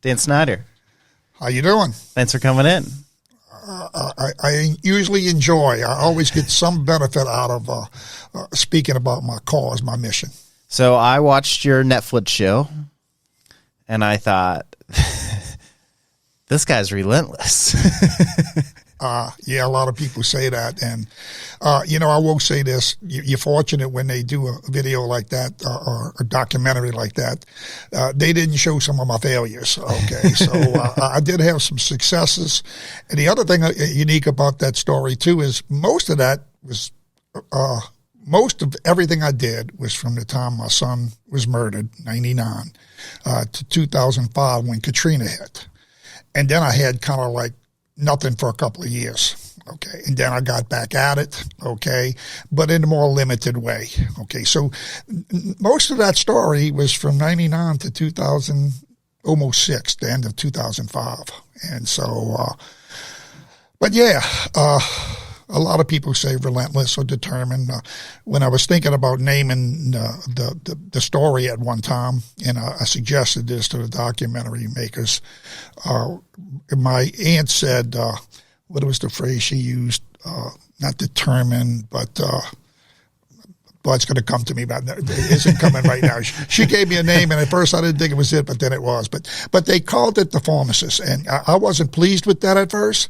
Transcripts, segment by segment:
Dan Schneider. How you doing? Thanks for coming in. I usually enjoy. I always get some benefit out of speaking about my cause, my mission. So I watched your Netflix show, and I thought, this guy's relentless. Yeah, a lot of people say that. And, I will say this. You're fortunate when they do a video like that or a documentary like that. They didn't show some of my failures. Okay. So I did have some successes. And the other thing unique about that story, too, is most of everything I did was from the time my son was murdered, 99, to 2005 when Katrina hit. And then I had kind of like nothing for a couple of years. Okay. And then I got back at it. Okay. But in a more limited way. Okay. So most of that story was from 99 to 2000, almost 6, the end of 2005. And so, but yeah, a lot of people say relentless or determined. When I was thinking about naming the story at one time, and I suggested this to the documentary makers, my aunt said, what was the phrase she used? Not determined, but it's going to come to me, but it isn't coming right now. She gave me a name, and at first I didn't think it was it, but then it was. But they called it the Pharmacist, and I wasn't pleased with that at first,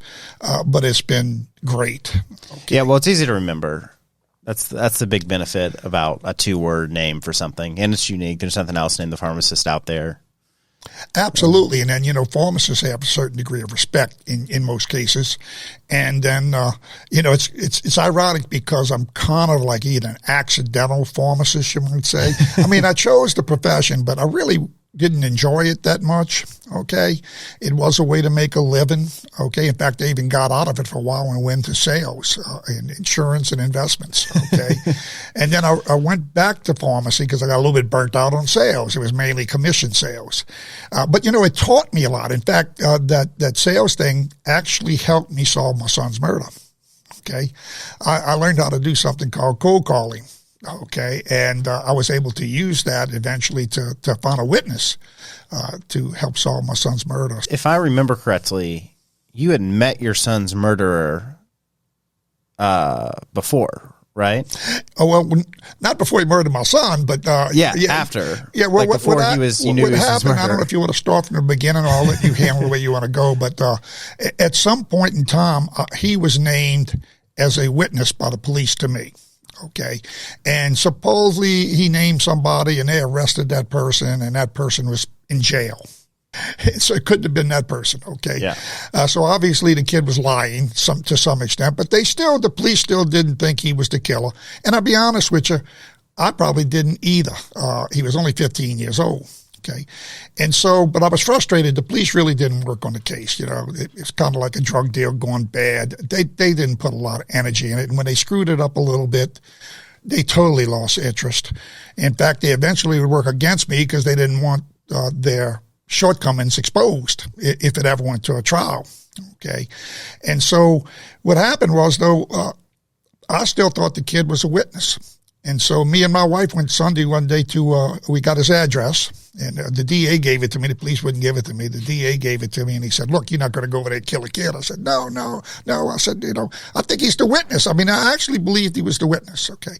but it's been great. Okay. Yeah, well, it's easy to remember. That's the big benefit about a 2-word name for something, and it's unique. There's nothing else named the Pharmacist out there. Absolutely. And then, pharmacists have a certain degree of respect in most cases. And then, it's ironic because I'm kind of like either an accidental pharmacist, you might say. I mean, I chose the profession, but I really didn't enjoy it that much. Okay. It was a way to make a living. Okay. In fact, I even got out of it for a while and went to sales and insurance and investments. Okay. And then I went back to pharmacy because I got a little bit burnt out on sales. It was mainly commission sales. But it taught me a lot. In fact, that sales thing actually helped me solve my son's murder. Okay. I learned how to do something called cold calling. Okay, and I was able to use that eventually to find a witness to help solve my son's murder. If I remember correctly, you had met your son's murderer before, right? Oh, well, not before he murdered my son, but after. Yeah, well, like before he knew he was his murderer. I don't know if you want to start from the beginning or I'll let you handle where you want to go, but at some point in time, he was named as a witness by the police to me. Okay. And supposedly he named somebody and they arrested that person and that person was in jail. So it couldn't have been that person. Okay. Yeah. So obviously the kid was lying to some extent, but the police still didn't think he was the killer. And I'll be honest with you, I probably didn't either. He was only 15 years old. Okay. And so, but I was frustrated. The police really didn't work on the case. It's kind of like a drug deal going bad. They didn't put a lot of energy in it. And when they screwed it up a little bit, they totally lost interest. In fact, they eventually would work against me because they didn't want their shortcomings exposed if it ever went to a trial. Okay. And so what happened was, though, I still thought the kid was a witness. And so me and my wife went Sunday one day we got his address, and the DA gave it to me. The police wouldn't give it to me. The DA gave it to me, and he said, look, you're not going to go over there and kill a kid. I said, no. I said, I think he's the witness. I mean, I actually believed he was the witness. Okay.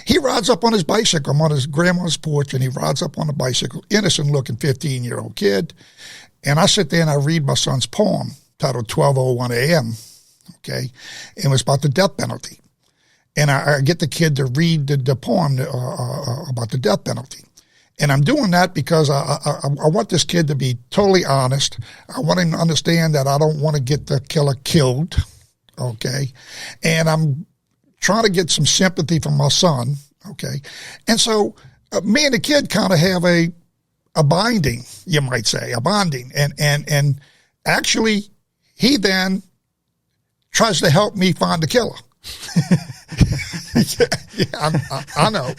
He rides up on his bicycle. I'm on his grandma's porch, and he rides up on the bicycle, innocent-looking 15-year-old kid. And I sit there and I read my son's poem titled 12:01 a.m., okay, and it was about the death penalty. And I get the kid to read the poem about the death penalty. And I'm doing that because I want this kid to be totally honest. I want him to understand that I don't want to get the killer killed, okay? And I'm trying to get some sympathy from my son, okay? And so me and the kid kind of have a binding, you might say, a bonding. And actually, he then tries to help me find the killer. I know.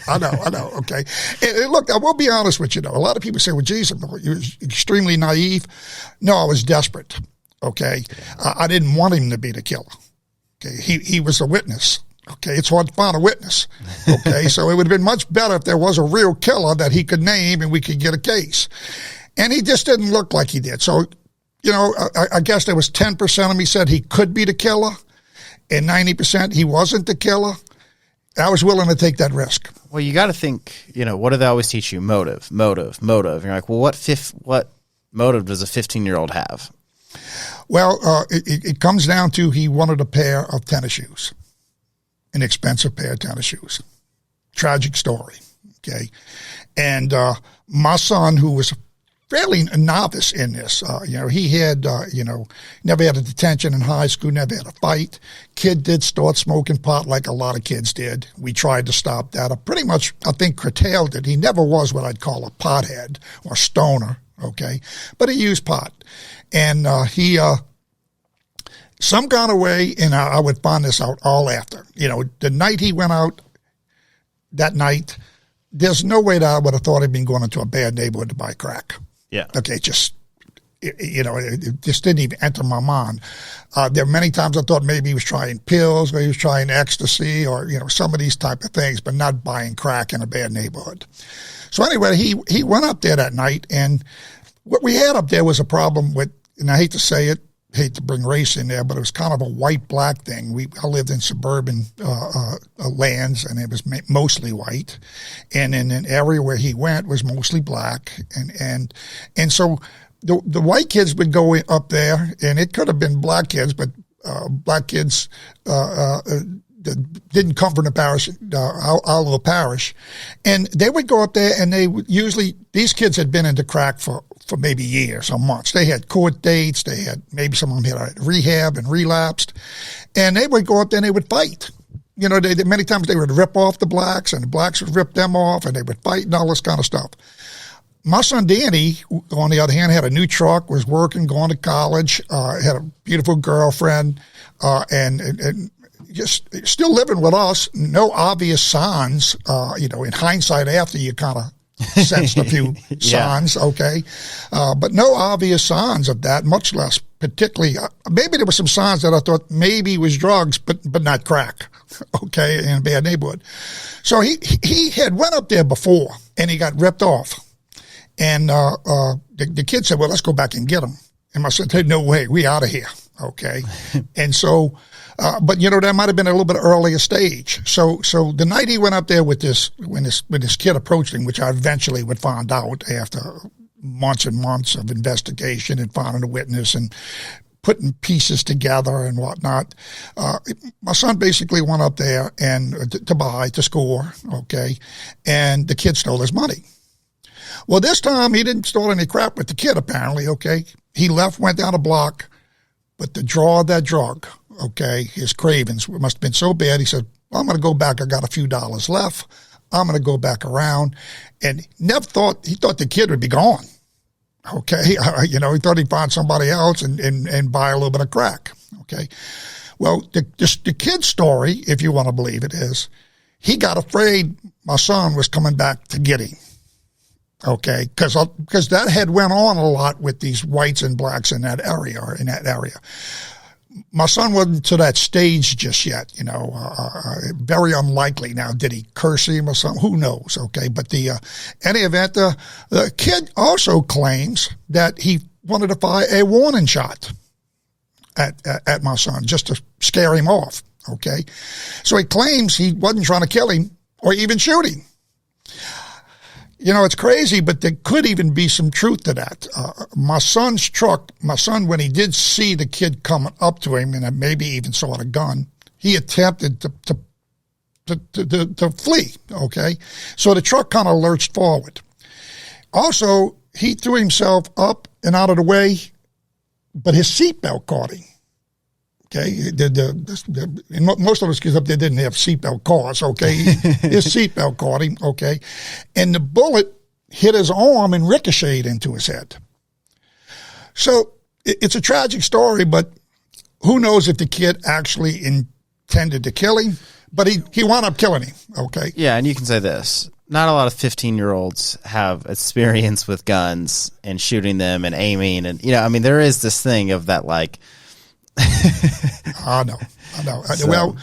Okay. And look, I will be honest with you, though. A lot of people say, well, geez, you're extremely naive. No, I was desperate. Okay. I didn't want him to be the killer. Okay. He was a witness. Okay. It's hard to find a witness. Okay. So it would have been much better if there was a real killer that he could name and we could get a case. And he just didn't look like he did. So, I guess there was 10% of me said he could be the killer, and 90% he wasn't the killer. I was willing to take that risk. Well, you got to think, what do they always teach you? Motive. And you're like, well, what motive does a 15-year-old have? Well, it comes down to he wanted a pair of tennis shoes, an expensive pair of tennis shoes. Tragic story, okay? And my son, who was fairly a novice in this, he had, never had a detention in high school, never had a fight. Kid did start smoking pot like a lot of kids did. We tried to stop that. I pretty much, I think, curtailed it. He never was what I'd call a pothead or stoner, okay? But he used pot. And he, some kind of way, and I would find this out all after, the night he went out, that night, there's no way that I would have thought he'd been going into a bad neighborhood to buy crack. Yeah. Okay, it just didn't even enter my mind. There were many times I thought maybe he was trying pills, or he was trying ecstasy, or, some of these type of things, but not buying crack in a bad neighborhood. So anyway, he went up there that night, and what we had up there was a problem with, and I hate to say it, hate to bring race in there, but it was kind of a white-black thing. I lived in suburban lands, and it was mostly white. And in an area where he went was mostly black. And so the white kids would go up there, and it could have been black kids, but black kids didn't come from the parish, our little parish. And they would go up there, and they would usually, these kids had been into crack for maybe years or months. They had court dates. They had, maybe some of them had rehab and relapsed. And they would go up there and they would fight. Many times they would rip off the blacks, and the blacks would rip them off, and they would fight and all this kind of stuff. My son Danny, on the other hand, had a new truck, was working, going to college, had a beautiful girlfriend, and just still living with us. No obvious signs, in hindsight after you kind of sensed a few signs, okay? But no obvious signs of that, much less particularly, maybe there were some signs that I thought maybe was drugs, but not crack, okay, in a bad neighborhood. So he had went up there before, and he got ripped off. And the kid said, well, let's go back and get him. And I said, hey, no way, we out of here, okay? And so, but that might have been a little bit earlier stage. So the night he went up there with when this kid approached him, which I eventually would find out after months and months of investigation and finding a witness and putting pieces together and whatnot, my son basically went up there and to score, okay, and the kid stole his money. Well, this time he didn't stole any crap with the kid, apparently, okay? He left, went down a block, but the draw of that drug, okay, his cravings must have been so bad, he said, well, I'm going to go back. I got a few dollars left. I'm going to go back around. And he thought the kid would be gone, okay? He thought he'd find somebody else and buy a little bit of crack, okay? Well, the kid's story, if you want to believe it, is he got afraid my son was coming back to get him. Okay, because that had went on a lot with these whites and blacks in that area. My son wasn't to that stage just yet, very unlikely. Now, did he curse him or something? Who knows? Okay, but any event, the kid also claims that he wanted to fire a warning shot at my son just to scare him off. Okay, so he claims he wasn't trying to kill him or even shoot him. It's crazy, but there could even be some truth to that. My son, when he did see the kid coming up to him and maybe even saw a gun, he attempted to flee, okay? So the truck kind of lurched forward. Also, he threw himself up and out of the way, but his seatbelt caught him. Okay, most of those kids up there didn't have seatbelt cars, okay? His seatbelt caught him, okay? And the bullet hit his arm and ricocheted into his head. So it's a tragic story, but who knows if the kid actually intended to kill him, but he wound up killing him, okay? Yeah, and you can say this. Not a lot of 15-year-olds have experience with guns and shooting them and aiming. And, there is this thing of that, like, I know. So, well,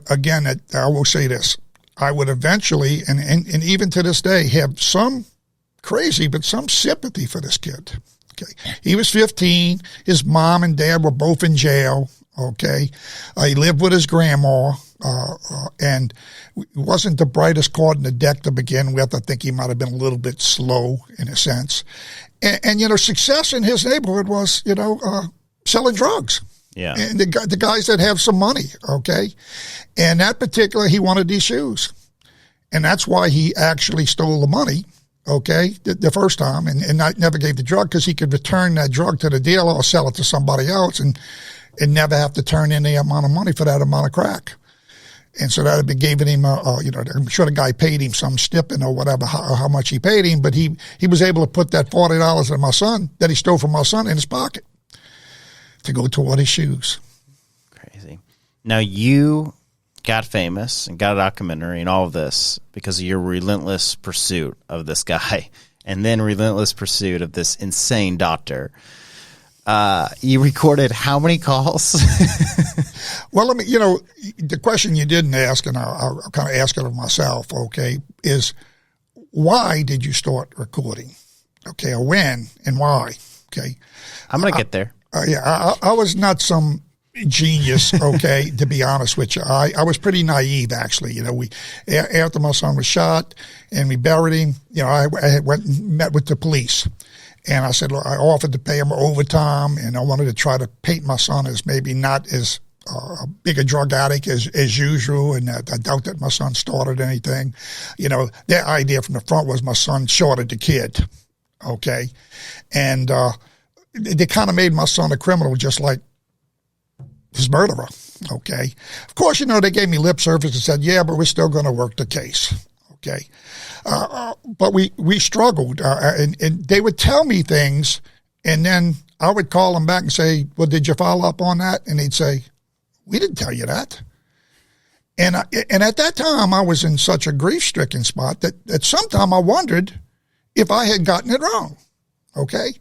again, I will say this. I would eventually, and even to this day, have some crazy, but some sympathy for this kid. Okay. He was 15. His mom and dad were both in jail. Okay. He lived with his grandma, and wasn't the brightest card in the deck to begin with. I think he might have been a little bit slow in a sense. And success in his neighborhood was, selling drugs. Yeah. And the guys that have some money. Okay. And that particular, he wanted these shoes. And that's why he actually stole the money. Okay, the first time, and never gave the drug because he could return that drug to the dealer or sell it to somebody else and never have to turn in the amount of money for that amount of crack. And so that had been giving him, I'm sure the guy paid him some stipend or whatever, how much he paid him, but he was able to put that $40 that my son, that he stole from my son, in his pocket to go toward his shoes. Crazy. Now you got famous and got a documentary and all of this because of your relentless pursuit of this guy and then relentless pursuit of this insane doctor. You recorded how many calls? Well, the question you didn't ask, and I'll kind of ask it of myself, okay, is why did you start recording? Okay, or when and why? Okay. I'm going to get there. I was not some genius, okay, to be honest with you. I was pretty naive, actually. After my son was shot and we buried him, I went and met with the police. And I said, look, I offered to pay him overtime, and I wanted to try to paint my son as maybe not as big a drug addict as usual, and I doubt that my son started anything. Their idea from the front was my son shorted the kid, okay? And they kind of made my son a criminal just like his murderer, okay? Of course, they gave me lip service and said, yeah, but we're still going to work the case, okay? But we struggled, and they would tell me things, and then I would call them back and say, well, did you follow up on that? And they'd say, we didn't tell you that. And at that time, I was in such a grief-stricken spot that sometime I wondered if I had gotten it wrong. Okay.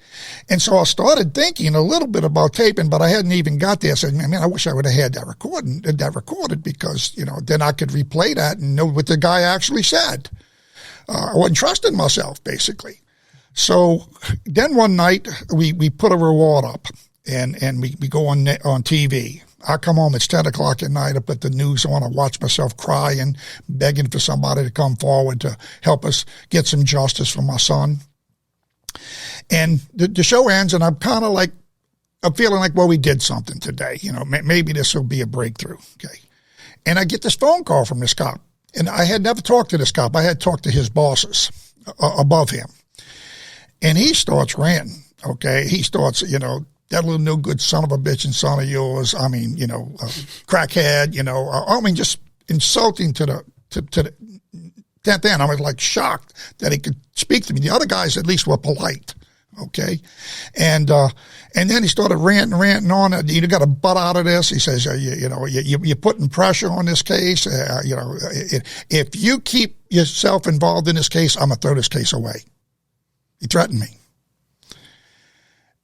And so I started thinking a little bit about taping, but I hadn't even got there. I said, man, I wish I would have had that recorded because, then I could replay that and know what the guy actually said. I wasn't trusting myself, basically. So then one night we put a reward up and we go on TV. I come home, it's 10 o'clock at night. I put the news on. I watch myself crying, begging for somebody to come forward to help us get some justice for my son. And the show ends, and I'm feeling like, well, we did something today. Maybe this will be a breakthrough. Okay. And I get this phone call from this cop. And I had never talked to this cop. I had talked to his bosses above him. And he starts ranting. Okay. He starts, that little no good son of a bitch and son of yours. Crackhead, just insulting to the 10th end. I was like shocked that he could speak to me. The other guys at least were polite. Okay. And then he started ranting on. You got to butt out of this. He says, you're putting pressure on this case. If you keep yourself involved in this case, I'm going to throw this case away. He threatened me.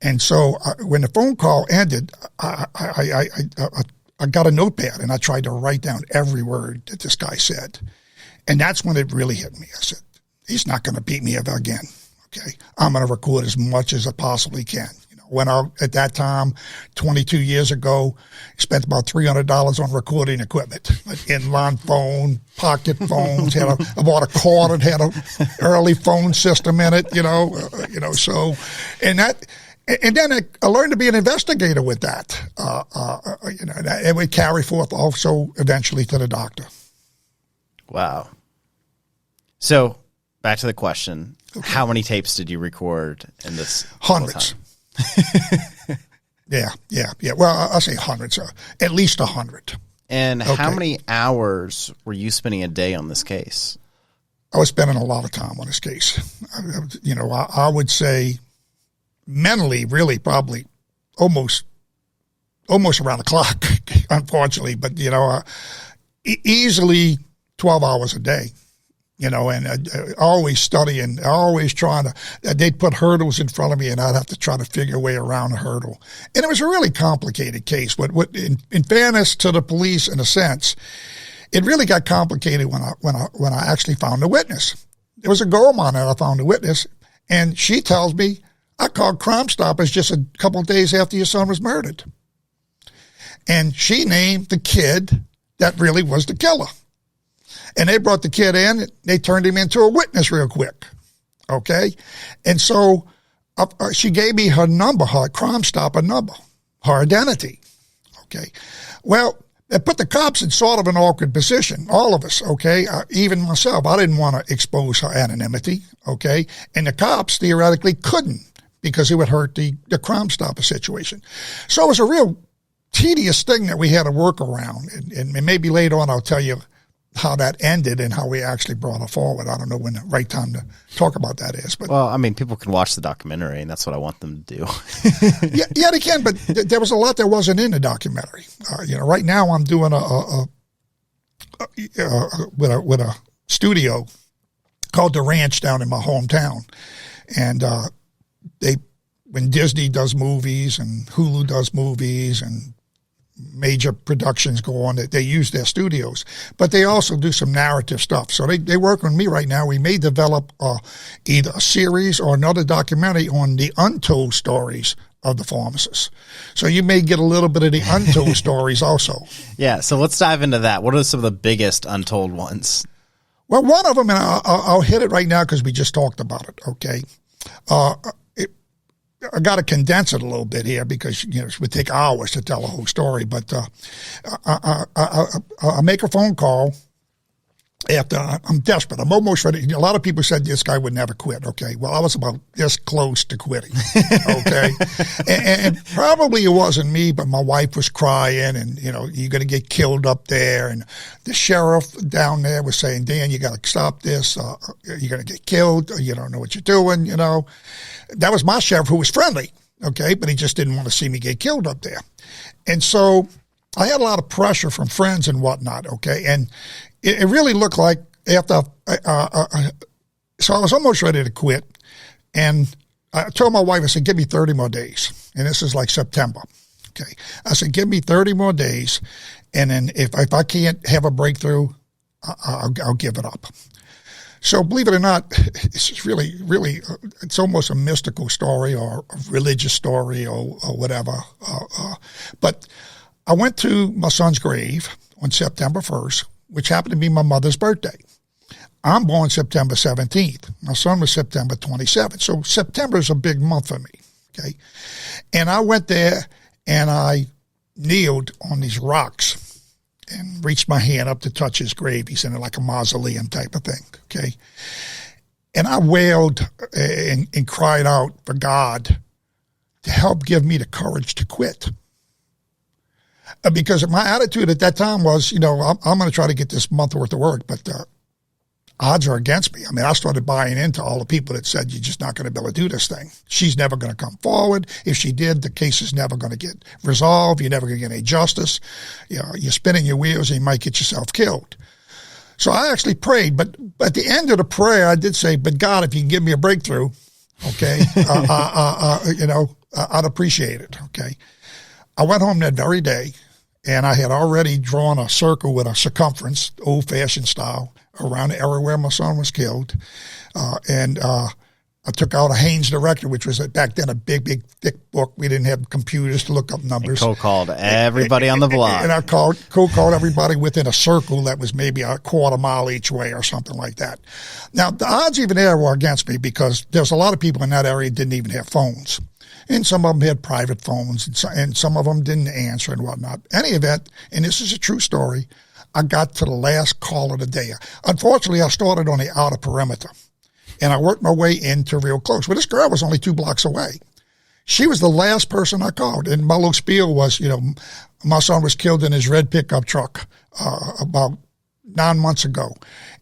And so when the phone call ended, I got a notepad and I tried to write down every word that this guy said. And that's when it really hit me. I said, he's not going to beat me ever again. Okay. I'm going to record as much as I possibly can. When at that time, 22 years ago, spent about $300 on recording equipment, like inline phone, pocket phones, I bought a cord that had an early phone system in it, so, and then I learned to be an investigator with that, and it would carry forth also eventually to the doctor. Wow. So back to the question. Okay. How many tapes did you record in this? Hundreds. Yeah. Well, I'll say hundreds, at least 100. And how many hours were you spending a day on this case? I was spending a lot of time on this case. I would say mentally, really, probably almost around the clock, unfortunately, but, easily 12 hours a day. And always studying, always trying to, they'd put hurdles in front of me and I'd have to try to figure a way around a hurdle. And it was a really complicated case. But in fairness to the police, in a sense, it really got complicated when I actually found a witness. There was a gold mine that I found a witness, And she tells me, I called Crime Stoppers just a couple of days after your son was murdered. And she named the kid that really was the killer. And they brought the kid in. They turned him into a witness real quick. Okay? And so she gave me her number, her Crime Stopper number, her identity. Okay? Well, it put the cops in sort of an awkward position, all of us, okay? Even myself. I didn't want to expose her anonymity, okay? And the cops theoretically couldn't because it would hurt the Crime Stopper situation. So it was a real tedious thing that we had to work around. And maybe later on I'll tell you how that ended and how we actually brought it forward. I don't know when the right time to talk about that is. But well, I mean, people can watch the documentary, and that's what I want them to do. yeah, they can. But there was a lot that wasn't in the documentary. Right now I'm doing with a studio called The Ranch down in my hometown, and when Disney does movies and Hulu does movies and major productions go on, they use their studios, but they also do some narrative stuff. So they work on me right now. We may develop either a series or another documentary on the untold stories of the pharmacist. So you may get a little bit of the untold stories also. Yeah. So let's dive into that. What are some of the biggest untold ones? Well, one of them, and I'll hit it right now because we just talked about it. Okay. I got to condense it a little bit here because it would take hours to tell the whole story. But I make a phone call after I'm desperate. I'm almost ready. A lot of people said this guy would never quit. Okay, well, I was about this close to quitting. Okay, and probably it wasn't me, but my wife was crying, and you're going to get killed up there, and the sheriff down there was saying, Dan, you got to stop this. You're going to get killed. You don't know what you're doing. That was my sheriff, who was friendly, okay, but he just didn't want to see me get killed up there. And so I had a lot of pressure from friends and whatnot, okay, and it really looked like after, so I was almost ready to quit, and I told my wife, I said, give me 30 more days, and this is like September, okay. I said, give me 30 more days, and then if I can't have a breakthrough, I'll give it up. So believe it or not, it's really, really, it's almost a mystical story or a religious story or whatever. But I went to my son's grave on September 1st, which happened to be my mother's birthday. I'm born September 17th. My son was September 27th. So September is a big month for me, okay? And I went there and I kneeled on these rocks and reached my hand up to touch his grave. He's in like a mausoleum type of thing, okay? And I wailed and cried out for God to help give me the courage to quit. Because my attitude at that time was, I'm going to try to get this month worth of work, but the odds are against me. I mean, I started buying into all the people that said, you're just not going to be able to do this thing. She's never going to come forward. If she did, the case is never going to get resolved. You're never going to get any justice. You're spinning your wheels and you might get yourself killed. So I actually prayed, but at the end of the prayer, I did say, but God, if you can give me a breakthrough, okay, I'd appreciate it, okay. I went home that very day, and I had already drawn a circle with a circumference, old-fashioned style, around the area where my son was killed. And I took out a Haynes Director, which was back then a big, thick book. We didn't have computers to look up numbers. And called everybody on the block. And I called everybody within a circle that was maybe a quarter mile each way or something like that. Now, the odds even there were against me because there's a lot of people in that area didn't even have phones. And some of them had private phones, and some of them didn't answer and whatnot. Any event, and this is a true story, I got to the last call of the day. Unfortunately, I started on the outer perimeter, and I worked my way into real close. Well, this girl was only 2 blocks away. She was the last person I called, and my little spiel was, my son was killed in his red pickup truck about 9 months ago,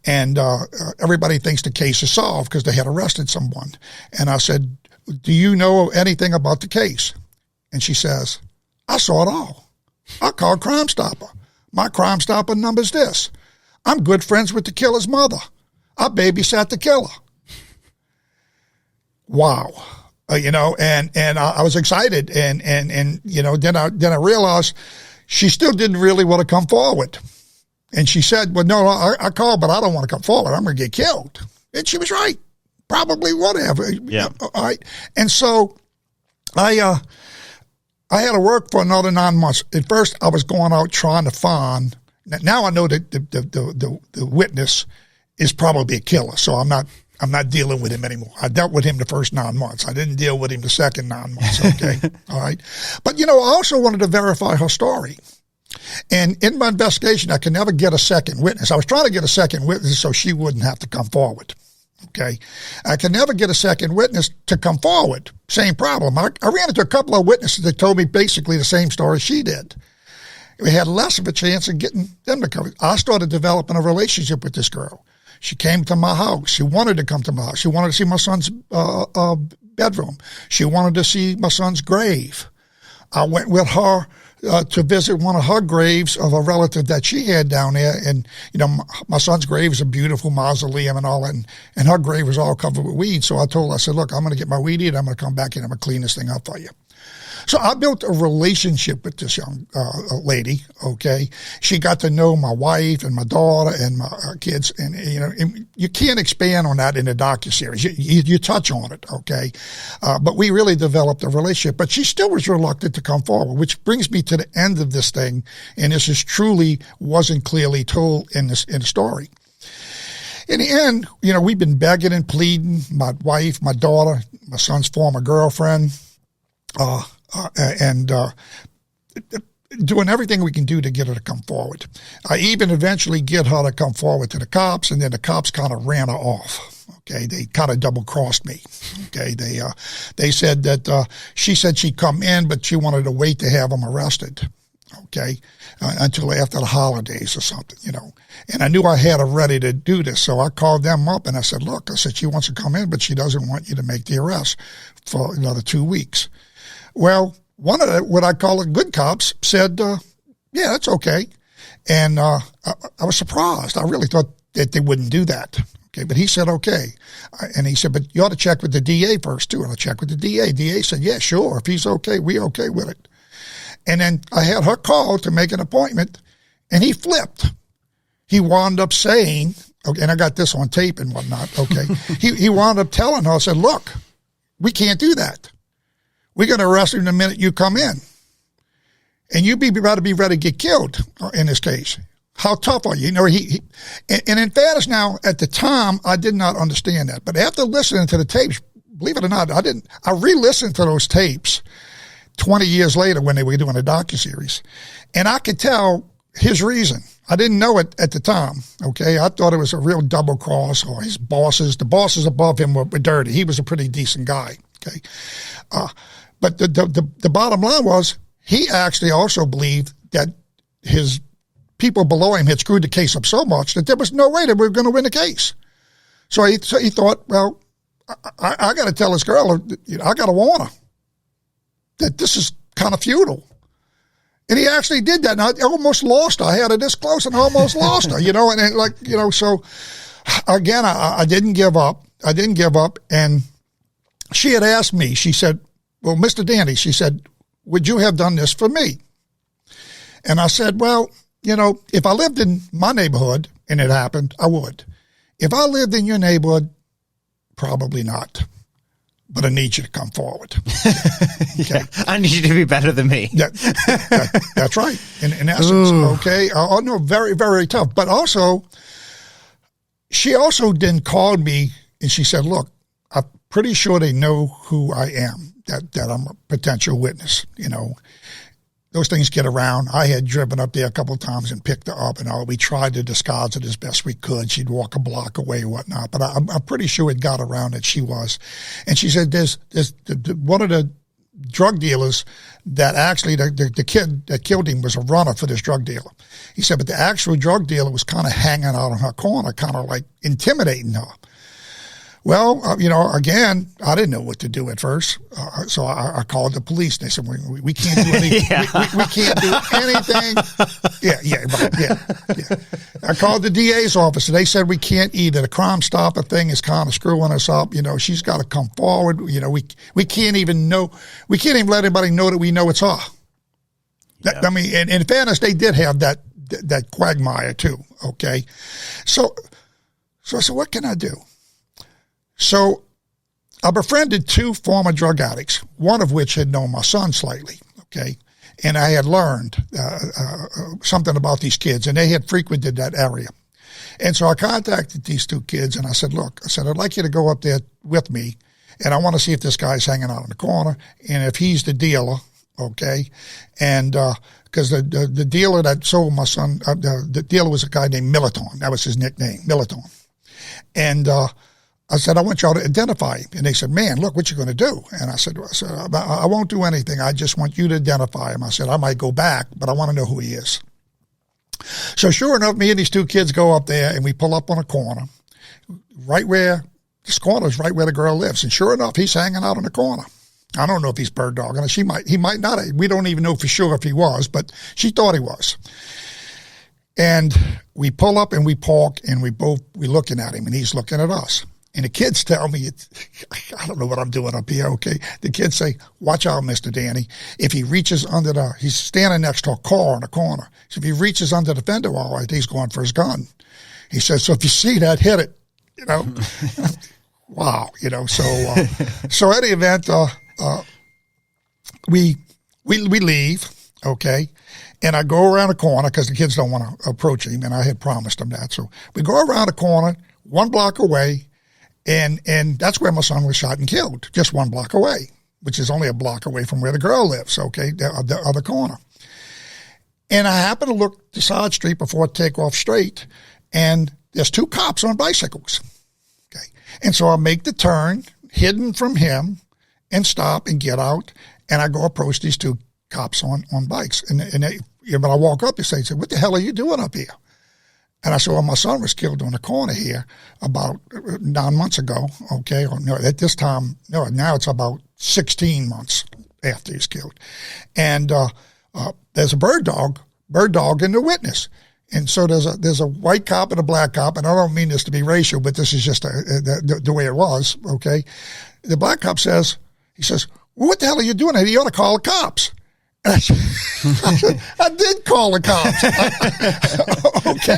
and everybody thinks the case is solved because they had arrested someone. And I said, do you know anything about the case? And she says, I saw it all. I called Crime Stopper. My Crime Stopper number's this. I'm good friends with the killer's mother. I babysat the killer. Wow. And I was excited. And then I realized she still didn't really want to come forward. And she said, well, no, I called, but I don't want to come forward. I'm going to get killed. And she was right. probably would have. Yeah. All right. And so I had to work for another 9 months. At first, I was going out trying to find. Now I know that the witness is probably a killer, so I'm not dealing with him anymore. I dealt with him the first 9 months. I didn't deal with him the second 9 months. Okay, all right. But I also wanted to verify her story. And in my investigation, I could never get a second witness. I was trying to get a second witness so she wouldn't have to come forward. Okay. I could never get a second witness to come forward. Same problem. I ran into a couple of witnesses that told me basically the same story she did. We had less of a chance of getting them to come. I started developing a relationship with this girl. She came to my house. She wanted to come to my house. She wanted to see my son's bedroom. She wanted to see my son's grave. I went with her to visit one of her graves of a relative that she had down there. And, my son's grave is a beautiful mausoleum and all that. And her grave was all covered with weeds. So I told her, I said, look, I'm going to get my weed eater. I'm going to come back and I'm going to clean this thing up for you. So I built a relationship with this young lady, okay? She got to know my wife and my daughter and my kids. And, and you can't expand on that in a docuseries. You touch on it, okay? But we really developed a relationship. But she still was reluctant to come forward, which brings me to the end of this thing. And this is truly wasn't clearly told in the story. In the end, we've been begging and pleading, my wife, my daughter, my son's former girlfriend, and doing everything we can do to get her to come forward. I even eventually get her to come forward to the cops, and then the cops kind of ran her off. Okay, they kind of double-crossed me. Okay, they said that she said she'd come in, but she wanted to wait to have them arrested. Okay, until after the holidays or something, And I knew I had her ready to do this, so I called them up and I said, look, she wants to come in, but she doesn't want you to make the arrest for another 2 weeks. Well, one of what I call the good cops said, yeah, that's okay. And I was surprised. I really thought that they wouldn't do that. Okay, but he said, okay. And he said, but you ought to check with the DA first, too. And I checked with the DA. DA said, yeah, sure. If he's okay, we're okay with it. And then I had her call to make an appointment, and he flipped. He wound up saying, okay, and I got this on tape and whatnot, okay. he wound up telling her, I said, look, we can't do that. We're going to arrest him the minute you come in. And you better be ready to get killed in this case. How tough are you? And in fairness now, at the time, I did not understand that. But after listening to the tapes, believe it or not, I re-listened to those tapes 20 years later when they were doing a docuseries. And I could tell his reason. I didn't know it at the time, okay? I thought it was a real double cross, or the bosses above him were dirty. He was a pretty decent guy, okay? But the bottom line was he actually also believed that his people below him had screwed the case up so much that there was no way that we were going to win the case. So he thought, well, I got to tell this girl, I got to warn her that this is kind of futile. And he actually did that. And I almost lost her. I had her this close and I almost lost her, and so again, I didn't give up. And she had asked me, she said, well, Mr. Dandy, she said, would you have done this for me? And I said, well, if I lived in my neighborhood and it happened, I would. If I lived in your neighborhood, probably not. But I need you to come forward. Okay. Yeah, I need you to be better than me. That's right. In essence, okay. Oh, no, very, very tough. But also, she also then called me and she said, look, I'm pretty sure they know who I am, that I'm a potential witness. Those things get around. I had driven up there a couple of times and picked her up and all. We tried to disguise it as best we could. She'd walk a block away and whatnot. But I'm pretty sure it got around that she was. And she said there's one of the drug dealers that actually, the kid that killed him was a runner for this drug dealer. He said, but the actual drug dealer was kind of hanging out in her corner, kind of like intimidating her. Well, again, I didn't know what to do at first, so I called the police. And they said, "We can't do anything. Yeah. we can't do anything." Yeah. I called the DA's office, and they said we can't either. The Crime Stopper thing is kind of screwing us up. She's got to come forward. We can't even know. We can't even let anybody know that we know it's her. Yeah. I mean, in fairness, they did have that quagmire too. Okay, so I said, what can I do? So I befriended 2 former drug addicts, one of which had known my son slightly, okay? And I had learned something about these kids, and they had frequented that area. And so I contacted these 2 kids, and I said, look, I'd like you to go up there with me, and I want to see if this guy's hanging out in the corner, and if he's the dealer, okay? And because the dealer that sold my son, the dealer was a guy named Militon. That was his nickname, Militon. And I said, I want y'all to identify him. And they said, man, look, what you going to do? And I said, I won't do anything. I just want you to identify him. I said, I might go back, but I want to know who he is. So sure enough, me and these 2 kids go up there, and we pull up on a corner, right where, this corner is right where the girl lives. And sure enough, he's hanging out in the corner. I don't know if he's bird dogging her. He might not. We don't even know for sure if he was, but she thought he was. And we pull up and we park, and we're looking at him, and he's looking at us. And the kids tell me, I don't know what I'm doing up here, okay? The kids say, watch out, Mr. Danny. If he reaches under he's standing next to a car in the corner. So if he reaches under the fender wall, he's going for his gun. He says, so if you see that, hit it, you know? Wow, you know, so any event, we leave, okay? And I go around the corner because the kids don't want to approach him, and I had promised them that. So we go around the corner, 1 block away, and that's where my son was shot and killed, just 1 block away, which is only a block away from where the girl lives, okay, the other corner. And I happen to look the side street before I take off straight, and there's 2 cops on bicycles, okay? And so I make the turn, hidden from him, and stop and get out, and I go approach these 2 cops on bikes. And they, when I walk up, they say, what the hell are you doing up here? And I said, well, my son was killed on the corner here about 9 months ago, okay? Or no, at this time, no, now it's about 16 months after he's killed. And there's a bird dog in the witness. And so there's a white cop and a black cop, and I don't mean this to be racial, but this is just the way it was, okay? The black cop says, well, what the hell are you doing? You ought to call the cops. I did call the cops. Okay.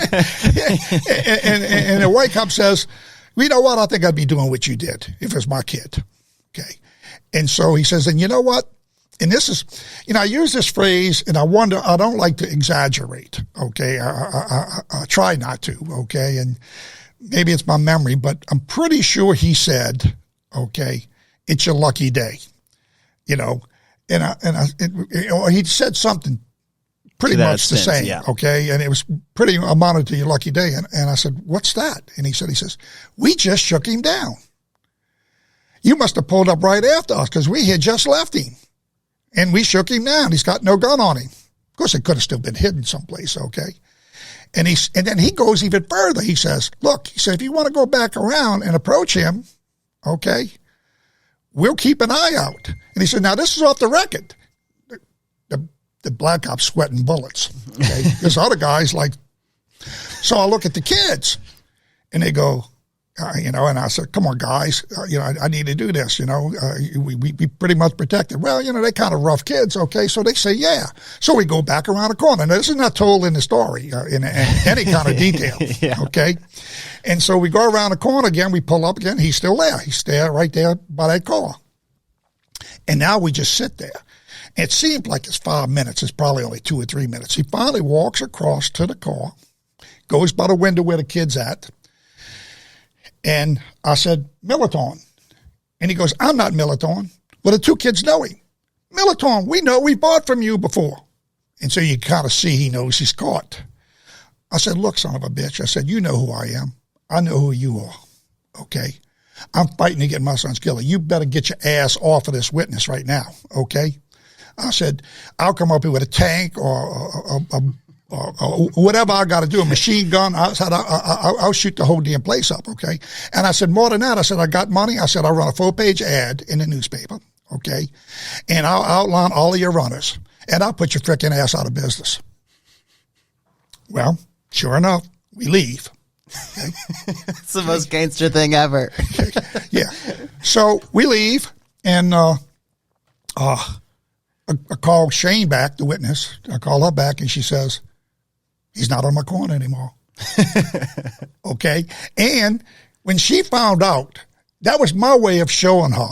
And the white cop says, well, you know what? I think I'd be doing what you did if it was my kid. Okay. And so he says, and you know what? And this is, I use this phrase, and I don't like to exaggerate. Okay. I try not to. Okay. And maybe it's my memory, but I'm pretty sure he said, okay, it's your lucky day, And he said something pretty much the same, yeah. Okay? And it was pretty amounted to your lucky day. And I said, what's that? And he says, we just shook him down. You must have pulled up right after us because we had just left him. And we shook him down. He's got no gun on him. Of course, it could have still been hidden someplace, okay? And then he goes even further. He says, look, if you want to go back around and approach him, okay, we'll keep an eye out. And he said, now this is off the record. The black cop's sweating bullets. Okay? There's other guys so I look at the kids and they go, and I said, come on, guys, I need to do this, we pretty much protected. Well, they're kind of rough kids, okay? So they say, yeah. So we go back around the corner. Now, this is not told in the story in any kind of detail, yeah. Okay? And so we go around the corner again. We pull up again. He's still there. He's there right there by that car. And now we just sit there. It seemed like it's 5 minutes. It's probably only 2 or 3 minutes. He finally walks across to the car, goes by the window where the kid's at. And I said, Militon. And he goes, I'm not Militon. Well, the 2 kids know him. Militon, we know. We bought from you before. And so you kind of see he knows he's caught. I said, look, son of a bitch. I said, you know who I am. I know who you are. Okay? I'm fighting to get my son's killer. You better get your ass off of this witness right now. Okay? I said, I'll come up here with a tank or whatever I got to do, a machine gun. I said, I'll shoot the whole damn place up, okay? And I said, more than that, I said, I got money. I said, I'll run a 4-page ad in the newspaper, okay? And I'll outline all of your runners, and I'll put your frickin' ass out of business. Well, sure enough, we leave. Okay? It's the most gangster thing ever. Okay. Yeah. So we leave, and I call Shane back, the witness. I call her back, and she says, he's not on my corner anymore. Okay? And when she found out that was my way of showing her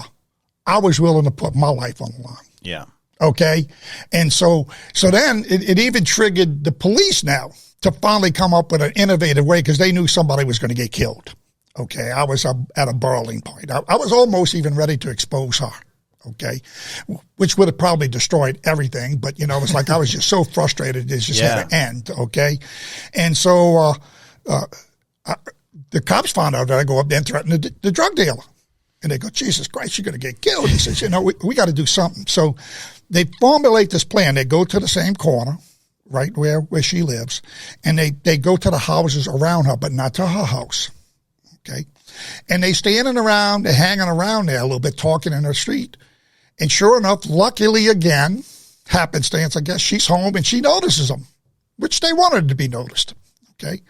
I was willing to put my life on the line. Yeah. Okay. And so then it even triggered the police now to finally come up with an innovative way because they knew somebody was going to get killed. Okay. I was at a boiling point. I was almost even ready to expose her. Okay. Which would have probably destroyed everything. But, you know, it's like I was just so frustrated. It just had to end. Okay. And so the cops found out that I go up there and threaten the drug dealer. And they go, Jesus Christ, you're going to get killed. He says, you know, we got to do something. So they formulate this plan. They go to the same corner, right where she lives, and they go to the houses around her, but not to her house. Okay. And they standing around, they're hanging around there a little bit, talking in the street. And sure enough, luckily again, happenstance, I guess, she's home and she notices them, which they wanted to be noticed. Okay.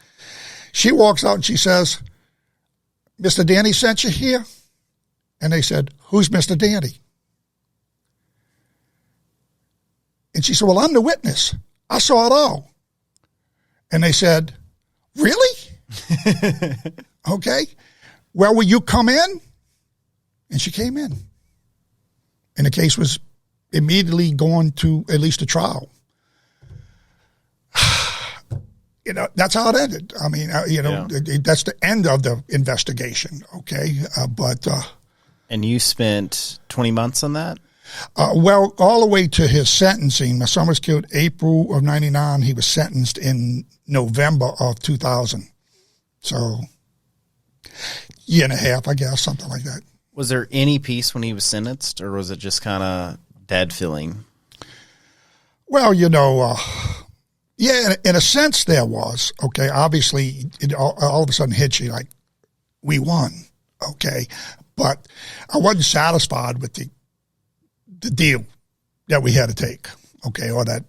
She walks out and she says, Mr. Danny sent you here? And they said, who's Mr. Danny? And she said, well, I'm the witness. I saw it all. And they said, really? Okay. Well, will you come in? And she came in. And the case was immediately going to at least a trial. You know, that's how it ended. I mean, that's the end of the investigation. Okay. And you spent 20 months on that? Well, all the way to his sentencing. My son was killed April of 99. He was sentenced in November of 2000. So, year and a half, I guess, something like that. Was there any peace when he was sentenced, or was it just kind of dead feeling? Well, you know, yeah, in a sense there was. Okay, obviously, it all of a sudden hits you like, we won. Okay, but I wasn't satisfied with the deal that we had to take, okay, or that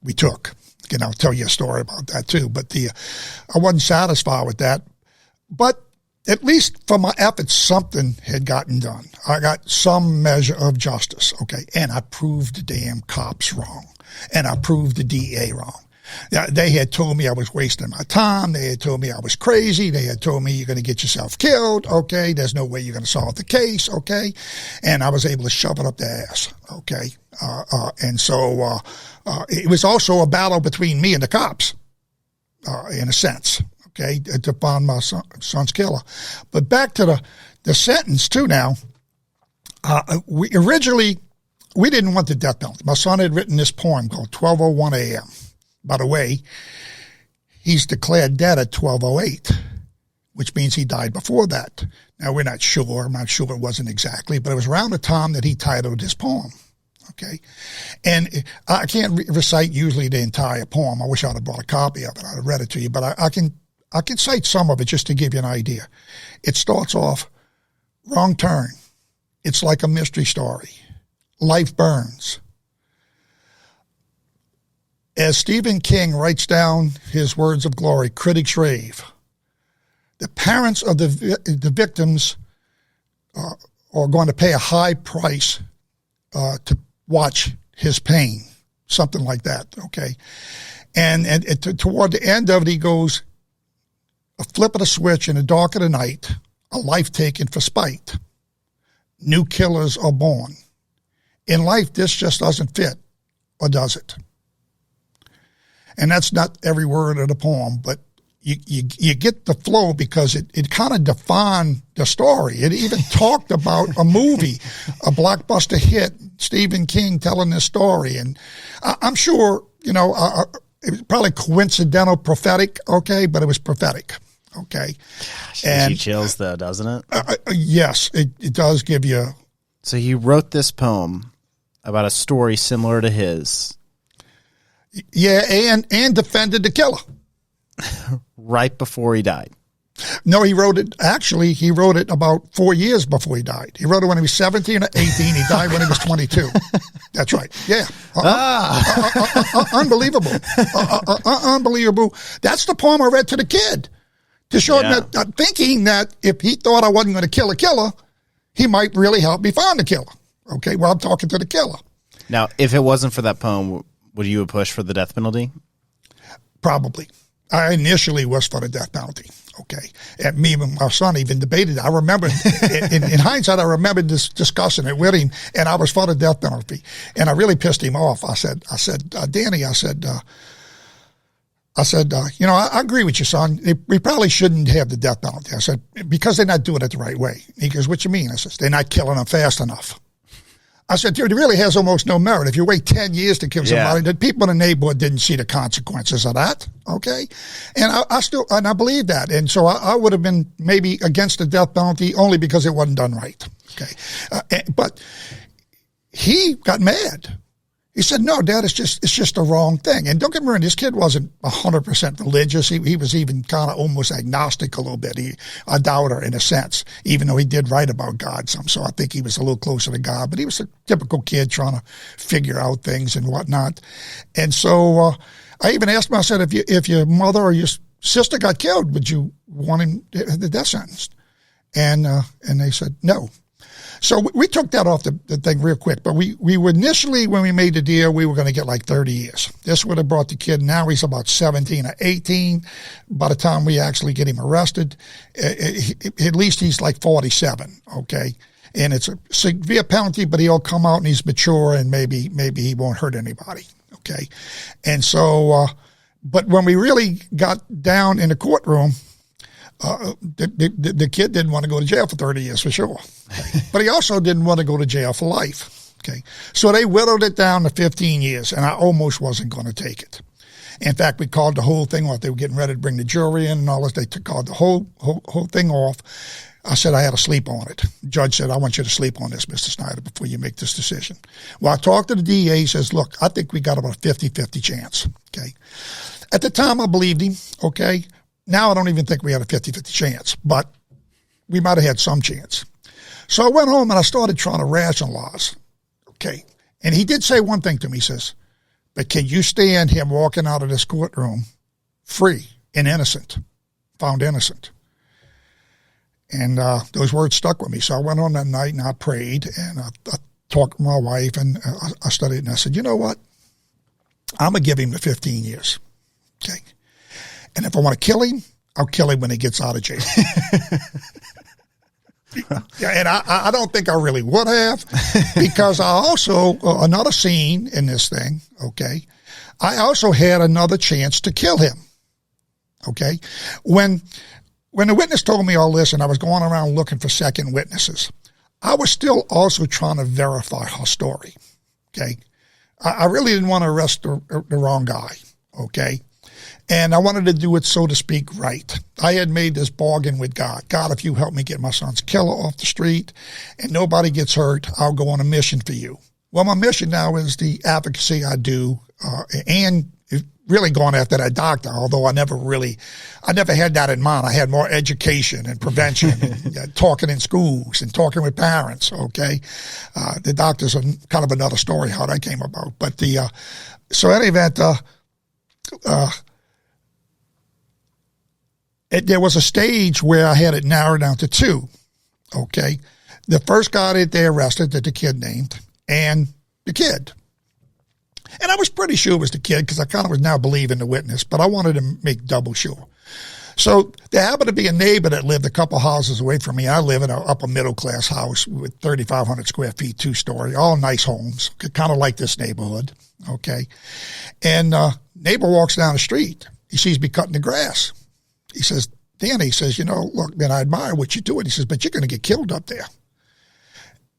we took. And I'll tell you a story about that too. But I wasn't satisfied with that. But at least for my efforts, something had gotten done. I got some measure of justice, okay, and I proved the damn cops wrong, and I proved the DA wrong. They had told me I was wasting my time. They had told me I was crazy. They had told me you're going to get yourself killed. Okay. There's no way you're going to solve the case. Okay. And I was able to shove it up their ass. Okay. And so it was also a battle between me and the cops, in a sense. Okay. To find my son's killer. But back to the sentence too now. We didn't want the death penalty. My son had written this poem called 12:01 a.m. By the way, he's declared dead at 12:08, which means he died before that. Now, we're not sure. I'm not sure it wasn't exactly, but it was around the time that he titled his poem. Okay. And I can't recite usually the entire poem. I wish I'd have brought a copy of it. I'd have read it to you, but I can cite some of it just to give you an idea. It starts off, wrong turn. It's like a mystery story. Life burns. As Stephen King writes down his words of glory, critics rave. The parents of the victims are going to pay a high price to watch his pain, something like that, okay? And toward the end of it, he goes, a flip of the switch in the dark of the night, a life taken for spite. New killers are born. In life, this just doesn't fit, or does it? And that's not every word of the poem, but you get the flow because it kind of defined the story. It even talked about a movie, a blockbuster hit, Stephen King telling this story. And I'm sure, you know, it was probably coincidental, prophetic, okay, but it was prophetic, okay. Gosh, and gives you chills though, doesn't it? Yes, it does give you. So you wrote this poem about a story similar to his. Yeah, and defended the killer. Right before he died. No, he wrote it about 4 years before he died. He wrote it when he was 17 or 18. He died when he was 22. That's right. Yeah. Unbelievable. Unbelievable. That's the poem I read to the kid to show him that, thinking that if he thought I wasn't going to kill a killer, he might really help me find the killer. Okay, well, I'm talking to the killer. Now, if it wasn't for that poem, would you have pushed for the death penalty? Probably. I initially was for the death penalty. Okay. And me and my son even debated it. I remember, in hindsight, I remember discussing it with him, and I was for the death penalty. And I really pissed him off. I said, Danny, I said, I agree with you, son. We probably shouldn't have the death penalty. I said, because they're not doing it the right way. He goes, what you mean? I said, they're not killing them fast enough. I said, dude, it really has almost no merit. If you wait 10 years to kill somebody, the people in the neighborhood didn't see the consequences of that. Okay. And I believe that. And so I would have been maybe against the death penalty only because it wasn't done right. Okay. But he got mad. He said, no, Dad, it's just the wrong thing. And don't get me wrong, this kid wasn't 100% religious. He was even kind of almost agnostic a little bit, a doubter in a sense, even though he did write about God some. So I think he was a little closer to God. But he was a typical kid trying to figure out things and whatnot. And so I even asked him, I said, if your mother or your sister got killed, would you want him the death sentence? And they said no. So we took that off the thing real quick. But we were initially, when we made the deal, we were going to get like 30 years. This would have brought the kid, now he's about 17 or 18. By the time we actually get him arrested, at least he's like 47, okay? And it's a severe penalty, but he'll come out and he's mature and maybe he won't hurt anybody, okay? And so, but when we really got down in the courtroom, the kid didn't want to go to jail for 30 years for sure. Okay. But he also didn't want to go to jail for life. Okay. So they whittled it down to 15 years, and I almost wasn't going to take it. In fact, we called the whole thing off. They were getting ready to bring the jury in and all this. They called the whole thing off. I said I had to sleep on it. The judge said, I want you to sleep on this, Mr. Schneider, before you make this decision. Well, I talked to the DA. He says, look, I think we got about a 50-50 chance. Okay. At the time, I believed him. Okay. Now I don't even think we had a 50-50 chance, but we might have had some chance. So I went home and I started trying to rationalize. Okay. And he did say one thing to me. He says, but can you stand him walking out of this courtroom free and innocent, found innocent? And those words stuck with me. So I went home that night and I prayed and I talked to my wife and I studied and I said, you know what? I'm going to give him the 15 years. Okay. And if I want to kill him, I'll kill him when he gets out of jail. Yeah, and I don't think I really would have, because I also, another scene in this thing, okay, I also had another chance to kill him, okay? When the witness told me all this and I was going around looking for second witnesses, I was still also trying to verify her story, okay? I really didn't want to arrest the wrong guy, okay? And I wanted to do it, so to speak, right. I had made this bargain with God. God, if you help me get my son's killer off the street and nobody gets hurt, I'll go on a mission for you. Well, my mission now is the advocacy I do, and really going after that doctor, although I never had that in mind. I had more education and prevention and talking in schools and talking with parents, okay? The doctor's kind of another story how that came about. But so in any event, there was a stage where I had it narrowed down to two, okay? The first guy that they arrested, that the kid named, and the kid. And I was pretty sure it was the kid because I kind of was now believing the witness, but I wanted to make double sure. So there happened to be a neighbor that lived a couple houses away from me. I live in an upper middle class house with 3,500 square feet, 2-story, all nice homes, kind of like this neighborhood, okay? And neighbor walks down the street. He sees me cutting the grass. He says, Danny, he says, you know, look, man, I admire what you're doing. He says, but you're going to get killed up there.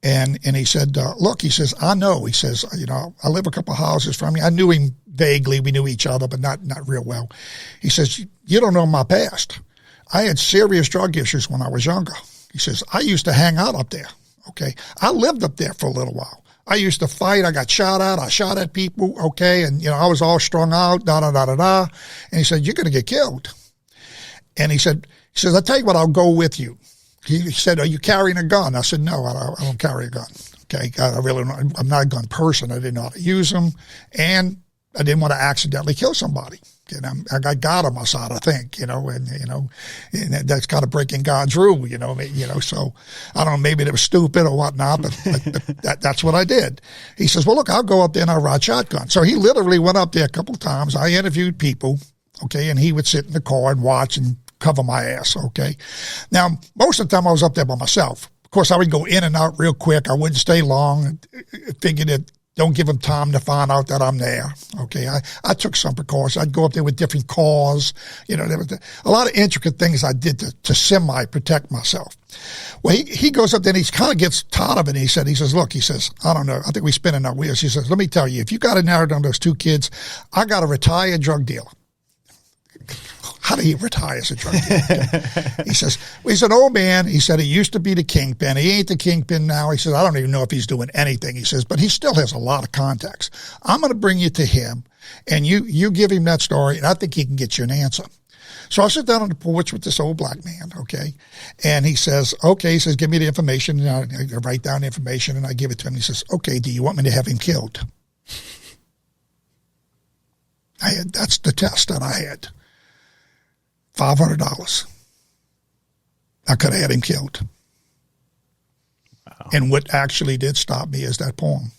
And he said, look, he says, I know. He says, you know, I live a couple of houses from you. I knew him vaguely. We knew each other, but not real well. He says, you don't know my past. I had serious drug issues when I was younger. He says, I used to hang out up there. Okay. I lived up there for a little while. I used to fight. I got shot at. I shot at people. Okay. And, you know, I was all strung out, And he said, you're going to get killed. And he says, I'll tell you what, I'll go with you. He said, are you carrying a gun? I said, no, I don't carry a gun. Okay. I'm not a gun person. I didn't know how to use them. And I didn't want to accidentally kill somebody. And I got God on my side, I think, and that's kind of breaking God's rule, so I don't know, maybe it was stupid or whatnot, but that's what I did. He says, well, look, I'll go up there and I'll ride shotgun. So he literally went up there a couple of times. I interviewed people. Okay. And he would sit in the car and watch and cover my ass, okay? Now, most of the time I was up there by myself. Of course, I would go in and out real quick. I wouldn't stay long. Figured that don't give them time to find out that I'm there, okay? I took some precautions. I'd go up there with different cars. You know, there was a lot of intricate things I did to semi-protect myself. Well, he goes up there and he kind of gets tired of it. And he says, look, he says, I don't know. I think we're spinning our wheels. He says, let me tell you, if you got to narrow down those 2 kids, I got a retired drug dealer. How do you retire as a drug dealer? He says, well, he's an old man. He said he used to be the kingpin. He ain't the kingpin now. He says, I don't even know if he's doing anything. He says, but he still has a lot of contacts. I'm going to bring you to him, and you give him that story, and I think he can get you an answer. So I sit down on the porch with this old black man, okay? And he says, okay, he says, give me the information. And I write down the information, and I give it to him. He says, okay, do you want me to have him killed? That's the test that I had. $500. I could have had him killed. Wow. And what actually did stop me is that poem.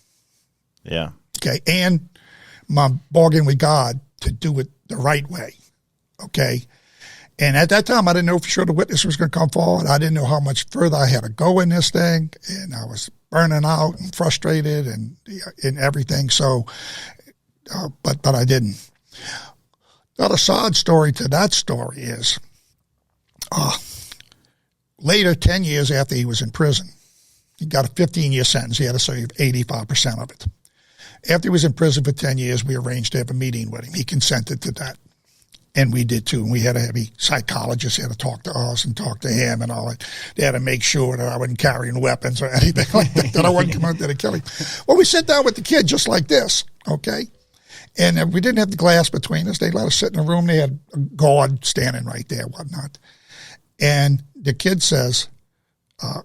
Yeah. Okay. And my bargain with God to do it the right way. Okay. And at that time, I didn't know for sure the witness was going to come forward. I didn't know how much further I had to go in this thing. And I was burning out and frustrated and everything. So, but I didn't. The other side story to that story is later, 10 years after he was in prison, he got a 15-year sentence. He had to serve 85% of it. After he was in prison for 10 years, we arranged to have a meeting with him. He consented to that. And we did too. And we had a heavy psychologist. He had to talk to us and talk to him and all that. They had to make sure that I wasn't carrying weapons or anything like that, that I wasn't coming out there to kill him. Well, we sit down with the kid just like this, okay? And we didn't have the glass between us. They let us sit in a room. They had a guard standing right there, whatnot. And the kid says,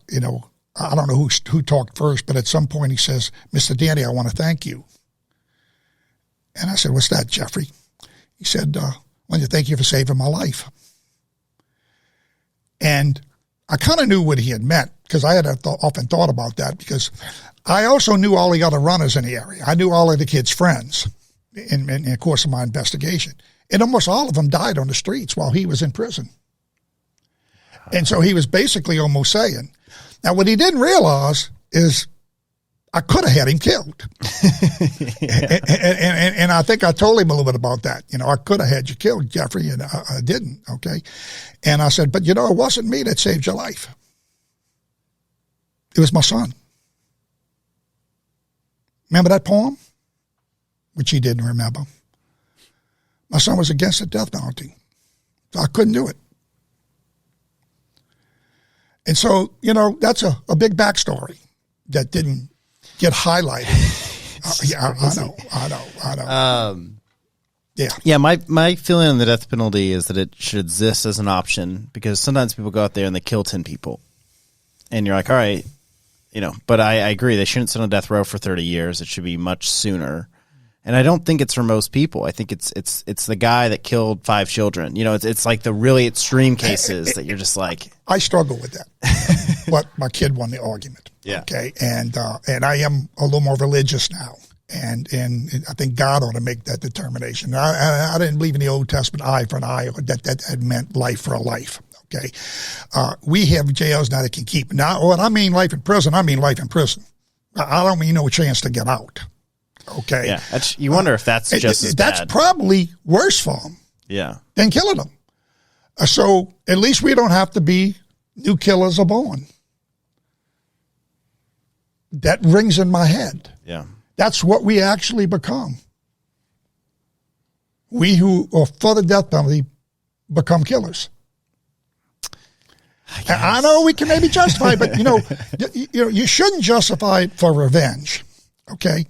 you know, I don't know who talked first, but at some point he says, Mr. Danny, I want to thank you. And I said, what's that, Jeffrey? He said, I want to thank you for saving my life. And I kind of knew what he had meant because I had often thought about that because I also knew all the other runners in the area. I knew all of the kids' friends. In the course of my investigation. And almost all of them died on the streets while he was in prison. And so he was basically almost saying, now what he didn't realize is I could have had him killed. Yeah. And I think I told him a little bit about that. You know, I could have had you killed, Jeffrey, and I didn't, okay? And I said, but you know, it wasn't me that saved your life. It was my son. Remember that poem? Which he didn't remember. My son was against the death penalty. So I couldn't do it. And so, you know, that's a big backstory that didn't get highlighted. Yeah, I know. Yeah. Yeah, my feeling on the death penalty is that it should exist as an option because sometimes people go out there and they kill 10 people. And you're like, all right, you know, but I agree. They shouldn't sit on death row for 30 years. It should be much sooner. And I don't think it's for most people. I think it's the guy that killed 5 children. You know, it's like the really extreme cases that you're just like. I struggle with that, but my kid won the argument. Yeah. Okay. And I am a little more religious now, and I think God ought to make that determination. I didn't believe in the Old Testament eye for an eye, or that meant life for a life. Okay. We have jails now that can keep. Now, when I mean life in prison, I mean life in prison. I don't mean no chance to get out. Okay. Yeah. You wonder if that's just as that's bad. probably worse for them. Yeah. Than killing them. So at least we don't have to be new killers are born. That rings in my head. Yeah. That's what we actually become. We who are for the death penalty become killers. I know we can maybe justify it, but you shouldn't justify it for revenge. Okay.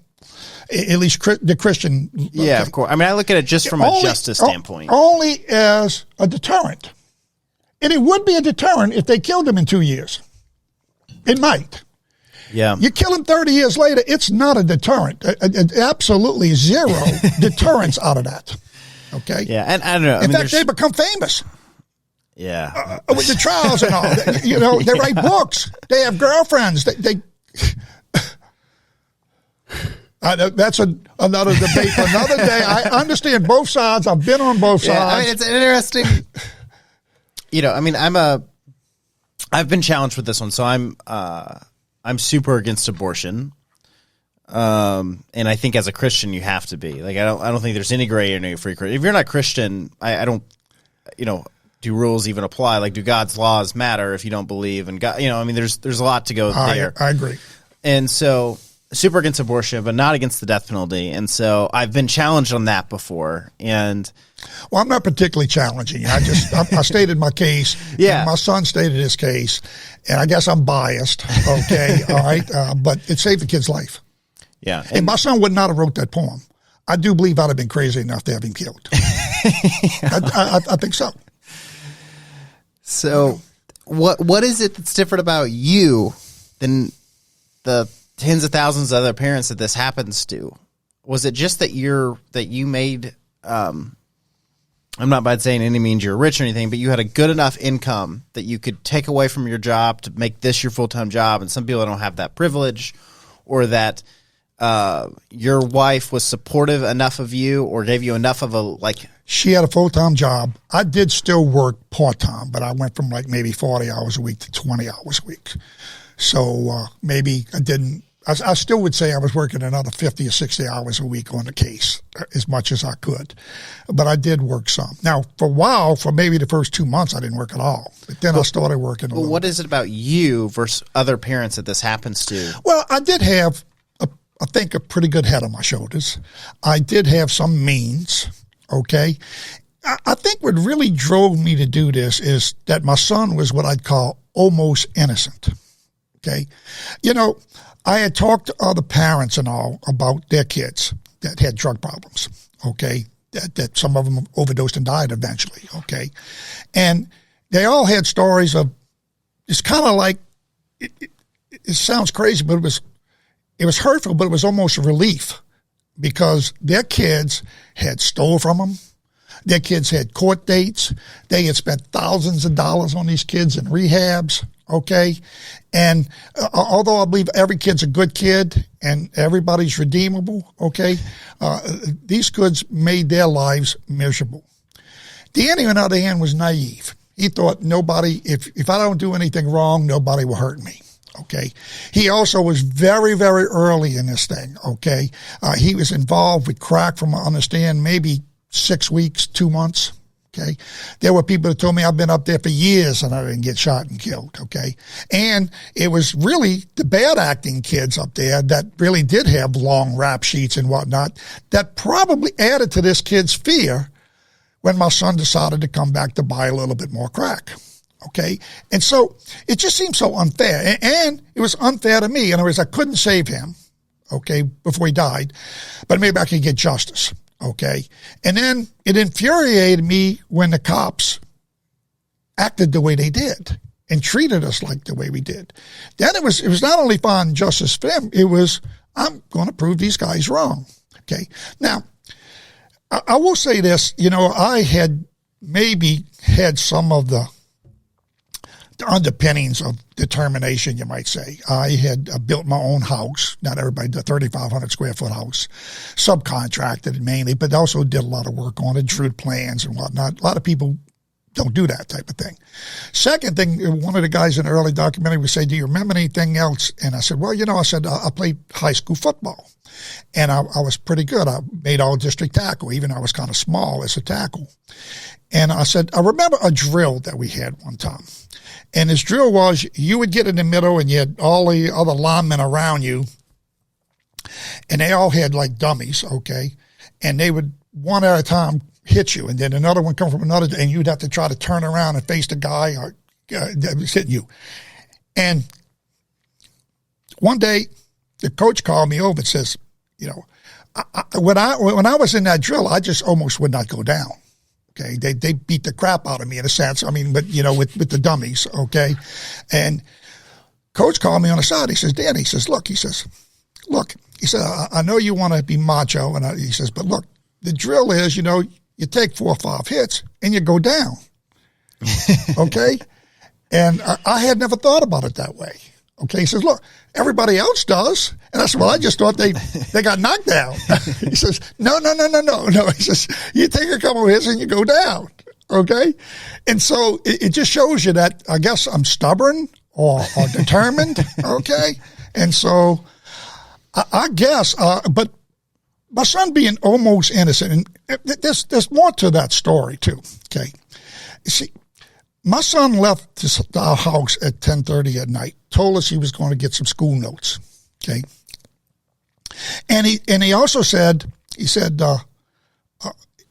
At least the Christian. Yeah, okay. of course. I mean, I look at it just from a justice standpoint. Only as a deterrent. And it would be a deterrent if they killed him in 2 years. It might. Yeah. You kill him 30 years later, it's not a deterrent. Absolutely zero deterrence out of that. Okay? Yeah, and I don't know. In fact, they become famous. Yeah. With the trials and all. They write books. They have girlfriends. That's another debate for another day. I understand both sides. I've been on both sides. I mean, it's interesting. I mean, I've been challenged with this one, so I'm super against abortion. And I think as a Christian, you have to be. Like, I don't think there's any gray area for you. If you're not Christian, I don't, do rules even apply? Like, do God's laws matter if you don't believe in God? I mean, there's a lot to go there. I agree. And so, super against abortion, but not against the death penalty. And so, I've been challenged on that before. And well, I'm not particularly challenging you. I stated my case. Yeah. My son stated his case, and I guess I'm biased. Okay, all right, but it saved the kid's life. Yeah, and my son would not have wrote that poem. I do believe I'd have been crazy enough to have him killed. I think so. So, what is it that's different about you than the tens of thousands of other parents that this happens to? Was it just that you made? I'm not by saying any means you're rich or anything, but you had a good enough income that you could take away from your job to make this your full-time job. And some people don't have that privilege, or that your wife was supportive enough of you, or gave you enough of a She had a full-time job. I did still work part-time, but I went from maybe 40 hours a week to 20 hours a week. So maybe I didn't. I still would say I was working another 50 or 60 hours a week on the case, as much as I could. But I did work some. Now, for a while, for maybe the first 2 months, I didn't work at all. But then I started working a little. What is it about you versus other parents that this happens to? Well, I did have, I think, a pretty good head on my shoulders. I did have some means, okay? I think what really drove me to do this is that my son was what I'd call almost innocent, okay? I had talked to other parents and all about their kids that had drug problems, okay, that some of them overdosed and died eventually, okay? And they all had stories of, it's kind of like, it sounds crazy, but it was hurtful, but it was almost a relief, because their kids had stole from them. Their kids had court dates. They had spent thousands of dollars on these kids in rehabs, okay? And although I believe every kid's a good kid and everybody's redeemable, okay, these kids made their lives miserable. Danny, on the other hand, was naive. He thought nobody, if I don't do anything wrong, nobody will hurt me. Okay. He also was very, very early in this thing. Okay. He was involved with crack from, I understand, maybe 6 weeks, 2 months. Okay. There were people that told me I've been up there for years and I didn't get shot and killed. Okay. And it was really the bad acting kids up there that really did have long rap sheets and whatnot that probably added to this kid's fear when my son decided to come back to buy a little bit more crack. Okay. And so it just seemed so unfair. And it was unfair to me. In other words, I couldn't save him, okay, before he died, but maybe I could get justice. Okay. And then it infuriated me when the cops acted the way they did and treated us like the way we did. Then it was not only finding justice for him, it was, I'm going to prove these guys wrong. Okay. Now, I will say this, I had maybe had some of the underpinnings of determination, you might say. I had built my own house. Not everybody did, 3,500 square foot house. Subcontracted it mainly, but also did a lot of work on it, drew plans and whatnot. A lot of people don't do that type of thing. Second thing, one of the guys in the early documentary would say, do you remember anything else? And I said, well, I played high school football. And I was pretty good. I made all district tackle, even though I was kind of small as a tackle. And I said, I remember a drill that we had one time. And this drill was, you would get in the middle and you had all the other linemen around you. And they all had like dummies, okay? And they would, one at a time, hit you. And then another one come from another, and you'd have to try to turn around and face the guy that was hitting you. And one day, the coach called me over and says, when I was in that drill, I just almost would not go down. Okay. They beat the crap out of me in a sense. I mean, but with the dummies. Okay. And coach called me on the side. He says, Dan, he says, look, I know you want to be macho. And he says, but look, the drill is, you take 4 or 5 hits and you go down. Okay. And I had never thought about it that way. Okay. He says, look, everybody else does. And I said, well, I just thought they got knocked down. He says, no. He says, you take a couple of hits and you go down. Okay. And so it just shows you that I guess I'm stubborn or determined. Okay. And so I guess, but my son being almost innocent, and there's more to that story too. Okay. You see, my son left our house at 10:30 at night, told us he was going to get some school notes. Okay. And he also said,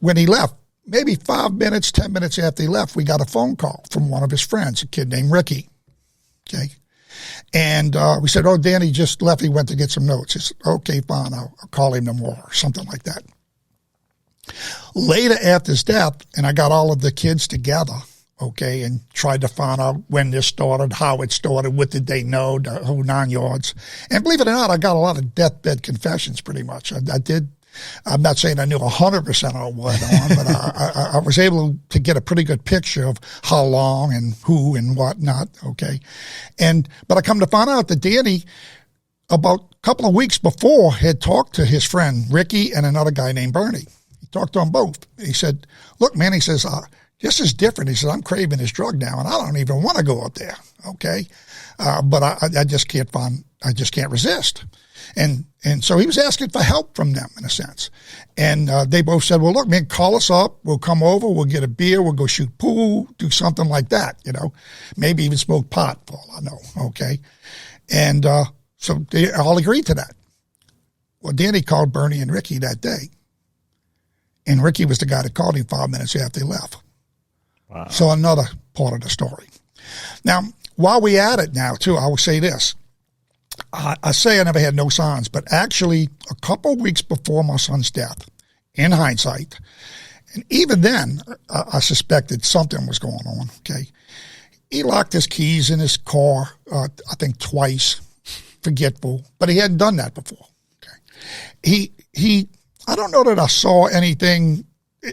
when he left, maybe 5 minutes, 10 minutes after he left, we got a phone call from one of his friends, a kid named Ricky. Okay. And we said, oh, Danny just left. He went to get some notes. He said, okay, fine. I'll call him tomorrow or something like that. Later after his death, and I got all of the kids together, okay, and tried to find out when this started, how it started, what did they know, the whole 9 yards. And believe it or not, I got a lot of deathbed confessions pretty much. I did. I'm not saying I knew 100% of what went on, but I was able to get a pretty good picture of how long and who and what not, okay. But I come to find out that Danny, about a couple of weeks before, had talked to his friend Ricky and another guy named Bernie. He talked to them both. He said, look, man, he says, this is different. He said, I'm craving this drug now, and I don't even want to go up there, okay? But I just can't resist. And so he was asking for help from them in a sense. And they both said, well, look, man, call us up. We'll come over. We'll get a beer. We'll go shoot pool, do something like that, maybe even smoke pot for all I know, okay? And so they all agreed to that. Well, Danny called Bernie and Ricky that day. And Ricky was the guy that called him 5 minutes after he left. Wow. So another part of the story. Now, while we at it now, too, I will say this. I say I never had no signs, but actually a couple of weeks before my son's death, in hindsight, and even then I suspected something was going on, okay? He locked his keys in his car, I think twice, forgetful, but he hadn't done that before, okay? I don't know that I saw anything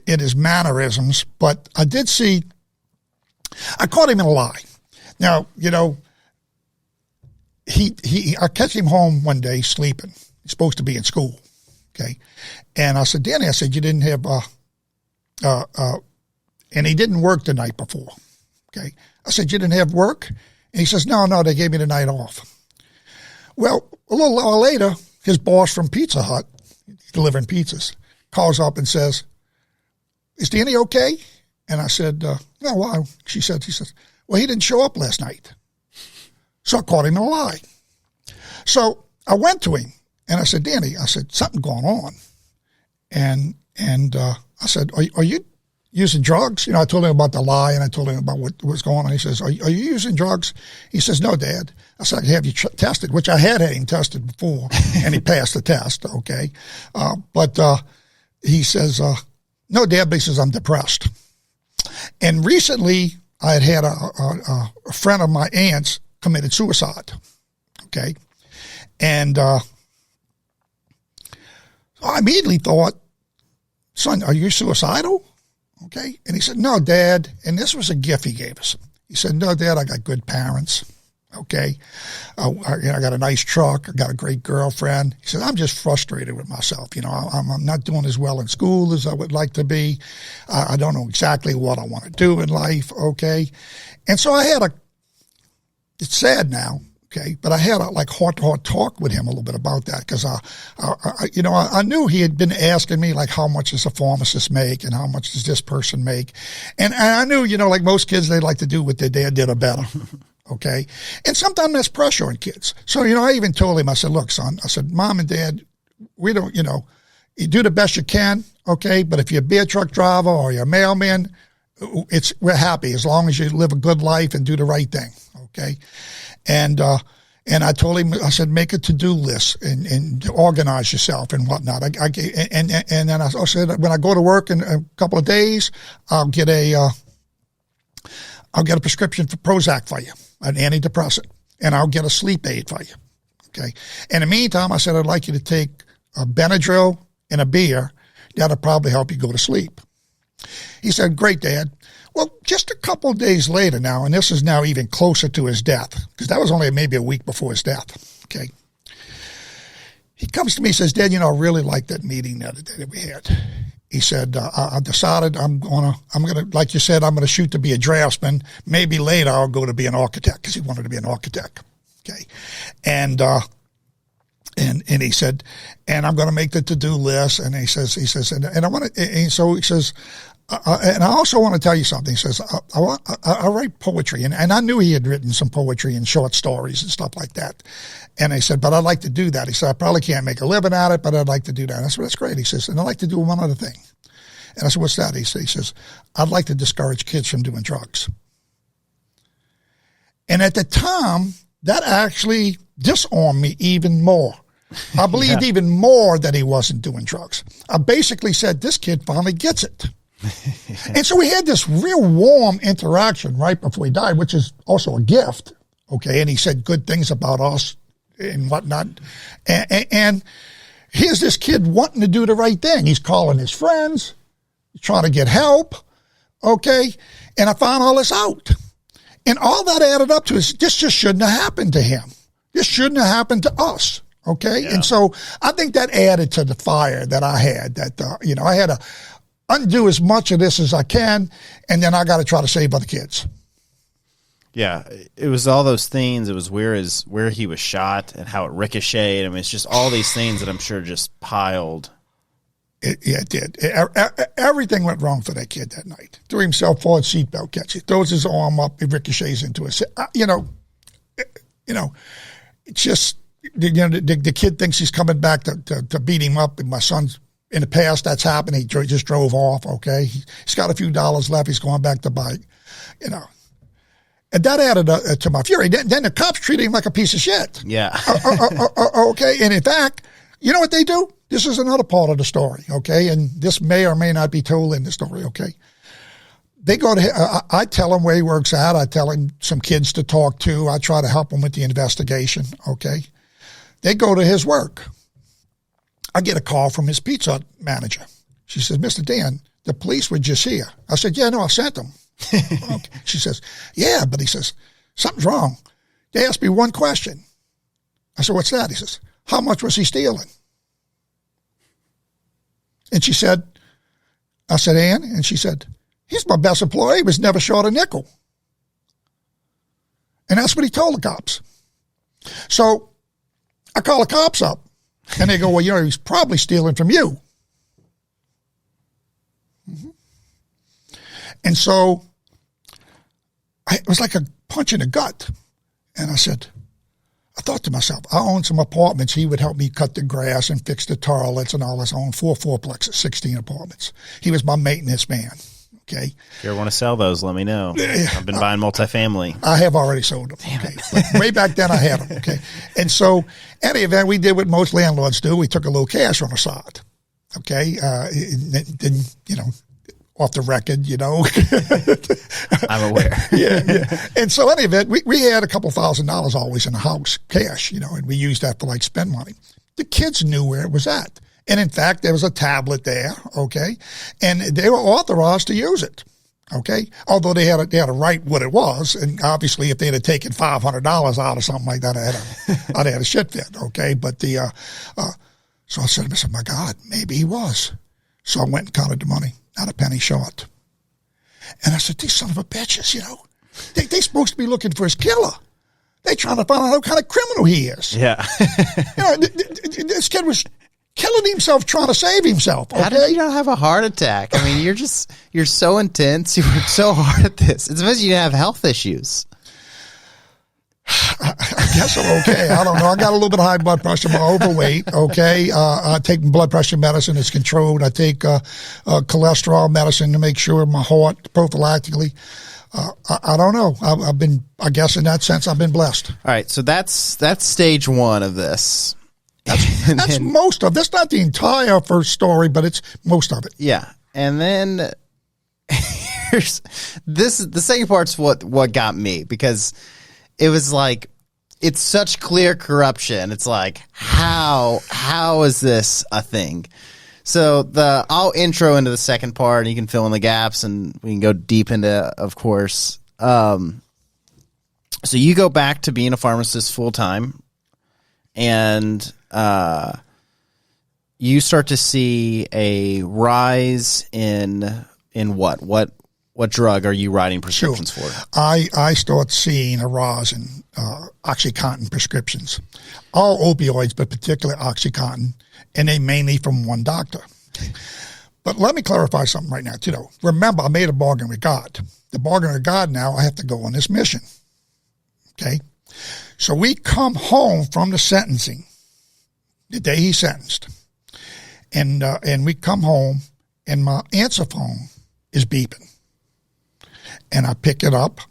in his mannerisms, but I did see, I caught him in a lie. Now, I catch him home one day sleeping. He's supposed to be in school, okay? And I said, Danny, you didn't have, and he didn't work the night before, okay? I said, you didn't have work? And he says, no, they gave me the night off. Well, a little while later, his boss from Pizza Hut, delivering pizzas, calls up and says, is Danny okay? And I said, no, why? She says, well, he didn't show up last night. So I caught him in a lie. So I went to him and I said, Danny, something going on. And I said, are you using drugs? I told him about the lie and I told him about what was going on. He says, are you using drugs? He says, no, Dad. I said, I can have you tested, which I had him tested before and he passed the test. Okay. But he says, no, Dad, but he says, I'm depressed. And recently I had a friend of my aunt's committed suicide. Okay. And I immediately thought, son, are you suicidal? Okay. And he said, no, Dad. And this was a gift he gave us. He said, no, Dad, I got good parents. Okay. I got a nice truck. I got a great girlfriend. He said, I'm just frustrated with myself. I'm not doing as well in school as I would like to be. I don't know exactly what I want to do in life. Okay. And so I had it's sad now. Okay. But I had a heart-to-heart talk with him a little bit about that because I knew he had been asking me how much does a pharmacist make and how much does this person make. And I knew, like most kids, they like to do what their dad did or better. Okay. And sometimes there's pressure on kids. So, I even told him, I said, look, son, Mom and Dad, we don't, you do the best you can. Okay. But if you're a beer truck driver or you're a mailman, we're happy as long as you live a good life and do the right thing. Okay. And I told him, I said, make a to-do list and organize yourself and whatnot. And then I said, when I go to work in a couple of days, I'll get a prescription for Prozac for you, an antidepressant, and I'll get a sleep aid for you. Okay. In the meantime, I said, I'd like you to take a Benadryl and a beer. That'll probably help you go to sleep. He said, great, Dad. Well, just a couple of days later now, and this is now even closer to his death, because that was only maybe a week before his death. Okay. He comes to me and says, Dad, I really liked that meeting the other day that we had. he said, I decided I'm gonna, like you said, I'm gonna shoot to be a draftsman. Maybe later I'll go to be an architect, because he wanted to be an architect. Okay, and he said, and I'm gonna make the to-do list. And he says, and I want to. And so he says, and I also want to tell you something. He says, I write poetry, and I knew he had written some poetry and short stories and stuff like that. And I said, but I'd like to do that. He said, I probably can't make a living at it, but I'd like to do that. And I said, that's great. He says, and I'd like to do one other thing. And I said, what's that? He says, I'd like to discourage kids from doing drugs. And at the time, that actually disarmed me even more. I believed even more that he wasn't doing drugs. I basically said, this kid finally gets it. And so we had this real warm interaction right before he died, which is also a gift. Okay. And he said good things about us and whatnot. And here's this kid wanting to do the right thing. He's calling his friends. He's trying to get help. Okay. And I found all this out. And all that added up to is this just shouldn't have happened to him. This shouldn't have happened to us. Okay. Yeah. And so I think that added to the fire that I had, that, I had to undo as much of this as I can. And then I got to try to save other kids. Yeah. It was all those things. It was where he was shot and how it ricocheted. I mean, it's just all these things that I'm sure just piled. It did. Everything went wrong for that kid that night. Threw himself forward, seatbelt catch. He throws his arm up, he ricochets into us. It's just, the kid thinks he's coming back to beat him up. And my son's, in the past, that's happened. He just drove off, okay? He's got a few dollars left. He's going back to buy, And that added to my fury. Then the cops treated him like a piece of shit. Yeah. Okay. And in fact, you know what they do? This is another part of the story, okay? And this may or may not be told in the story, okay? They go to, I tell him where he works at. I tell him some kids to talk to. I try to help him with the investigation, okay? They go to his work. I get a call from his pizza manager. She says, Mr. Dan, the police were just here. I said, yeah, no, I sent them. Okay. She says, yeah, but he says, something's wrong. They asked me one question. I said, what's that? He says, how much was he stealing? And she said, I said, Ann? And she said, he's my best employee. He was never short a nickel. And that's what he told the cops. So I call the cops up and they go, well, he's probably stealing from you. Mm-hmm. And so it was like a punch in the gut. And I thought to myself, I own some apartments. He would help me cut the grass and fix the toilets and all this. I own 4 fourplexes, 16 apartments. He was my maintenance man. Okay. If you ever want to sell those, let me know. I've been buying multifamily. I have already sold them. Okay. But way back then I had them. Okay. And so any event, we did what most landlords do. We took a little cash on the side. Okay. Then, off the record, I'm aware. Yeah. And so any event, we had a couple $1,000 always in the house, cash, and we used that for like spend money. The kids knew where it was at. And in fact, there was a tablet there, okay? And they were authorized to use it, okay? Although they had to write what it was. And obviously if they'd have taken $500 out or something like that, I'd have had a shit fit, okay? But so I said, my God, maybe he was. So I went and counted the money. Not a penny short. And I said, these son of a bitches, they supposed to be looking for his killer. They trying to find out what kind of criminal he is. Yeah. This kid was killing himself trying to save himself. Okay? How did you not have a heart attack? I mean, you're so intense. You work so hard at this. It's because you have health issues. I guess I'm okay. I don't know. I got a little bit of high blood pressure. I'm overweight. Okay. I take blood pressure medicine. It's controlled. I take cholesterol medicine to make sure my heart prophylactically. I don't know. I guess in that sense, I've been blessed. All right. So that's stage one of this. That's most of. That's not the entire first story, but it's most of it. Yeah. And then here's this. The second part's what got me, because it was like, it's such clear corruption. It's like, how is this a thing? So I'll intro into the second part, and you can fill in the gaps, and we can go deep into, of course. So you go back to being a pharmacist full time, and you start to see a rise in what? What drug are you writing prescriptions for? I start seeing a rise in OxyContin prescriptions. All opioids, but particularly OxyContin, and they mainly from one doctor. But let me clarify something right now, too, though. Remember, I made a bargain with God. The bargain with God now, I have to go on this mission. Okay? So we come home from the sentencing, the day he sentenced, and we come home, and my answer phone is beeping. And I pick it up,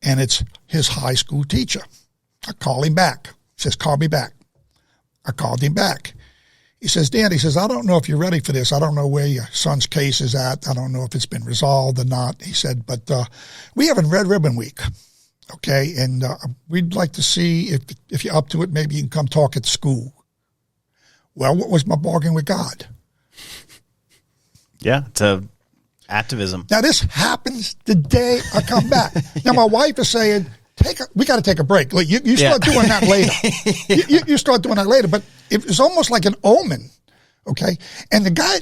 and it's his high school teacher. I call him back. He says, call me back. I called him back. He says, Dan, he says, I don't know if you're ready for this. I don't know where your son's case is at. I don't know if it's been resolved or not. He said, but we have a Red Ribbon Week, okay? And we'd like to see if you're up to it, maybe you can come talk at school. Well, what was my bargain with God? Yeah, it's activism. Now, this happens the day I come back. Now, my wife is saying, we got to take a break. Like, you start doing that later. You start doing that later. But it was almost like an omen, okay? And the guy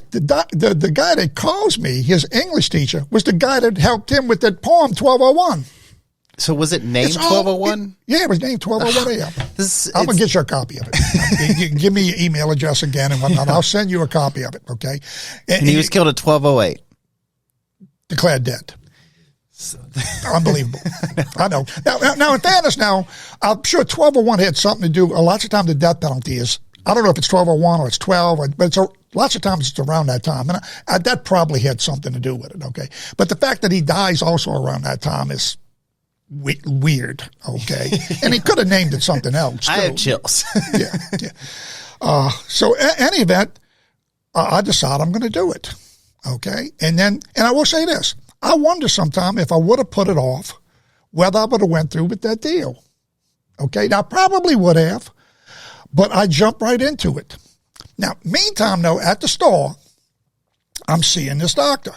that calls me, his English teacher, was the guy that helped him with that poem, 1201. So was it named 1201? Yeah, it was named 1201 AM. I'm going to get you a copy of it. You can give me your email address again and whatnot. I'll send you a copy of it, okay? And he was killed at 1208. Declared dead. Unbelievable. I know. Now, in fairness, I'm sure 1201 had something to do. Lots of times the death penalty is, I don't know if it's 1201 or it's 12, but lots of times it's around that time. And that probably had something to do with it, okay? But the fact that he dies also around that time is weird, okay? And he could have named it something else, too. I have chills. Yeah. So, any event, I decide I'm going to do it, okay? And I will say this. I wonder sometime if I would have put it off, whether I would have went through with that deal. Okay, now I probably would have, but I jumped right into it. Now, meantime, though, at the store, I'm seeing this doctor.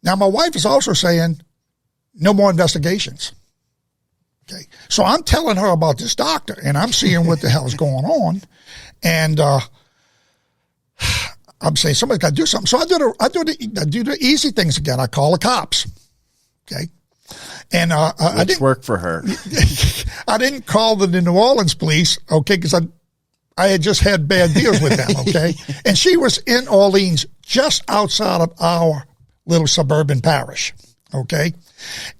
Now, my wife is also saying, no more investigations. Okay, so I'm telling her about this doctor, and I'm seeing what the hell is going on, and I'm saying somebody's got to do something. So I do the easy things again. I call the cops. Okay. And I didn't work for her. I didn't call the New Orleans police, okay, because I had just had bad deals with them, okay? And she was in Orleans, just outside of our little suburban parish, okay?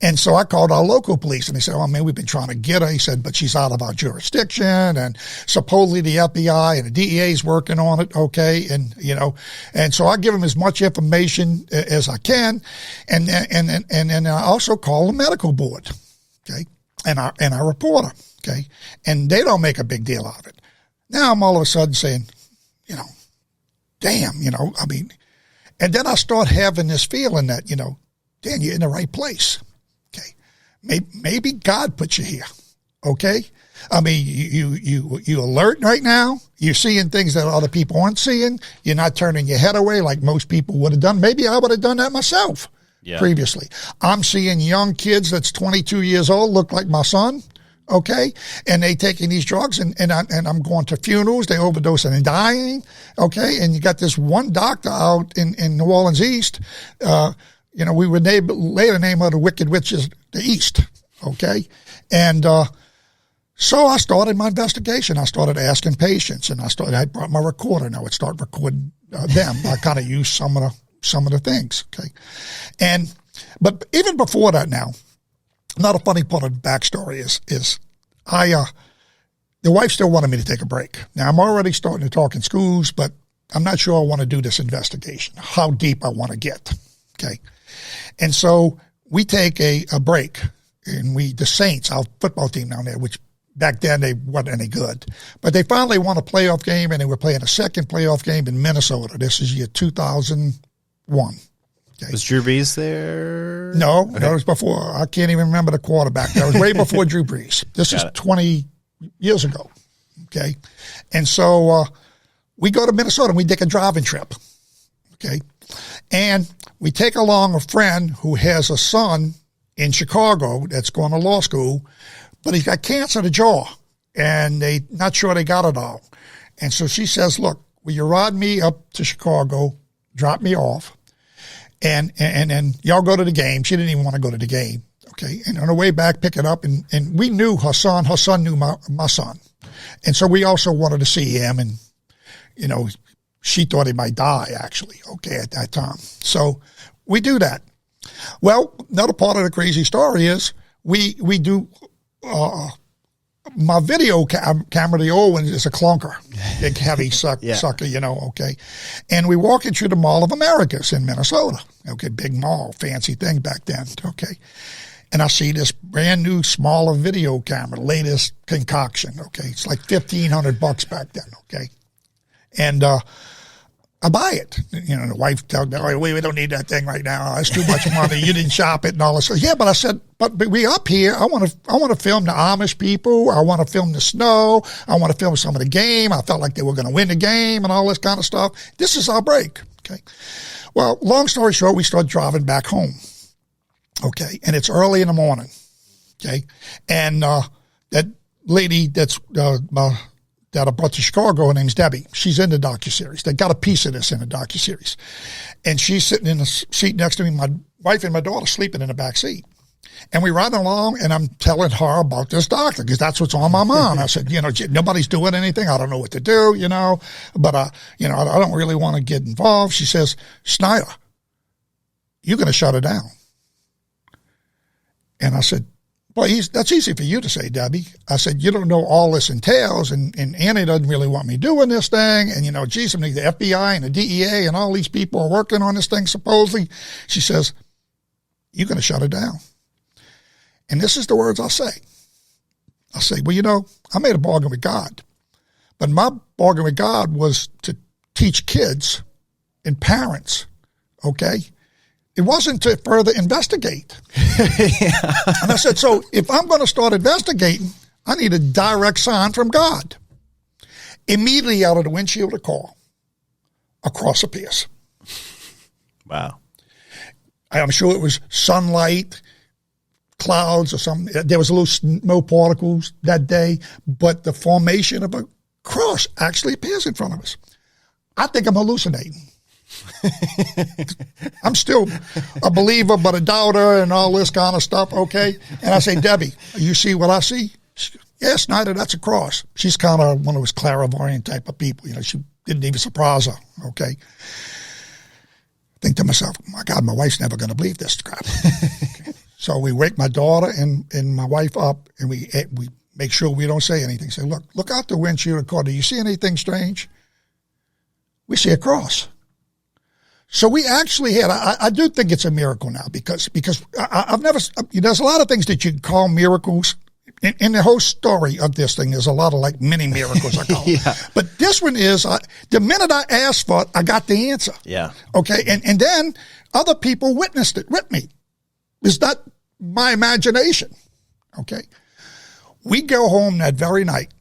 And so I called our local police, and they said, oh, man, we've been trying to get her. He said, but she's out of our jurisdiction, and supposedly the FBI and the DEA is working on it, okay? And so I give them as much information as I can, and I also call the medical board, okay? And our reporter, okay? And they don't make a big deal out of it. Now I'm all of a sudden saying, damn, I mean, and then I start having this feeling that, Dan, you're in the right place. Okay. Maybe God put you here. Okay. I mean, you alert right now. You're seeing things that other people aren't seeing. You're not turning your head away like most people would have done. Maybe I would have done that myself previously. I'm seeing young kids that's 22 years old, look like my son. Okay. And they taking these drugs and I'm going to funerals. They overdosing and dying. Okay. And you got this one doctor out in New Orleans East, we would later name her the Wicked Witches, the East, okay? And so I started my investigation. I started asking patients, and I brought my recorder, and I would start recording them. I kind of used some of the things, okay? But even before that now, another funny part of the backstory is the wife still wanted me to take a break. Now, I'm already starting to talk in schools, but I'm not sure I want to do this investigation, how deep I want to get, okay? And so we take a break, and the Saints, our football team down there, which back then they weren't any good, but they finally won a playoff game, and they were playing a second playoff game in Minnesota. This is year 2001. Okay. Was Drew Brees there? No, okay. That was before. I can't even remember the quarterback. That was way before Drew Brees. This is 20 years ago. Okay. And so we go to Minnesota, and we take a driving trip. Okay. And we take along a friend who has a son in Chicago that's going to law school, but he's got cancer of the jaw, and they're not sure they got it all. And so she says, look, will you ride me up to Chicago, drop me off, and then y'all go to the game. She didn't even want to go to the game. Okay. And on the way back, pick it up. And we knew her son knew my son. And so we also wanted to see him. And, you know, she thought he might die, actually, okay, at that time. So we do that. Well, another part of the crazy story is we do my video camera, the old one, is a clunker, big, heavy sucker, you know, okay. And we walking through the Mall of Americas in Minnesota, okay, big mall, fancy thing back then, okay. And I see this brand new, smaller video camera, latest concoction, okay. It's like $1,500 back then, okay. And I buy it. You know, the wife tells me, oh, we don't need that thing right now. It's too much money. You didn't shop it and all this. Yeah, but I said, but we up here. I want to film the Amish people. I want to film the snow. I want to film some of the game. I felt like they were going to win the game and all this kind of stuff. This is our break. Okay. Well, long story short, we start driving back home. Okay. And it's early in the morning. Okay. And that lady that I brought to Chicago, her name's Debbie. She's in the docuseries. They got a piece of this in the docuseries. And she's sitting in the seat next to me. My wife and my daughter sleeping in the back seat. And we ride along, and I'm telling her about this doctor because that's what's on my mind. I said, you know, nobody's doing anything. I don't know what to do, you know, but, you know, I don't really want to get involved. She says, Schneider, you're going to shut it down. And I said, well, that's easy for you to say, Debbie. I said, you don't know all this entails, and Annie doesn't really want me doing this thing. And, you know, geez, I mean, the FBI and the DEA and all these people are working on this thing, supposedly. She says, you're going to shut it down. And this is the words I'll say. I'll say, well, you know, I made a bargain with God. But my bargain with God was to teach kids and parents, okay? It wasn't to further investigate. Yeah. And I said, so if I'm going to start investigating, I need a direct sign from God. Immediately out of the windshield of the car, a cross appears. Wow. I'm sure it was sunlight, clouds or something. There was a little snow particles that day, but the formation of a cross actually appears in front of us. I think I'm hallucinating. I'm still a believer, but a doubter and all this kind of stuff, okay? And I say, Debbie, you see what I see? Yeah, Schneider, that's a cross. She's kind of one of those clairvoyant type of people. You know, she didn't even surprise her, okay? Think to myself, my God, my wife's never going to believe this crap. Okay. So we wake my daughter and my wife up, and we make sure we don't say anything. Say, look out the windshield of the car. Do you see anything strange? We see a cross. So we actually had, I do think it's a miracle now because I've never, there's a lot of things that you can call miracles. In the whole story of this thing, there's a lot of like mini miracles, I call them. Yeah. But this one is, the minute I asked for it, I got the answer. Yeah. Okay. And then other people witnessed it with me. It's not my imagination. Okay. We go home that very night.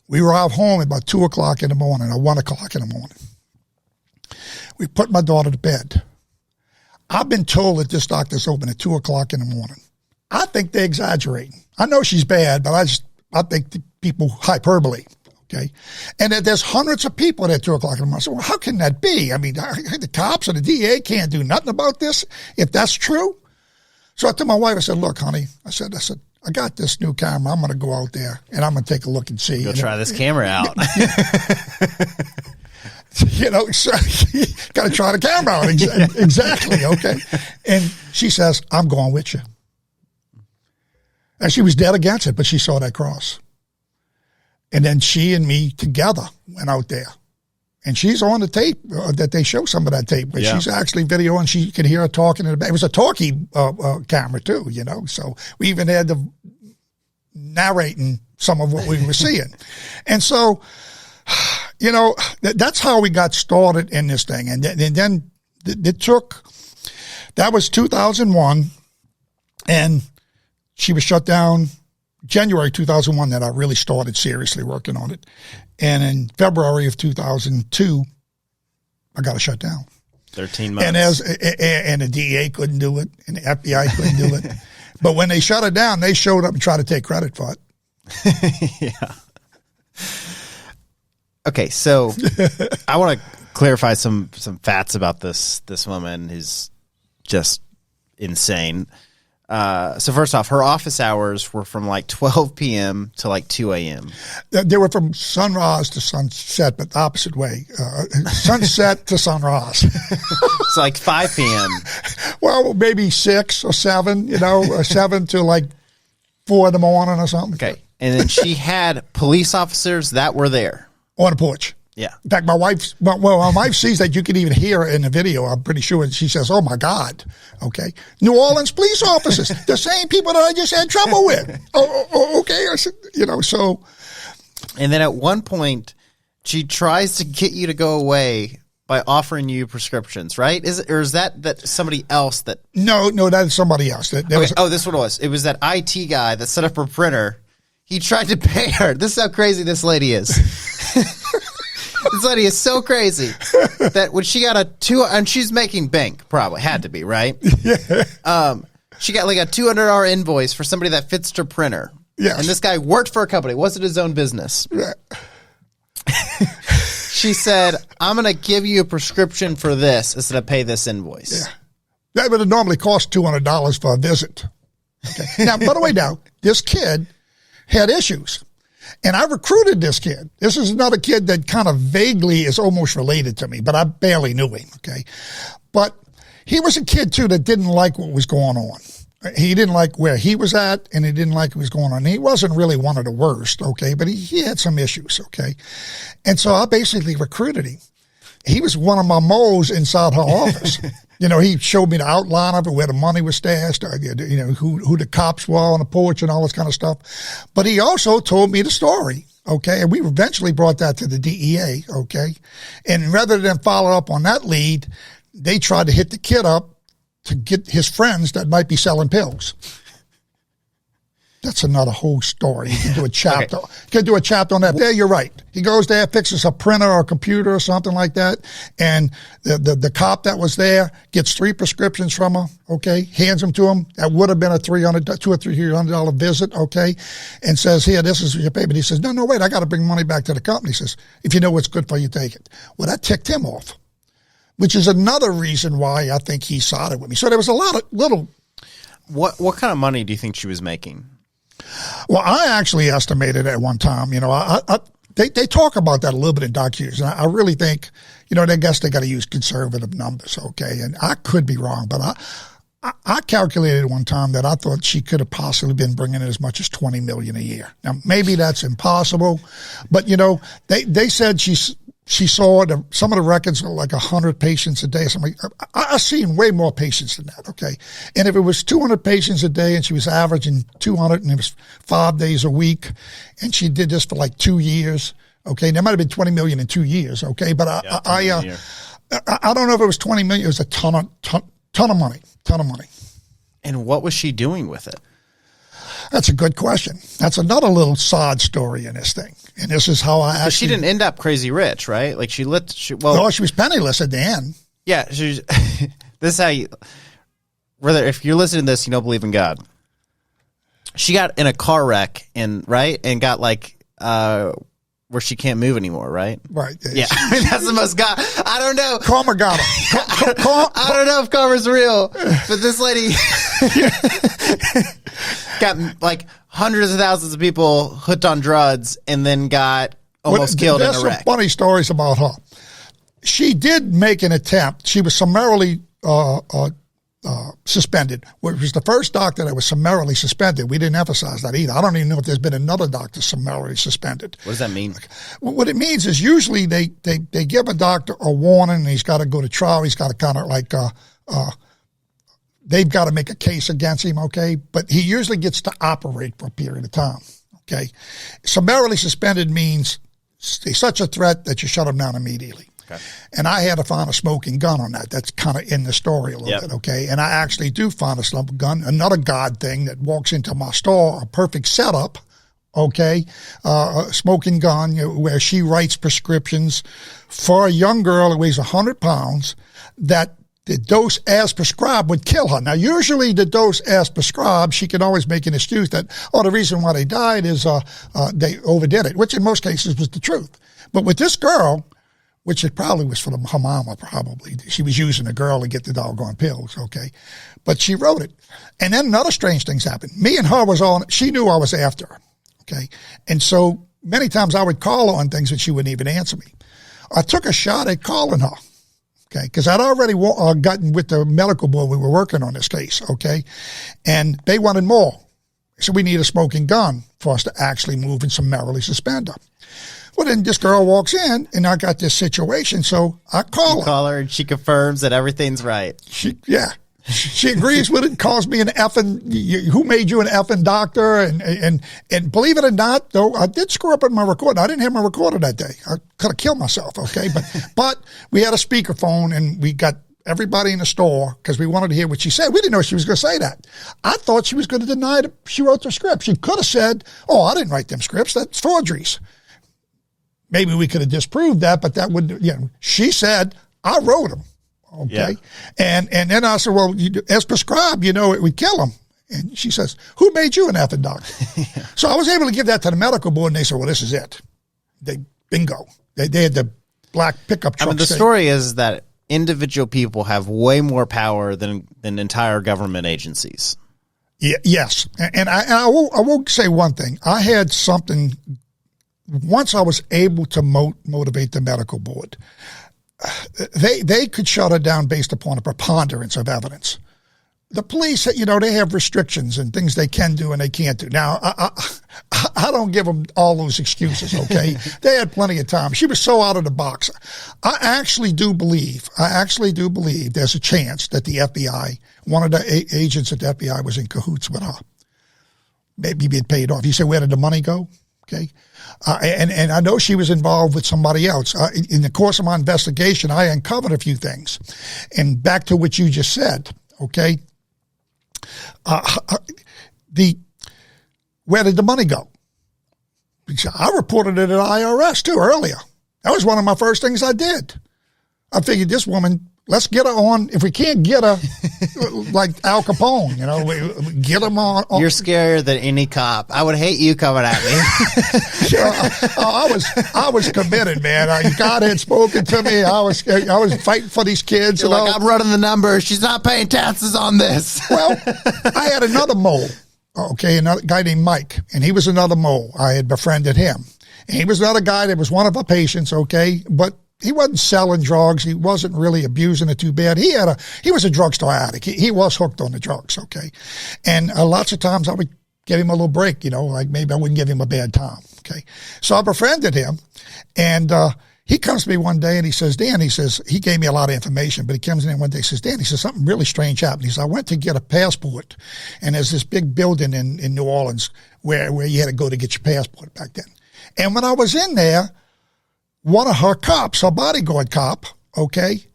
We arrive home at about 2 o'clock in the morning or 1 o'clock in the morning. We put my daughter to bed. I've been told that this doctor's open at 2 o'clock in the morning. I think they're exaggerating. I know she's bad, but I think the people hyperbole. Okay. And that there's hundreds of people at 2 o'clock in the morning. I said, well, how can that be? I mean, the cops and the DA can't do nothing about this if that's true. So I told my wife, I said, look, honey, I said, I got this new camera. I'm going to go out there and I'm going to take a look and see. Go try this camera out. You know, so got to try the camera out. Exactly. Okay. And she says, I'm going with you. And she was dead against it, but she saw that cross. And then she and me together went out there. And she's on the tape that they show some of that tape, but she's actually videoing. She could hear her talking in the back. It was a talkie camera too, you know. So we even had the narrating some of what we were seeing. And so, you know, that's how we got started in this thing. And then it took, that was 2001, and she was shut down January 2001 that I really started seriously working on it. And in February of 2002, I got it shut down. 13 months. And the DEA couldn't do it, and the FBI couldn't do it. But when they shut it down, they showed up and tried to take credit for it. Yeah. Okay, so I want to clarify some facts about this woman who's just insane. So first off, her office hours were from like 12 p.m. to like 2 a.m. They were from sunrise to sunset, but the opposite way. Sunset to sunrise. It's like 5 p.m. Well, maybe 6 or 7, or 7 to like 4 in the morning or something. Okay. And then she had police officers that were there. On the porch. Yeah. In fact, my wife sees that. You can even hear it in the video. I'm pretty sure. And she says, "Oh my God." Okay. New Orleans police officers, the same people that I just had trouble with. Okay. I said, so. And then at one point, she tries to get you to go away by offering you prescriptions, right? Is that somebody else that? No, that is somebody else. This is what it was. It was that IT guy that set up her printer. He tried to pay her. This is how crazy this lady is. This lady is so crazy that when she got and she's making bank, probably had to be, right? Yeah. She got like a $200 invoice for somebody that fixed her printer. Yes. And this guy worked for a company. It wasn't his own business. Yeah. She said, "I'm going to give you a prescription for this instead of pay this invoice." Yeah. That would have normally cost $200 for a visit. Okay. Now, by the way, this kid had issues. And I recruited this kid. This is another kid that kind of vaguely is almost related to me, but I barely knew him, okay? But he was a kid, too, that didn't like what was going on. He didn't like where he was at, and he didn't like what was going on. He wasn't really one of the worst, okay? But he had some issues, okay? And so I basically recruited him. He was one of my moles inside her office. He showed me the outline of it, where the money was stashed, who the cops were on the porch and all this kind of stuff. But he also told me the story, okay? And we eventually brought that to the DEA, okay? And rather than follow up on that lead, they tried to hit the kid up to get his friends that might be selling pills. That's another whole story. You can do a chapter. Okay. You can do a chapter on that. Yeah, you're right. He goes there, fixes a printer or a computer or something like that, and the cop that was there gets 3 prescriptions from her, okay, hands them to him. That would have been a $200 or $300 visit, okay, and says, "Here, this is your payment." He says, No, wait, I got to bring money back to the company. He says, "If you know what's good for you, take it." Well, that ticked him off, which is another reason why I think he sided with me. So there was a lot of little. What kind of money do you think she was making? Well, I actually estimated at one time, they talk about that a little bit in documentaries. And I really think, I guess they got to use conservative numbers, okay? And I could be wrong, but I calculated one time that I thought she could have possibly been bringing in as much as $20 million a year. Now, maybe that's impossible, but, they said she saw some of the records were like 100 patients a day. Something. I've seen way more patients than that, okay? And if it was 200 patients a day and she was averaging 200 and it was 5 days a week and she did this for like 2 years, okay? There might have been 20 million in 2 years, okay? But I don't know if it was 20 million. It was a ton of money. And what was she doing with it? That's a good question. That's another little side story in this thing. And this is how I actually... She didn't end up crazy rich, right? Like she was penniless at the end. Yeah. This is how you... If you're listening to this, you don't believe in God. She got in a car wreck and got like... where she can't move anymore, right? Right. Yeah. That's the most God... I don't know. Karma got her. I don't know if karma's real, but this lady... got like hundreds of thousands of people hooked on drugs and then got almost killed in a wreck. There's some funny stories about her. She did make an attempt. She was summarily suspended, which was the first doctor that was summarily suspended. We didn't emphasize that either. I don't even know if there's been another doctor summarily suspended. What does that mean? What it means is usually they give a doctor a warning and he's got to go to trial. He's got to kind of like they've got to make a case against him, okay? But he usually gets to operate for a period of time, okay? Summarily suspended means he's such a threat that you shut him down immediately. Okay. And I had to find a smoking gun on that. That's kind of in the story a little bit, okay? And I actually do find a smoking gun, another God thing that walks into my store, a perfect setup, okay? A smoking gun where she writes prescriptions for a young girl who weighs 100 pounds that the dose as prescribed would kill her. Now, usually the dose as prescribed, she can always make an excuse that, the reason why they died is they overdid it, which in most cases was the truth. But with this girl, which it probably was for her mama, probably. She was using the girl to get the doggone pills, okay? But she wrote it. And then another strange things happened. Me and her was on, she knew I was after her, okay? And so many times I would call her on things and she wouldn't even answer me. I took a shot at calling her, okay? Because I'd already gotten with the medical board. We were working on this case, okay? And they wanted more. So we need a smoking gun for us to actually move and summarily suspend her. Well, then this girl walks in, and I got this situation, so I call her. Call her, and she confirms that everything's right. She agrees with it, calls me an effing, who made you an effing doctor? And believe it or not, though, I did screw up in my recording. I didn't have my recorder that day. I could have killed myself, okay? But we had a speakerphone, and we got everybody in the store because we wanted to hear what she said. We didn't know she was going to say that. I thought she was going to deny that she wrote the script. She could have said, oh, I didn't write them scripts. That's forgeries. Maybe we could have disproved that, but that would, she said, I wrote them. Okay. Yeah. And then I said, well, as prescribed, it would kill him. And she says, who made you an effing doctor? Yeah. So I was able to give that to the medical board, and they said, well, this is it. Bingo. They had the black pickup truck. I mean, the story is that individual people have way more power than entire government agencies. Yeah, yes. And I will say one thing. I had something. Once I was able to motivate the medical board, they could shut it down based upon a preponderance of evidence. The police, they have restrictions and things they can do and they can't do. Now, I don't give them all those excuses, okay? They had plenty of time. She was so out of the box. I actually do believe there's a chance that the FBI, one of the agents at the FBI was in cahoots with her. Maybe being paid off. You say, where did the money go? Okay. And I know she was involved with somebody else. In the course of my investigation, I uncovered a few things. And back to what you just said, okay? Where did the money go? Because I reported it at IRS too earlier. That was one of my first things I did. I figured this woman, let's get her on. If we can't get her, like Al Capone, we get him on. You're scarier than any cop. I would hate you coming at me. I was committed, man. God had spoken to me. I was fighting for these kids. You're like, I'm running the numbers. She's not paying taxes on this. Well, I had another mole. Okay, another guy named Mike, and he was another mole. I had befriended him. And he was another guy that was one of our patients, okay, but he wasn't selling drugs. He wasn't really abusing it too bad. He was a drugstore addict. He was hooked on the drugs, okay? And lots of times I would give him a little break, like maybe I wouldn't give him a bad time, okay? So I befriended him, and he comes to me one day and he says, Dan, he gave me a lot of information, but he comes in one day and says, Dan, something really strange happened. He says, I went to get a passport, and there's this big building in New Orleans where you had to go to get your passport back then. And when I was in there, one of her cops, her bodyguard cop, okay,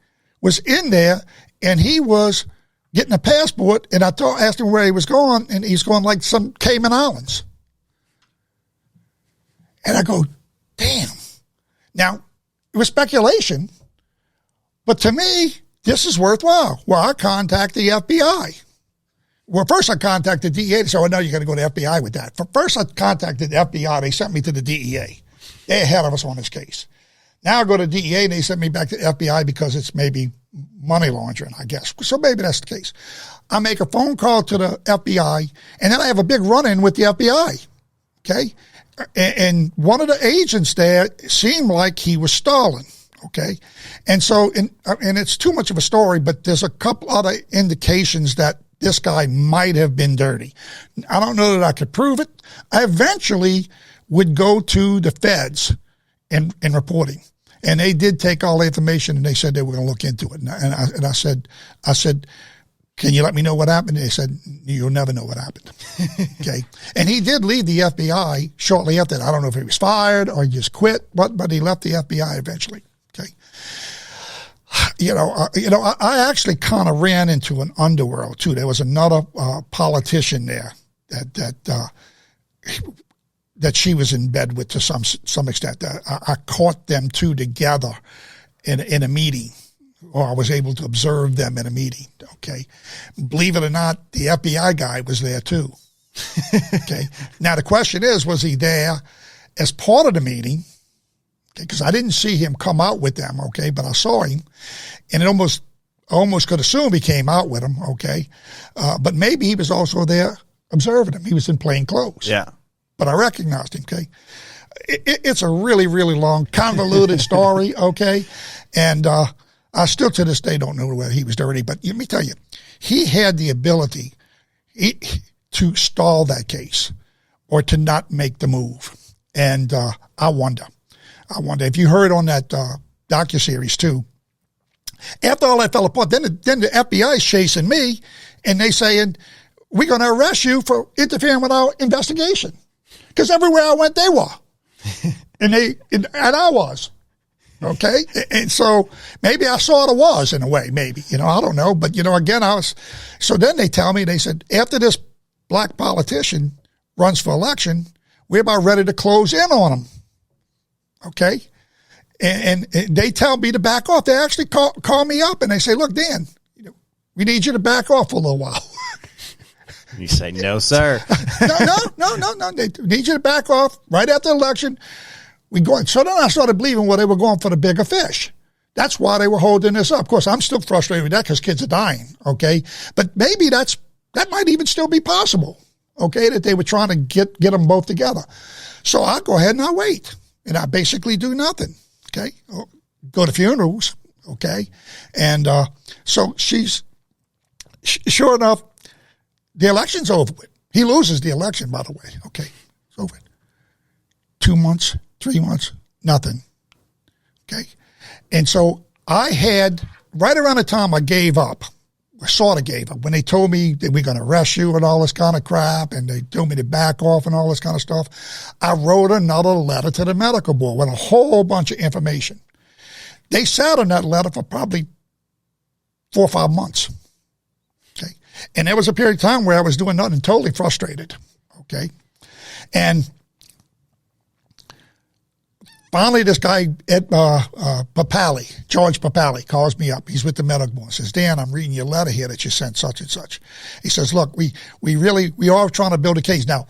was in there, and he was getting a passport, and I asked him where he was going, and he's going like some Cayman Islands. And I go, damn. Now, it was speculation, but to me, this is worthwhile. Well, I contact the FBI. Well, first I contacted the DEA. They said, oh, no, you got to go to the FBI with that. First I contacted the FBI. They sent me to the DEA. They're ahead of us on this case. Now I go to DEA, and they sent me back to the FBI because it's maybe money laundering, I guess. So maybe that's the case. I make a phone call to the FBI, and then I have a big run-in with the FBI, okay? And one of the agents there seemed like he was stalling, okay? And so, and it's too much of a story, but there's a couple other indications that this guy might have been dirty. I don't know that I could prove it. I eventually would go to the feds in reporting. And they did take all the information, and they said they were going to look into it. And I said, can you let me know what happened? And they said, you'll never know what happened. Okay. And he did leave the FBI shortly after that. I don't know if he was fired or he just quit, but he left the FBI eventually. Okay. I actually kind of ran into an underworld too. There was another politician there that she was in bed with to some extent. I caught them two together in a meeting, or I was able to observe them in a meeting. Okay. Believe it or not, the FBI guy was there too. Okay. Now the question is, was he there as part of the meeting? because I didn't see him come out with them, okay, but I saw him, and I almost could assume he came out with them, okay, but maybe he was also there observing him. He was in plain clothes. Yeah. But I recognized him, okay. It's a really, really long, convoluted story, okay, and I still to this day don't know whether he was dirty, but let me tell you, he had the ability to stall that case or to not make the move. And I wonder if you heard on that docuseries too, after all that fell apart, then the FBI is chasing me and they saying, we're going to arrest you for interfering with our investigation. Because everywhere I went, they were. and I was. Okay. And so maybe I sort of was in a way, maybe, I don't know. But, again, so then they tell me, they said, after this black politician runs for election, we're about ready to close in on him. Okay. And they tell me to back off. They actually call me up and they say, look, Dan, we need you to back off for a little while. You say, no, sir. No. They need you to back off right after the election. So then I started believing, they were going for the bigger fish. That's why they were holding this up. Of course, I'm still frustrated with that because kids are dying, okay? But maybe that might even still be possible, okay, that they were trying to get them both together. So I go ahead and I wait, and I basically do nothing, okay? Go to funerals, okay? And so sure enough, the election's over with. He loses the election, by the way, okay? It's over. 2 months, 3 months, nothing. Okay. And so I had, right around the time I gave up, I sort of gave up, when they told me that we're going to arrest you and all this kind of crap, and they told me to back off and all this kind of stuff, I wrote another letter to the medical board with a whole bunch of information. They sat on that letter for probably 4 or 5 months. Okay. And there was a period of time where I was doing nothing, totally frustrated. Okay. And finally, this guy, George Papali, calls me up. He's with the medical board. Says, Dan, I'm reading your letter here that you sent such and such. He says, look, we are trying to build a case. Now,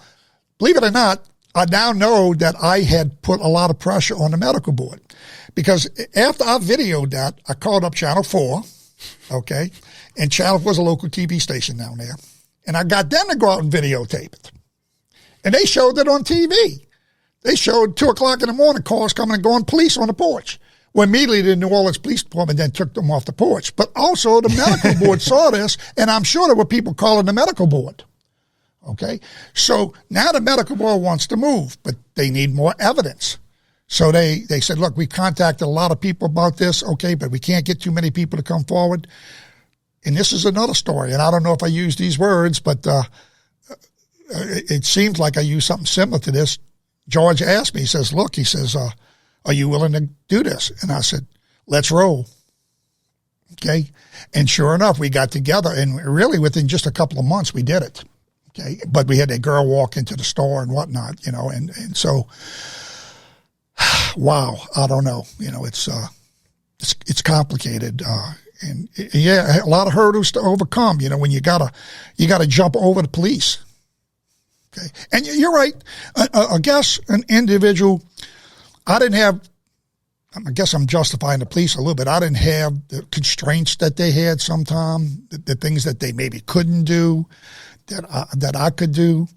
believe it or not, I now know that I had put a lot of pressure on the medical board because after I videoed that, I called up Channel 4, okay, and Channel 4 was a local TV station down there, and I got them to go out and videotape it. And they showed it on TV. They showed 2 o'clock in the morning cars coming and going, police on the porch. Well, immediately the New Orleans Police Department then took them off the porch. But also the medical board saw this, and I'm sure there were people calling the medical board. Okay? So now the medical board wants to move, but they need more evidence. So they said, look, we contacted a lot of people about this, okay, but we can't get too many people to come forward. And this is another story, and I don't know if I use these words, but it seems like I used something similar to this. George asked me, he says, look, he says, are you willing to do this? And I said, let's roll. Okay. And sure enough, we got together, and really within just a couple of months, we did it. Okay. But we had a girl walk into the store and whatnot, and so, wow, I don't know, it's complicated. And yeah, a lot of hurdles to overcome, when you gotta jump over the police. Okay. And you're right. I guess an individual, I guess I'm justifying the police a little bit. I didn't have the constraints that they had sometimes, the things that they maybe couldn't do that I could do.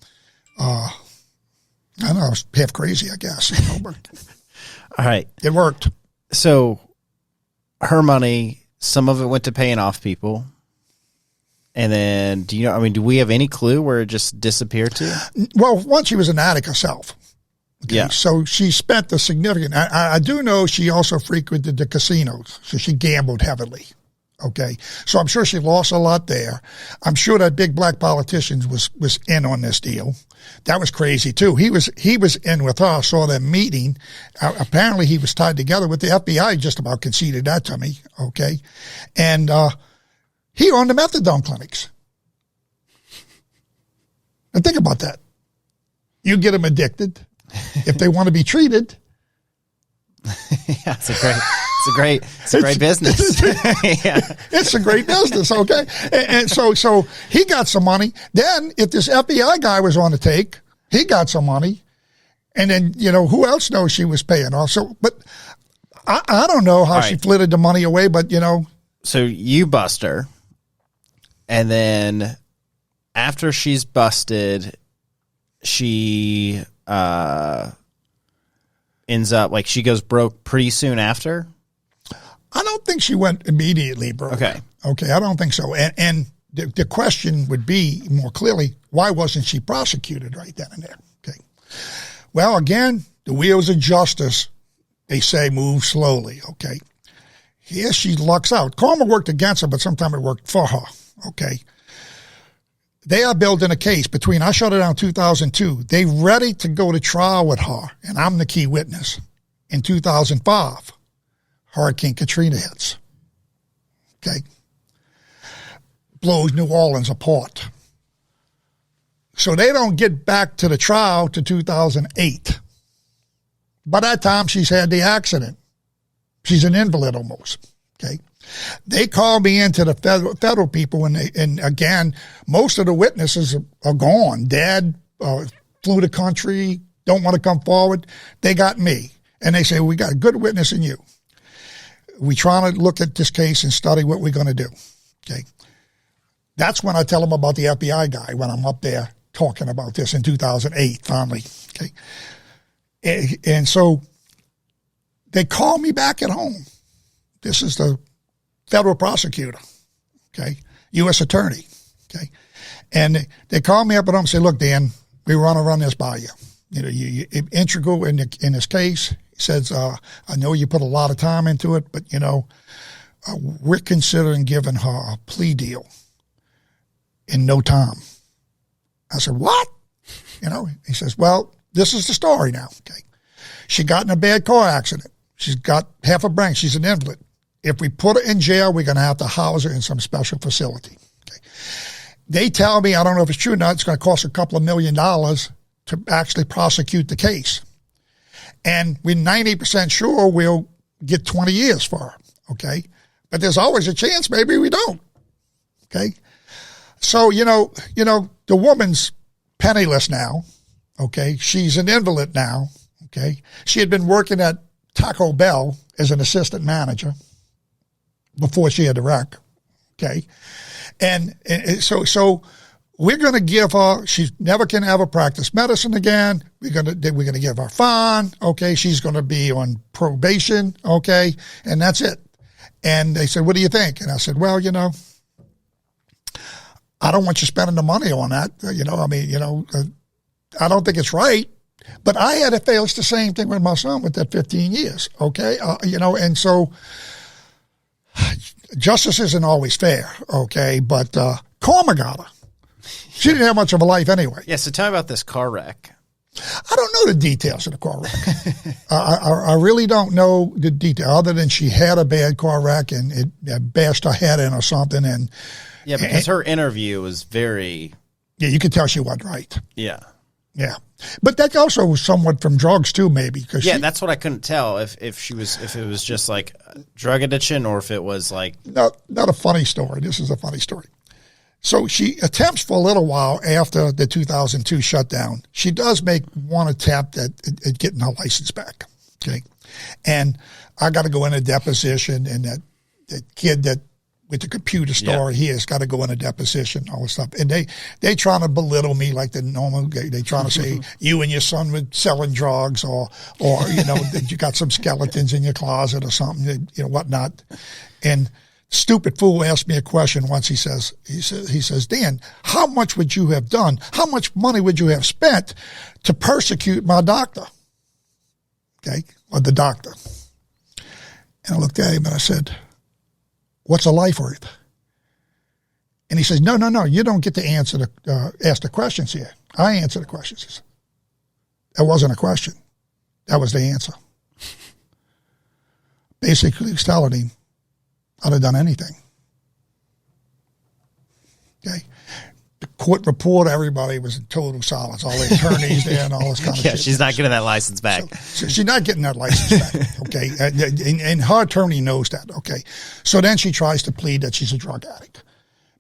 I don't know, I was half crazy, I guess. But all right. It worked. So her money, some of it went to paying off people. And then, do we have any clue where it just disappeared to? Well, once she was an addict herself. Okay? Yeah. So she spent a significant, I do know she also frequented the casinos. So she gambled heavily. Okay. So I'm sure she lost a lot there. I'm sure that big black politician was in on this deal. That was crazy too. He was in with her. I saw them meeting. Apparently he was tied together with the FBI, just about conceded that to me. Okay. And, he owned the methadone clinics. And think about that. You get them addicted. If they want to be treated. Yeah, it's a great business. Yeah. It's a great business, okay? And so he got some money. Then if this FBI guy was on the take, he got some money. And then, who else knows she was paying also? But I don't know how she flitted the money away, but, So you bust her, and then after she's busted, she ends up, like, she goes broke pretty soon after? I don't think she went immediately broke. Okay, I don't think so. And the question would be more clearly, why wasn't she prosecuted right then and there? Okay. Well, again, the wheels of justice, they say, move slowly. Okay. Here she lucks out. Karma worked against her, but sometimes it worked for her. Okay. They are building a case between, I shut it down in 2002. They ready to go to trial with her, and I'm the key witness. In 2005, Hurricane Katrina hits. Okay. Blows New Orleans apart. So they don't get back to the trial to 2008. By that time, she's had the accident. She's an invalid almost. Okay. They called me into the federal people, and again, most of the witnesses are gone. Dad flew the country, don't want to come forward. They got me, and they say, we got a good witness in you. We trying to look at this case and study what we're going to do. Okay. That's when I tell them about the FBI guy when I'm up there talking about this in 2008, finally. Okay. And so they call me back at home. This is the federal prosecutor, okay, U.S. attorney, okay. And they call me up at home and say, look, Dan, we want to run this by you. You're integral in this case. He says, I know you put a lot of time into it, but, we're considering giving her a plea deal in no time. I said, what? He says, well, this is the story now. Okay. She got in a bad car accident. She's got half a brain. She's an invalid. If we put her in jail, we're going to have to house her in some special facility. Okay. They tell me, I don't know if it's true or not, it's going to cost a couple of $1 million to actually prosecute the case. And we're 90% sure we'll get 20 years for her. Okay. But there's always a chance maybe we don't. Okay. So, the woman's penniless now. Okay. She's an invalid now. Okay. She had been working at Taco Bell as an assistant manager before she had the wreck. Okay. And so we're going to give her, she never can ever practice medicine again. We're going to give her a fine. Okay. She's going to be on probation. Okay. And that's it. And they said, what do you think? And I said, well, I don't want you spending the money on that. I don't think it's right. But I had to face the same thing with my son with that 15 years. Okay. And so justice isn't always fair. Okay. But karma got her. She didn't have much of a life anyway. Yeah. So tell me about this car wreck. I don't know the details of the car wreck. I really don't know the detail other than she had a bad car wreck and it bashed her head in or something. And yeah, because her interview was very. Yeah, you could tell she wasn't right. Yeah. Yeah. But that also was somewhat from drugs too, maybe. That's what I couldn't tell if it was just like drug addiction or if it was like. Not a funny story. This is a funny story. So she attempts for a little while after the 2002 shutdown. She does make one attempt at getting her license back. Okay. And I got to go in a deposition, and that kid that with the computer store, he has got to go in a deposition, all this stuff. And they trying to belittle me like the normal guy. They trying to say you and your son were selling drugs or that you got some skeletons in your closet or something, whatnot. And stupid fool asked me a question once. He says, Dan, how much would you have done? How much money would you have spent to persecute my doctor? Okay. Or the doctor. And I looked at him and I said, what's a life worth? And he says, no, you don't get to ask the questions here. I answer the questions. That wasn't a question. That was the answer. Basically, he was telling him, I'd have done anything. Okay. The court report, everybody was in total silence. All the attorneys there and all this kind of shit. She's not getting that license back. So she's not getting that license back. Okay. And her attorney knows that. Okay. So then she tries to plead that she's a drug addict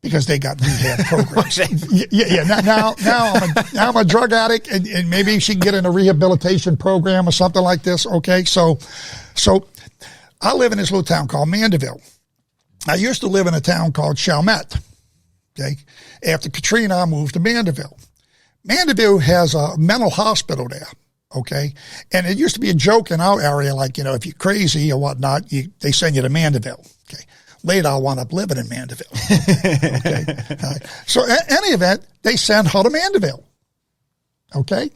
because they got rehab programs. Yeah. Now I'm a drug addict, and maybe she can get in a rehabilitation program or something like this. Okay, so I live in this little town called Mandeville. I used to live in a town called Chalmette. Okay, after Katrina, I moved to Mandeville. Mandeville has a mental hospital there. Okay, and it used to be a joke in our area, like, if you're crazy or whatnot, they send you to Mandeville. Okay, later I wound up living in Mandeville. Okay, so in any event, they sent her to Mandeville. Okay,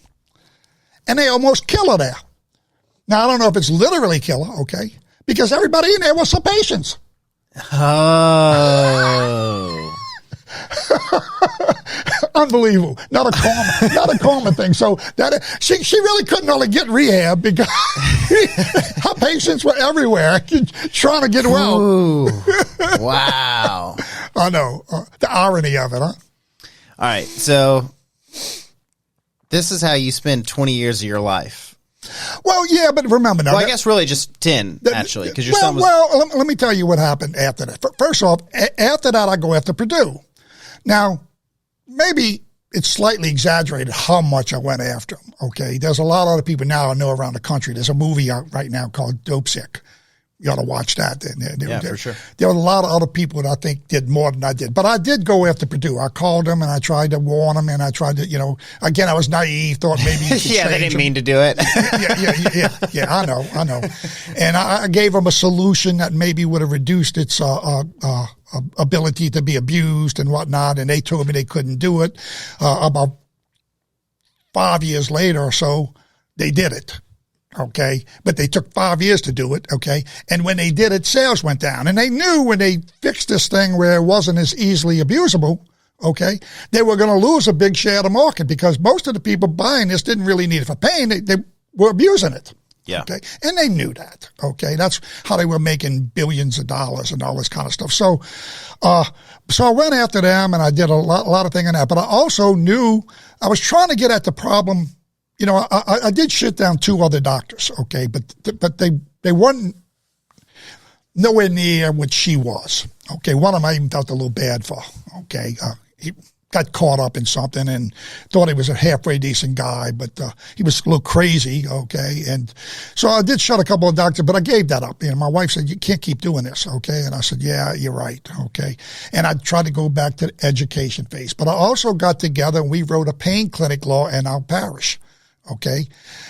and they almost kill her there. Now I don't know if it's literally kill her. Okay, because everybody in there was her patients. Oh. Unbelievable. Not a common thing. So that she really couldn't only get rehab because her patients were everywhere trying to get well. Ooh, wow. I know. The irony of it, huh? All right. So this is how you spend 20 years of your life. Well, yeah, but remember now. Well, I guess really just 10, actually, because your son was... Well, let me tell you what happened after that. First off, after that, I go after Purdue. Now, maybe it's slightly exaggerated how much I went after him, okay? There's a lot of other people now I know around the country. There's a movie out right now called Dope Sick. You ought to watch that. For sure. There were a lot of other people that I think did more than I did. But I did go after Purdue. I called them and I tried to warn them and I tried to, again, I was naive, thought maybe you could yeah, they didn't mean to do it. Yeah, I know. And I gave them a solution that maybe would have reduced its ability to be abused and whatnot. And they told me they couldn't do it. About 5 years later or so, they did it. Okay. But they took 5 years to do it. Okay. And when they did it, sales went down. And they knew when they fixed this thing where it wasn't as easily abusable, okay, they were going to lose a big share of the market because most of the people buying this didn't really need it for pain. They were abusing it. Yeah. Okay. And they knew that. Okay. That's how they were making billions of dollars and all this kind of stuff. So I went after them and I did a lot of things on that. But I also knew I was trying to get at the problem. I did shut down 2 other doctors, okay, but they weren't nowhere near what she was, okay. One of them I even felt a little bad for, okay. He got caught up in something and thought he was a halfway decent guy, but he was a little crazy, okay. And so I did shut a couple of doctors, but I gave that up. My wife said, you can't keep doing this, okay. And I said, yeah, you're right, okay. And I tried to go back to the education phase, but I also got together and we wrote a pain clinic law in our parish. Okay,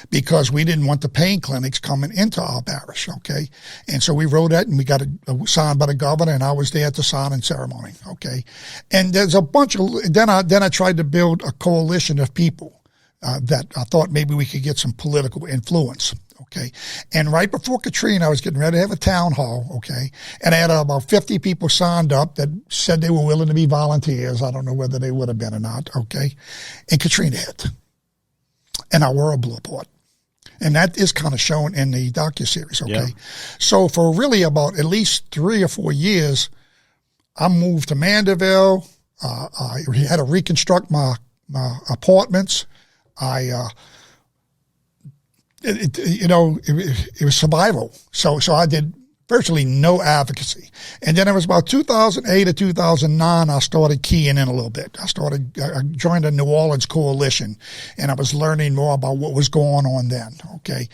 because we didn't want the pain clinics coming into our parish. Okay, and so we wrote that, and we got it signed by the governor, and I was there at the signing ceremony. Okay, and there's a bunch of then I tried to build a coalition of people that I thought maybe we could get some political influence. Okay, and right before Katrina, I was getting ready to have a town hall. Okay, and I had about 50 people signed up that said they were willing to be volunteers. I don't know whether they would have been or not. Okay, and Katrina hit. And our world blew apart. And that is kind of shown in the docuseries, okay? Yeah. So for really about at least 3 or 4 years, I moved to Mandeville. I had to reconstruct my apartments. It was survival. So I did virtually no advocacy. And then it was about 2008 or 2009, I started keying in a little bit. I joined a New Orleans coalition, and I was learning more about what was going on then, okay?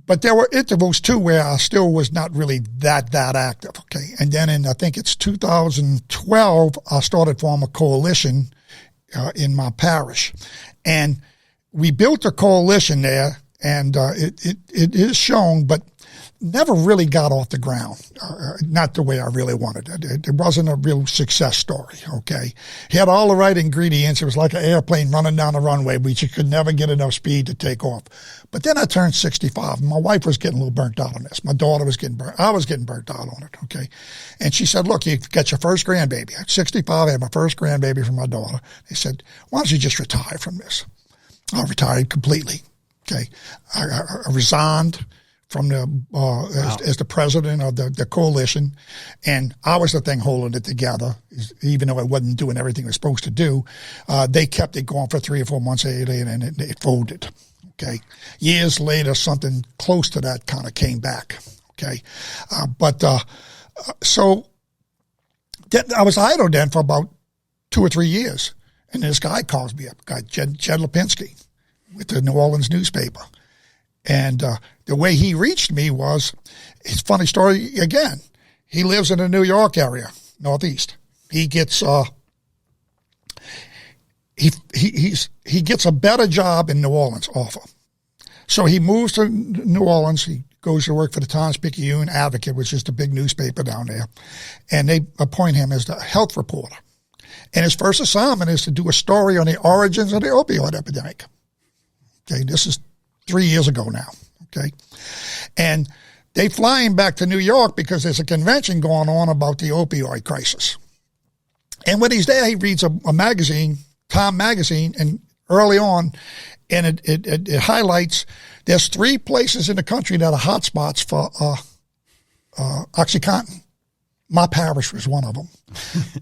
But there were intervals, too, where I still was not really that active, okay? And then I think it's 2012, I started forming a coalition in my parish. And we built a coalition there, and it is shown, but never really got off the ground, not the way I really wanted it. It wasn't a real success story, okay? He had all the right ingredients. It was like an airplane running down the runway, but you could never get enough speed to take off. But then I turned 65, and my wife was getting a little burnt out on this. My daughter was getting burnt. I was getting burnt out on it, okay? And she said, look, you got your first grandbaby. At 65, I had my first grandbaby from my daughter. They said, why don't you just retire from this? I retired completely, okay? I resigned from as the president of the coalition, and I was the thing holding it together, even though it wasn't doing everything it was supposed to do. They kept it going for 3 or 4 months, and it folded. Okay, years later, something close to that kind of came back. Okay, so I was idle then for about 2 or 3 years. And this guy calls me up, Jed Lipinski with the New Orleans newspaper. And the way he reached me was, it's a funny story again. He lives in the New York area, Northeast. He gets he gets a better job in New Orleans offer. So he moves to New Orleans. He goes to work for the Times-Picayune Advocate, which is the big newspaper down there. And they appoint him as the health reporter. And his first assignment is to do a story on the origins of the opioid epidemic. Okay, this is 3 years ago now. Okay. And they fly him back to New York because there's a convention going on about the opioid crisis. And when he's there, he reads a magazine, Time magazine, and early on, and it highlights there's 3 places in the country that are hotspots for OxyContin. My parish was one of them.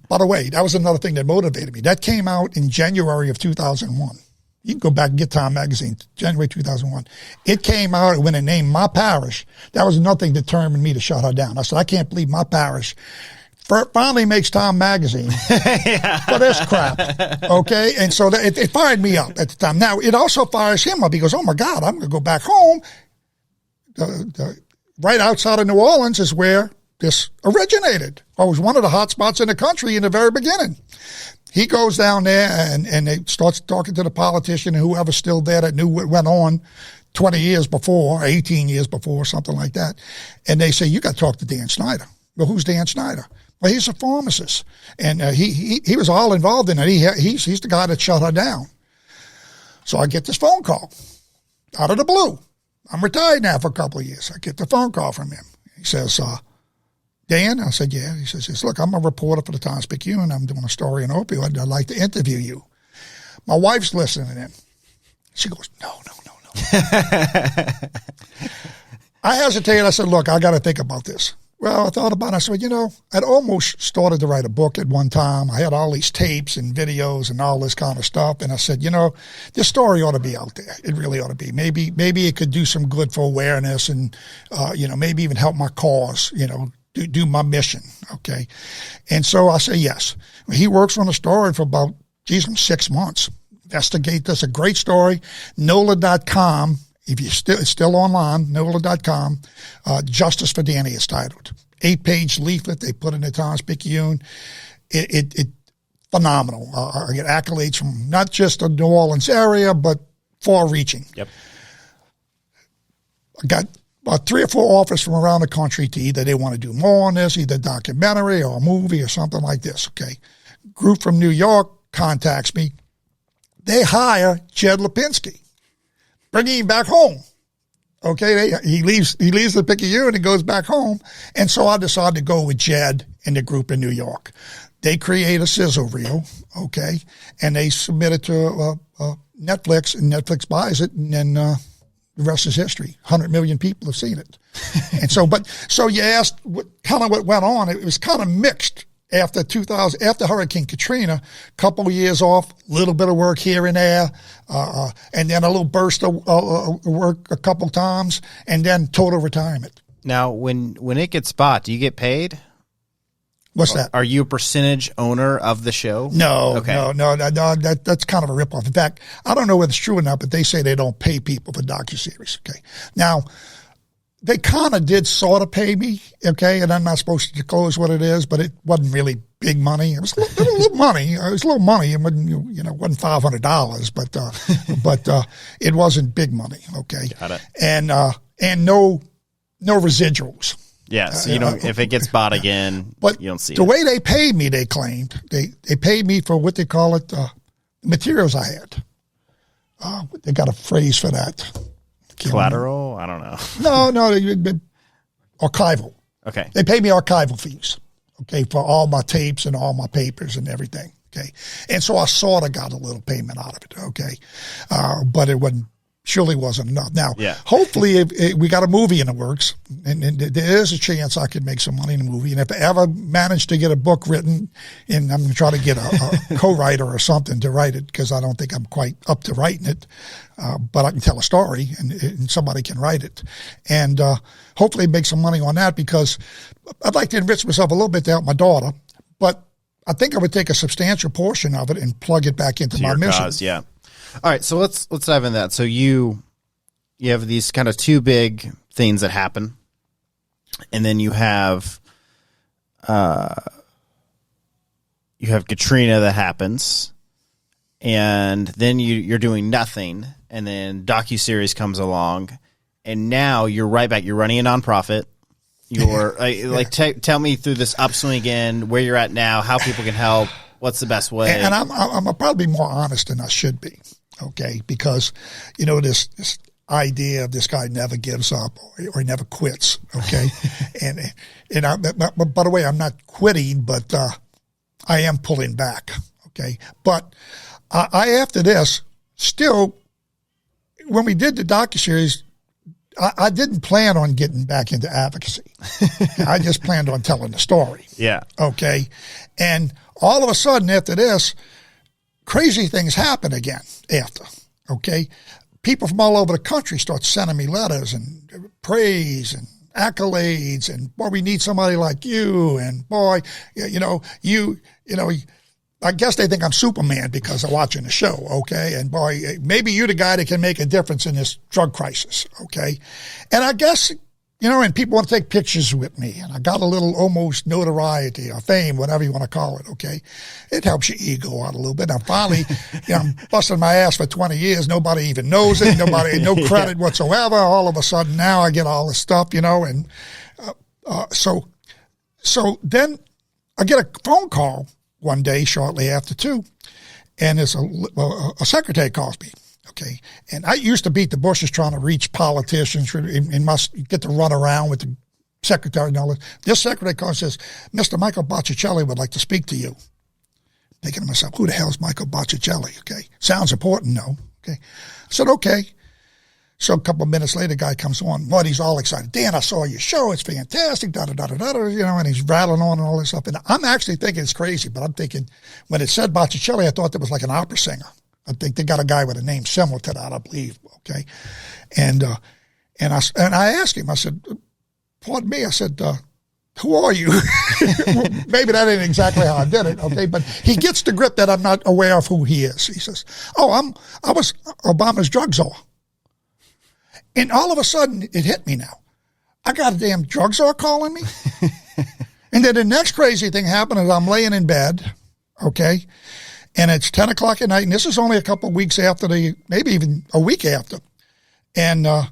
By the way, that was another thing that motivated me. That came out in January of 2001. You can go back and get Time magazine, January 2001. It came out when it named my parish. That was nothing that determined me to shut her down. I said, I can't believe my parish finally makes Time magazine for this crap. Okay? And so it fired me up at the time. Now, it also fires him up. He goes, oh, my God, I'm going to go back home. Right outside of New Orleans is where this originated. It was one of the hot spots in the country in the very beginning. He goes down there and they starts talking to the politician and whoever's still there that knew what went on 20 years before, 18 years before, something like that. And they say, you got to talk to Dan Schneider. Well, who's Dan Schneider? Well, he's a pharmacist. And he was all involved in it. He's the guy that shut her down. So I get this phone call out of the blue. I'm retired now for a couple of years. I get the phone call from him. He says, Dan? I said, yeah. He says, look, I'm a reporter for the Times-Picayune. I'm doing a story on opioid. I'd like to interview you. My wife's listening in. She goes, no. I hesitated. I said, look, I got to think about this. Well, I thought about it. I said, I'd almost started to write a book at one time. I had all these tapes and videos and all this kind of stuff. And I said, this story ought to be out there. It really ought to be. Maybe it could do some good for awareness and, maybe even help my cause, do my mission. Okay. And so I say, yes. He works on the story for about, 6 months. Investigate this. A great story. NOLA.com. If you it's still online, NOLA.com. Justice for Danny is titled. 8-page leaflet they put in the Times-Picayune. It phenomenal. I get accolades from not just the New Orleans area, but far-reaching. Yep. I got about 3 or 4 offers from around the country to either they want to do more on this, either documentary or a movie or something like this. Okay. Group from New York contacts me. They hire Jed Lipinski, bringing him back home. Okay. He leaves the Picayune and goes back home. And so I decided to go with Jed and the group in New York. They create a sizzle reel. Okay. And they submit it to Netflix, and Netflix buys it, and then the rest is history. 100 million people have seen it. And so you asked what went on. It was kind of mixed after Hurricane Katrina, couple of years off, little bit of work here and there, and then a little burst of work a couple times, and then total retirement. Now, when it gets bought, do you get paid? What's that? Are you a percentage owner of the show? No, okay. no. That's kind of a ripoff. In fact, I don't know whether it's true or not, but they say they don't pay people for docuseries. Okay. Now, they kind of did sort of pay me. Okay. And I'm not supposed to disclose what it is, but it wasn't really big money. It was a little money. It was a little money. It wasn't, wasn't $500, but it wasn't big money. Okay. Got it. And no residuals. Yeah, so you don't. If it gets bought again, but you don't see the it. way they paid me. They claimed they paid me for what they call it, materials I had. They got a phrase for that. Collateral? I don't know. No, archival. Okay, they paid me archival fees. Okay, for all my tapes and all my papers and everything. Okay, and so I sort of got a little payment out of it. Okay, but it surely wasn't enough. Now, hopefully we got a movie in the works, and there is a chance I could make some money in a movie. And if I ever manage to get a book written, and I'm going to try to get a co-writer or something to write it, because I don't think I'm quite up to writing it, but I can tell a story and somebody can write it. And hopefully make some money on that, because I'd like to enrich myself a little bit to help my daughter. but I think I would take a substantial portion of it and plug it back into my mission. Cause, yeah. All right, so let's dive into that. So you have these kind of two big things that happen, and then you have Katrina that happens, and then you're doing nothing, and then docuseries comes along, and now you're right back. You're running a nonprofit. You're tell me through this upswing again, where you're at now, how people can help, what's the best way. And I'm probably more honest than I should be, okay? Because this idea of this guy never gives up or never quits, okay? but by the way, I'm not quitting, but I am pulling back, okay? But I after this, still, when we did the docuseries, I didn't plan on getting back into advocacy. I just planned on telling the story. Yeah. Okay. And all of a sudden after this, crazy things happen again after. Okay. People from all over the country start sending me letters and praise and accolades and, boy, we need somebody like you. And boy, I guess they think I'm Superman because I'm watching the show, okay? And boy, maybe you're the guy that can make a difference in this drug crisis, okay? And I guess, and people want to take pictures with me, and I got a little almost notoriety or fame, whatever you want to call it, okay? It helps your ego out a little bit. Now, finally, I'm busting my ass for 20 years. Nobody even knows it. No credit whatsoever. All of a sudden, now I get all this stuff, and so then I get a phone call one day shortly after 2, and it's a secretary calls me, okay? And I used to beat the bushes trying to reach politicians and must get to run around with the secretary and all that. This secretary calls and says, Mr. Michael Botticelli would like to speak to you. Thinking to myself, who the hell is Michael Botticelli, okay? Sounds important, no, okay? I said, okay. So a couple of minutes later, the guy comes on. Well, he's all excited. Dan, I saw your show. It's fantastic, and he's rattling on and all this stuff. And I'm actually thinking it's crazy, but I'm thinking when it said Botticelli, I thought that was like an opera singer. I think they got a guy with a name similar to that, I believe, okay? And I asked him, I said, pardon me, I said, who are you? Maybe that ain't exactly how I did it, okay? But he gets the grip that I'm not aware of who he is. He says, I was Obama's drug czar. And all of a sudden, it hit me now. I got a damn drug czar calling me. And then the next crazy thing happened is I'm laying in bed, okay? And it's 10 o'clock at night, and this is only a couple of weeks after maybe even a week after. And I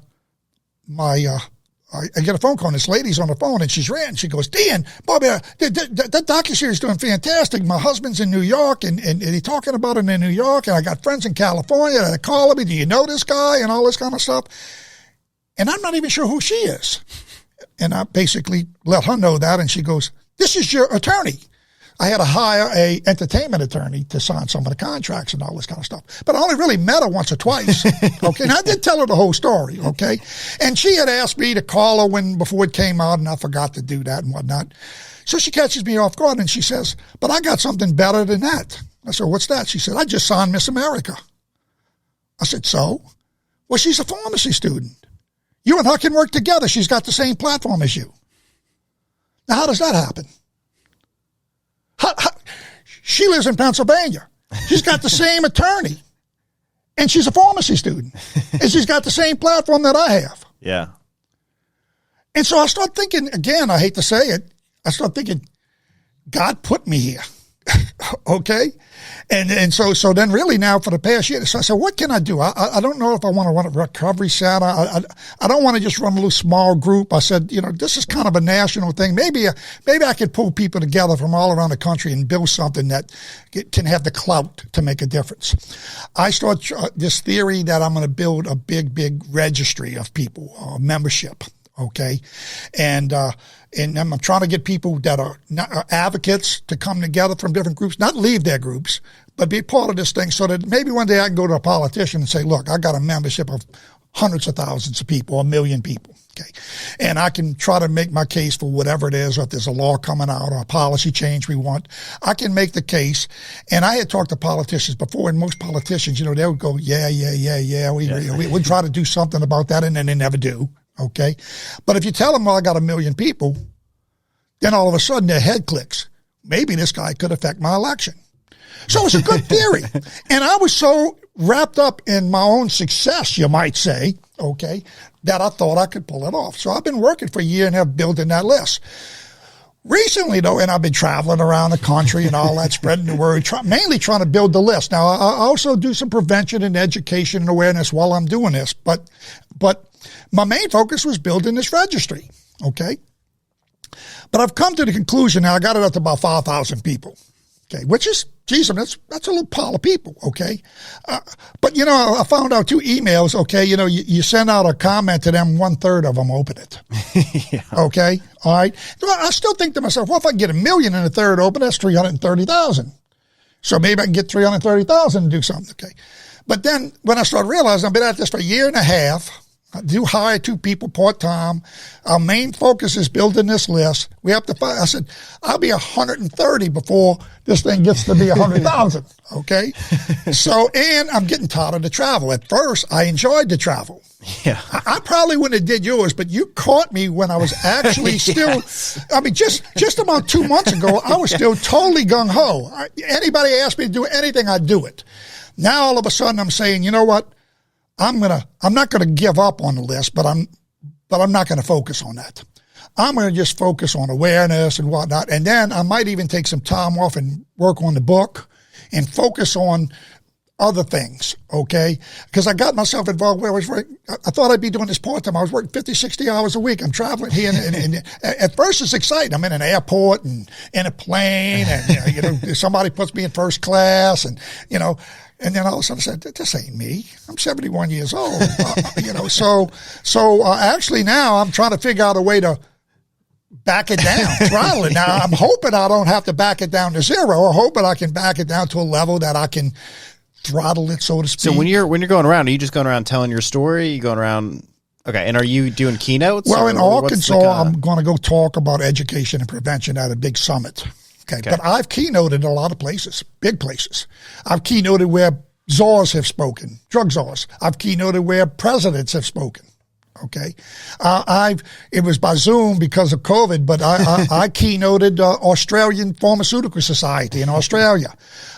get a phone call, and this lady's on the phone, and she's ranting. She goes, Dan, Bobby, that docuseries is doing fantastic. My husband's in New York, and he's talking about it in New York, and I got friends in California that are calling me, do you know this guy, and all this kind of stuff. And I'm not even sure who she is. And I basically let her know that, and she goes, this is your attorney. I had to hire a entertainment attorney to sign some of the contracts and all this kind of stuff. But I only really met her once or twice, okay? And I did tell her the whole story, okay? And she had asked me to call her before it came out, and I forgot to do that and whatnot. So she catches me off guard, and she says, but I got something better than that. I said, what's that? She said, I just signed Miss America. I said, so? Well, she's a pharmacy student. You and her can work together. She's got the same platform as you. Now, how does that happen? She lives in Pennsylvania. She's got the same attorney, and she's a pharmacy student, and she's got the same platform that I have. Yeah. And so I start thinking, again, I hate to say it, I start thinking, God put me here, okay? And so then really now for the past year, so I said, what can I do? I don't know if I want to run a recovery center. I don't want to just run a little small group. I said, this is kind of a national thing. Maybe I could pull people together from all around the country and build something that can have the clout to make a difference. I start this theory that I'm going to build a big registry of people, membership. Okay. And I'm trying to get people that are advocates to come together from different groups, not leave their groups, but be part of this thing so that maybe one day I can go to a politician and say, look, I got a membership of hundreds of thousands of people, 1 million people. Okay. And I can try to make my case for whatever it is, or if there's a law coming out or a policy change we want, I can make the case. And I had talked to politicians before, and most politicians, they would go, yeah. We'll try to do something about that, and then they never do. Okay. But if you tell them, well, I got 1 million people, then all of a sudden their head clicks. maybe this guy could affect my election. So it's a good theory. And I was so wrapped up in my own success, you might say, okay, that I thought I could pull it off. So I've been working for a year and a half building that list. Recently, though, and I've been traveling around the country and all that, spreading the word, mainly trying to build the list. Now, I also do some prevention and education and awareness while I'm doing this, but my main focus was building this registry, okay? But I've come to the conclusion now, I got it up to about 5,000 people, okay, which is, geez, that's a little pile of people, okay? But, I found out 2 emails, okay? You send out a comment to them, 1/3 of them open it. Yeah. Okay? All right? Well, I still think to myself, well, if I can get 1 million and a third open, that's 330,000. So maybe I can get 330,000 and do something, okay? But then when I started realizing I've been at this for a year and a half, I do hire 2 people part-time. Our main focus is building this list. We have to find, I said, I'll be 130 before this thing gets to be 100,000. Okay. So, and I'm getting tired of the travel. At first, I enjoyed the travel. Yeah. I probably wouldn't have did yours, but you caught me when I was actually still, I mean, just about 2 months ago, I was still totally gung-ho. Anybody asked me to do anything, I'd do it. Now, all of a sudden, I'm saying, you know what? I'm not gonna give up on the list, but I'm not gonna focus on that. I'm gonna just focus on awareness and whatnot, and then I might even take some time off and work on the book and focus on other things, okay? Because I got myself involved where I thought I'd be doing this part-time. I was working 50, 60 hours a week. I'm traveling here, and at first it's exciting. I'm in an airport and in a plane, and somebody puts me in first class, and and then all of a sudden I said, this ain't me. I'm 71 years old. So actually now I'm trying to figure out a way to back it down, throttle it. Now I'm hoping I don't have to back it down to 0, or hoping I can back it down to a level that I can throttle it, so to speak. So when you're going around, are you just going around telling your story? You going around, okay, and are you doing keynotes? Well, in Arkansas, I'm going to go talk about education and prevention at a big summit. Okay. But I've keynoted in a lot of places, big places. I've keynoted where czars have spoken, drug czars. I've keynoted where presidents have spoken. Okay. It was by Zoom because of COVID, but I keynoted Australian Pharmaceutical Society in Australia.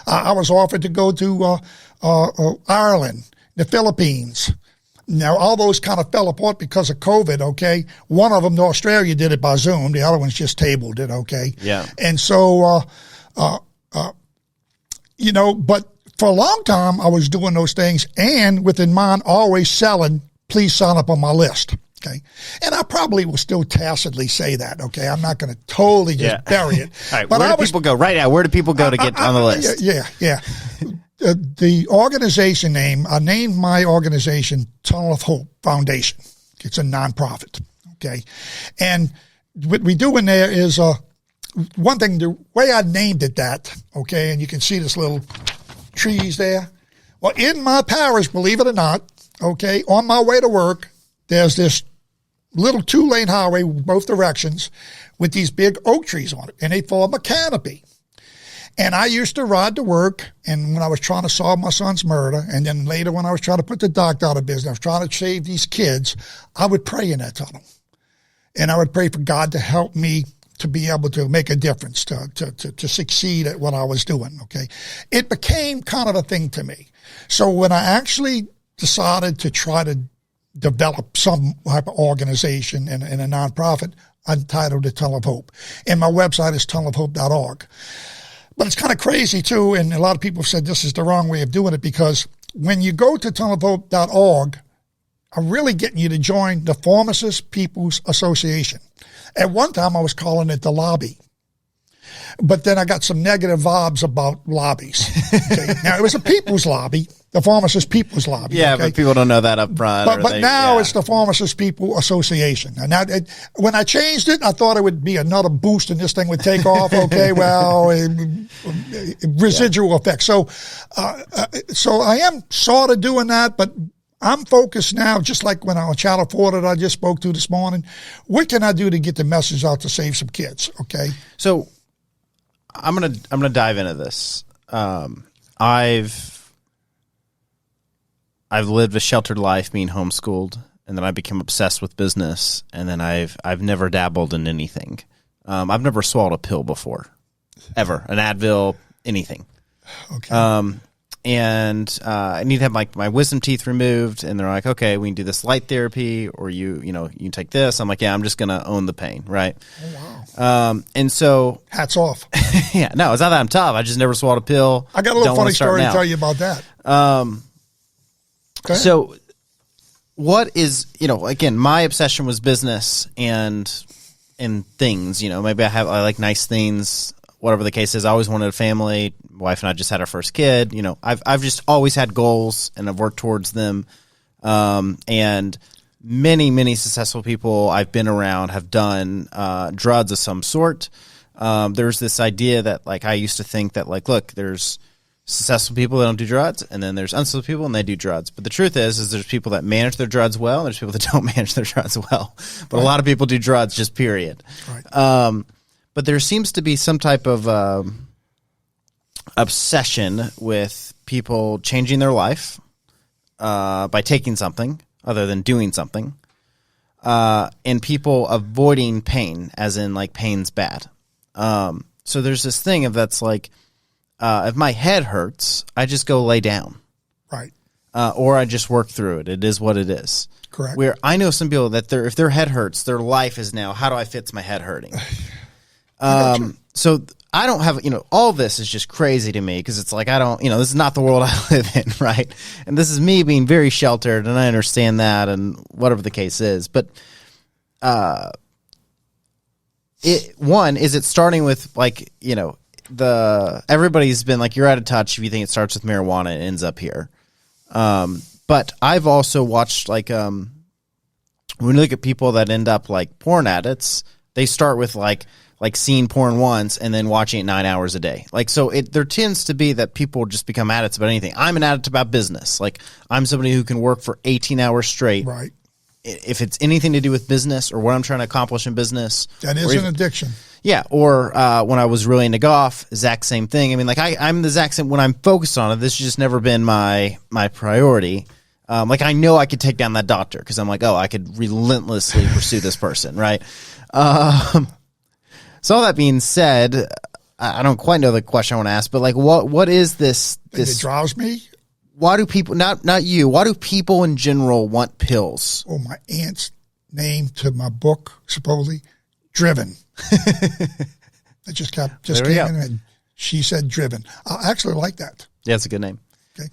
I was offered to go to Ireland, the Philippines. Now, all those kind of fell apart because of COVID, okay? One of them, Australia, did it by Zoom. The other one's just tabled it, okay? Yeah. And so, but for a long time, I was doing those things, and within mind, always selling, please sign up on my list, okay? And I probably will still tacitly say that, okay? I'm not going to totally just bury it. All right, but where do people go right now? Where do people go to get on the list? Yeah. The organization name, I named my organization Tunnel of Hope Foundation. It's a nonprofit, okay? And what we do in there is, one thing, the way I named it that, okay, and you can see this little trees there. Well, in my parish, believe it or not, okay, on my way to work, there's this little 2-lane highway with both directions with these big oak trees on it, and they form a canopy. And I used to ride to work, and when I was trying to solve my son's murder, and then later when I was trying to put the doctor out of business, I was trying to save these kids, I would pray in that tunnel. And I would pray for God to help me to be able to make a difference, to succeed at what I was doing, okay? It became kind of a thing to me. So when I actually decided to try to develop some type of organization in a nonprofit, I entitled it Tunnel of Hope. And my website is tunnelofhope.org. But it's kind of crazy, too, and a lot of people have said this is the wrong way of doing it, because when you go to tunnelofhope.org, I'm really getting you to join the Pharmacist People's Association. At one time, I was calling it the lobby. But then I got some negative vibes about lobbies. Okay? Now, it was a people's lobby, the Pharmacist People's Lobby. Yeah, okay? but people don't know that up front. But now it's the Pharmacist People Association. And now, when I changed it, I thought it would be another boost and this thing would take off. Okay, well, residual effect. So I am sort of doing that, but I'm focused now, just like when I was Channel 4 that I just spoke to this morning. What can I do to get the message out to save some kids? Okay. So I'm gonna dive into this. I've lived a sheltered life, being homeschooled, and then I became obsessed with business, and then I've never dabbled in anything. I've never swallowed a pill before. ever, an Advil, anything. Okay. And I need to have my wisdom teeth removed, and they're like, okay, we can do this light therapy, or you can take this. I'm like, yeah, I'm just going to own the pain, right? Oh, wow. And so hats off. yeah, no, it's not that I'm tough. I just never swallowed a pill. I got a little funny story to tell you about that. So what is, again, my obsession was business and things, maybe I like nice things, whatever the case is. I always wanted a family. My wife and I just had our first kid. I've just always had goals, and I've worked towards them. And many, many successful people I've been around have done drugs of some sort. There's this idea that I used to think that look, there's successful people that don't do drugs, and then there's unsuccessful people and they do drugs. But the truth is there's people that manage their drugs well, and there's people that don't manage their drugs well. But a lot of people do drugs, just period. Right. But there seems to be some type of obsession with people changing their life by taking something other than doing something, and people avoiding pain, as in pain's bad. So there's this thing of that's if my head hurts, I just go lay down. Right. Or I just work through it. It is what it is. Correct. Where I know some people that if their head hurts, their life is now, how do I fix my head hurting? So I don't have, all this is just crazy to me, because it's I don't, this is not the world I live in, right? And this is me being very sheltered, and I understand that, and whatever the case is. But is it starting with everybody's been you're out of touch if you think it starts with marijuana and ends up here. But I've also watched when we look at people that end up porn addicts, they start with seeing porn once and then watching it 9 hours a day. So there tends to be that people just become addicts about anything. I'm an addict about business. I'm somebody who can work for 18 hours straight. Right. If it's anything to do with business or what I'm trying to accomplish in business. That is an addiction. Yeah. Or when I was really into golf, exact same thing. I mean, I'm the exact same when I'm focused on it. This has just never been my priority. I know I could take down that doctor, because I'm I could relentlessly pursue this person, right? So all that being said, I don't quite know the question I want to ask, but what is this? It drives me. Why do people, not you, why do people in general want pills? Oh, my aunt's name to my book, supposedly, Driven. It just came in and she said Driven. I actually like that. Yeah, it's a good name. Okay.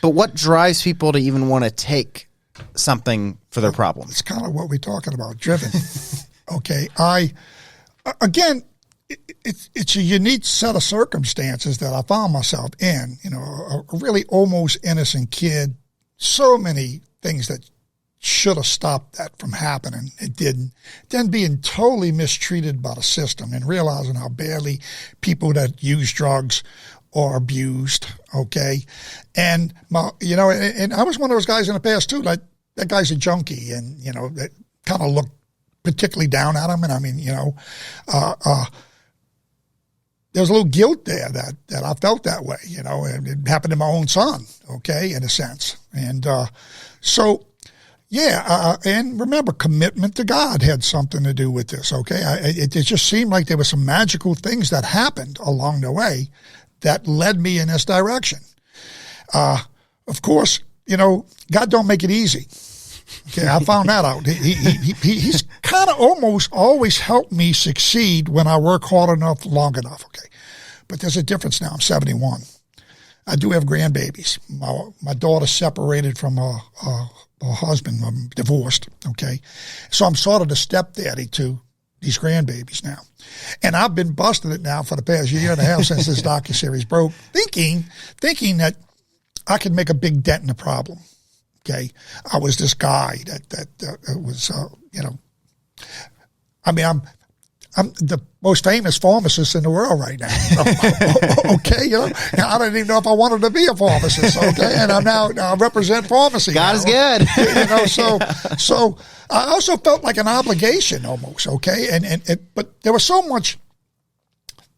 But what drives people to even want to take something for their problem? It's kind of what we're talking about, Driven. Okay. Again, it's a unique set of circumstances that I found myself in. A really almost innocent kid. So many things that should have stopped that from happening. It didn't. Then being totally mistreated by the system and realizing how badly people that use drugs are abused. Okay, and and I was one of those guys in the past too. That guy's a junkie, and that kind of looked particularly down at him. And I mean, there was a little guilt there that I felt that way, and it happened to my own son, okay, in a sense. And and remember, commitment to God had something to do with this, okay? It just seemed like there were some magical things that happened along the way that led me in this direction. Of course, God don't make it easy. Okay, I found that out. He's kind of almost always helped me succeed when I work hard enough, long enough. Okay, but there's a difference now. I'm 71. I do have grandbabies. My daughter separated from her husband. I'm divorced. Okay, so I'm sort of the stepdaddy to these grandbabies now, and I've been busting it now for the past year and a half since this docuseries broke, thinking that I could make a big dent in the problem. Okay, I was this guy that was, I mean, I'm the most famous pharmacist in the world right now. Okay, I don't even know if I wanted to be a pharmacist. Okay, and I represent pharmacy. God is good. So I also felt like an obligation almost. Okay, but there was so much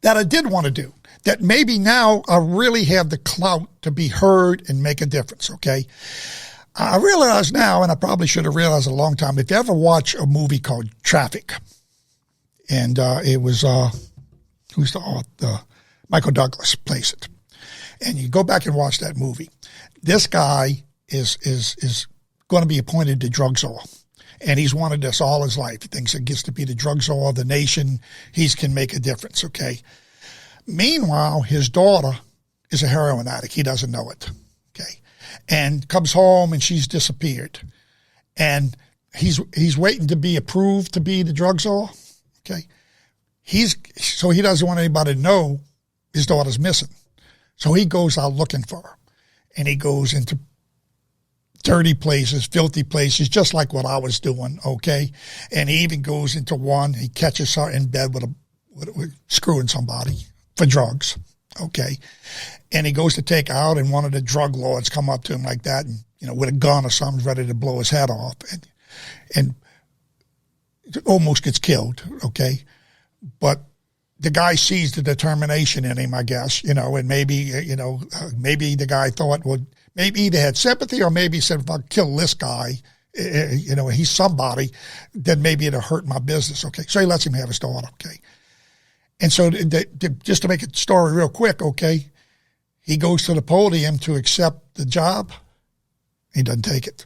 that I did want to do that maybe now I really have the clout to be heard and make a difference. Okay. I realize now, and I probably should have realized a long time, if you ever watch a movie called Traffic, and it was who's the author, Michael Douglas plays it. And you go back and watch that movie. This guy is going to be appointed the drug czar. And he's wanted this all his life. He thinks it gets to be the drug czar of the nation. He can make a difference, okay? Meanwhile, his daughter is a heroin addict. He doesn't know it, okay? And comes home and she's disappeared. And he's waiting to be approved to be the drug czar, okay? So he doesn't want anybody to know his daughter's missing. So he goes out looking for her. And he goes into dirty places, filthy places, just like what I was doing, okay? And he even goes into one, he catches her in bed with screwing somebody for drugs, okay? And he goes to take her out, and one of the drug lords come up to him like that, and, with a gun or something, ready to blow his head off, and almost gets killed, okay? But the guy sees the determination in him, I guess, and maybe, maybe the guy thought, well, maybe he had sympathy, or maybe he said, if I kill this guy, he's somebody, then maybe it'll hurt my business, okay? So he lets him have his daughter, okay? And so just to make the story real quick, okay, he goes to the podium to accept the job. He doesn't take it.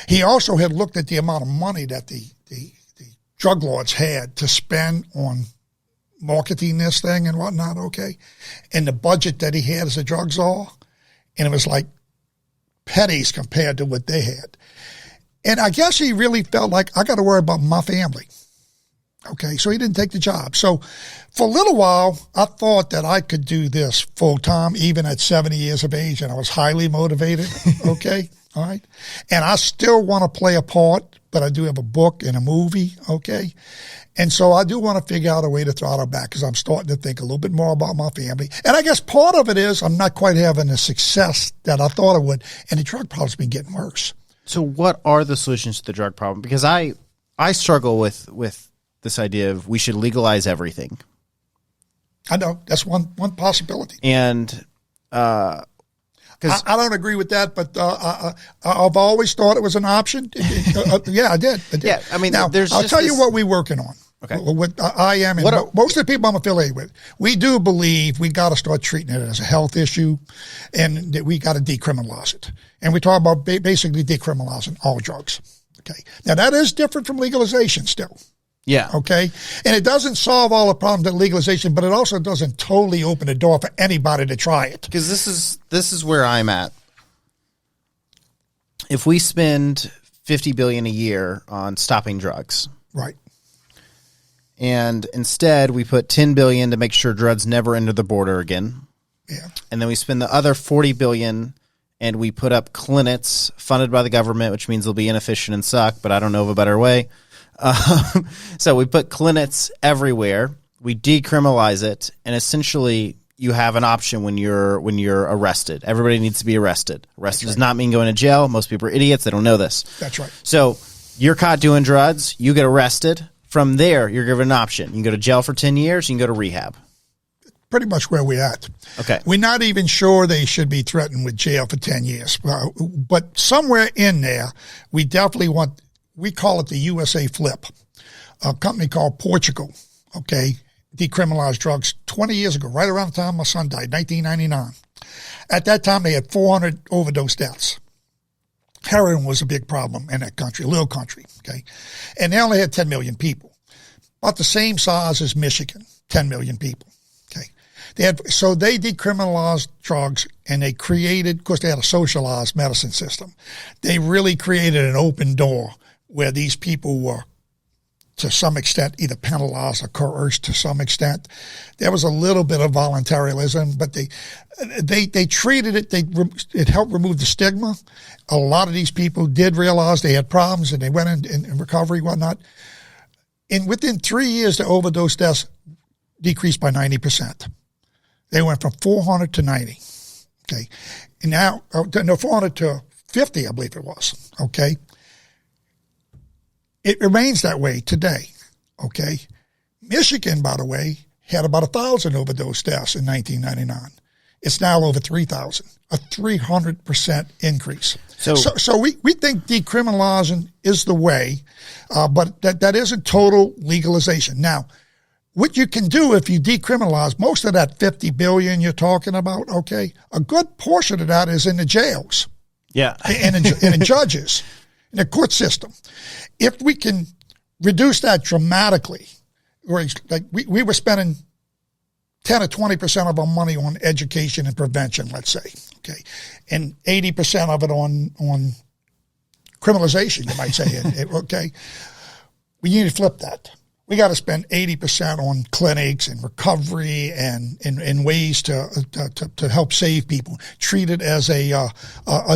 He also had looked at the amount of money that the drug lords had to spend on marketing this thing and whatnot, okay, and the budget that he had as a drug czar, and it was like pennies compared to what they had. And I guess he really felt like, I got to worry about my family. Okay, so he didn't take the job. So for a little while, I thought that I could do this full time, even at 70 years of age, and I was highly motivated. Okay, all right. And I still want to play a part, but I do have a book and a movie. Okay. And so I do want to figure out a way to throttle back, because I'm starting to think a little bit more about my family. And I guess part of it is I'm not quite having the success that I thought I would, and the drug problem's been getting worse. So what are the solutions to the drug problem? Because I struggle with this idea of we should legalize everything. I know. That's one possibility. And I don't agree with that, but I've always thought it was an option. Yeah, I did. Yeah, I mean, now, I'll tell you what we're working on. Okay. What I am, and most of the people I'm affiliated with, we do believe we got to start treating it as a health issue, and that we got to decriminalize it. And we talk about basically decriminalizing all drugs. Okay. Now, that is different from legalization still. Yeah. Okay. And it doesn't solve all the problems that legalization, but it also doesn't totally open the door for anybody to try it. Because this is where I'm at. If we spend $50 billion a year on stopping drugs, right, and instead we put $10 billion to make sure drugs never enter the border again, yeah, and then we spend the other $40 billion and we put up clinics funded by the government, which means they'll be inefficient and suck, but I don't know of a better way. So we put clinics everywhere. We decriminalize it, and essentially you have an option when you're arrested. Everybody needs to be arrested. Arrested does not mean going to jail. Most people are idiots. They don't know this. That's right. So you're caught doing drugs. You get arrested. From there, you're given an option. You can go to jail for 10 years. You can go to rehab. Pretty much where we're at. Okay. We're not even sure they should be threatened with jail for 10 years. But somewhere in there, we definitely want, we call it the USA flip. A company called Portugal, okay, decriminalized drugs 20 years ago, right around the time my son died, 1999. At that time, they had 400 overdose deaths. Heroin was a big problem in that country, a little country, okay? And they only had 10 million people, about the same size as Michigan, 10 million people, okay? So they decriminalized drugs, and they created, of course, they had a socialized medicine system. They really created an open door where these people were, to some extent, either penalized or coerced to some extent. There was a little bit of voluntarism, but they treated it. It helped remove the stigma. A lot of these people did realize they had problems, and they went in recovery, whatnot. And within 3 years, the overdose deaths decreased by 90%. They went from 400 to 90. Okay, and now 400 to 50, I believe it was. Okay. It remains that way today, okay? Michigan, by the way, had about 1,000 overdose deaths in 1999. It's now over 3,000, a 300% increase. So we think decriminalizing is the way, but that isn't total legalization. Now, what you can do if you decriminalize most of that 50 billion you're talking about, okay, a good portion of that is in the jails. Yeah. and in judges, in the court system. If we can reduce that dramatically, or like we were spending 10 or 20% of our money on education and prevention, let's say, okay, and 80% of it on criminalization, you might say, okay. We need to flip that. We got to spend 80% on clinics and recovery and ways to help save people, treat it as a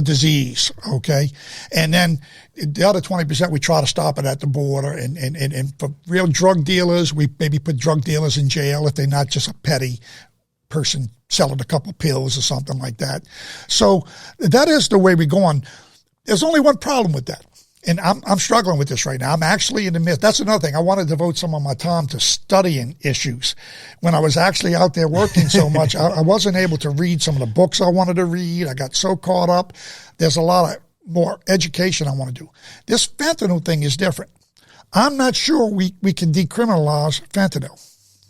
disease, okay? And then the other 20%, we try to stop it at the border. And for real drug dealers, we maybe put drug dealers in jail if they're not just a petty person selling a couple pills or something like that. So that is the way we're going. There's only one problem with that. And I'm struggling with this right now. I'm actually in the midst. That's another thing. I want to devote some of my time to studying issues. When I was actually out there working so much, I wasn't able to read some of the books I wanted to read. I got so caught up. There's a lot of more education I want to do. This fentanyl thing is different. I'm not sure we can decriminalize fentanyl.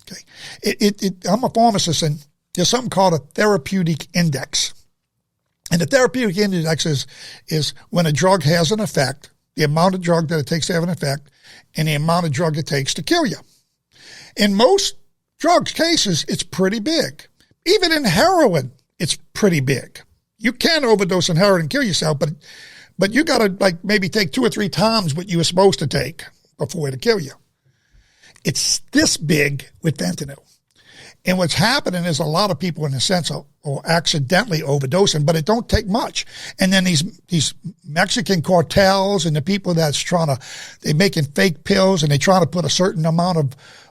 Okay, I'm a pharmacist, and there's something called a therapeutic index. And the therapeutic index is when a drug has an effect, the amount of drug that it takes to have an effect, and the amount of drug it takes to kill you. In most drugs cases, it's pretty big. Even in heroin, it's pretty big. You can overdose on heroin and kill yourself, but you got to like maybe take 2 or 3 times what you were supposed to take before it'll kill you. It's this big with fentanyl. And what's happening is a lot of people, in a sense, are accidentally overdosing, but it don't take much. And then these Mexican cartels and the people they're making fake pills, and they try to put a certain amount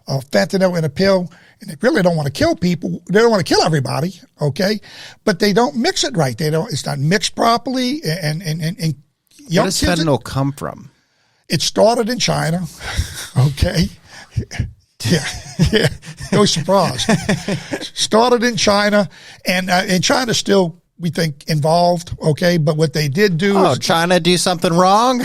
of fentanyl in a pill, and they really don't want to kill people. They don't want to kill everybody, okay? But they don't mix it right. It's not mixed properly. And Where does fentanyl come from? It started in China, okay? Yeah. No surprise. Started in China, and China's still, we think, involved, okay? But what they did do is... China do something wrong?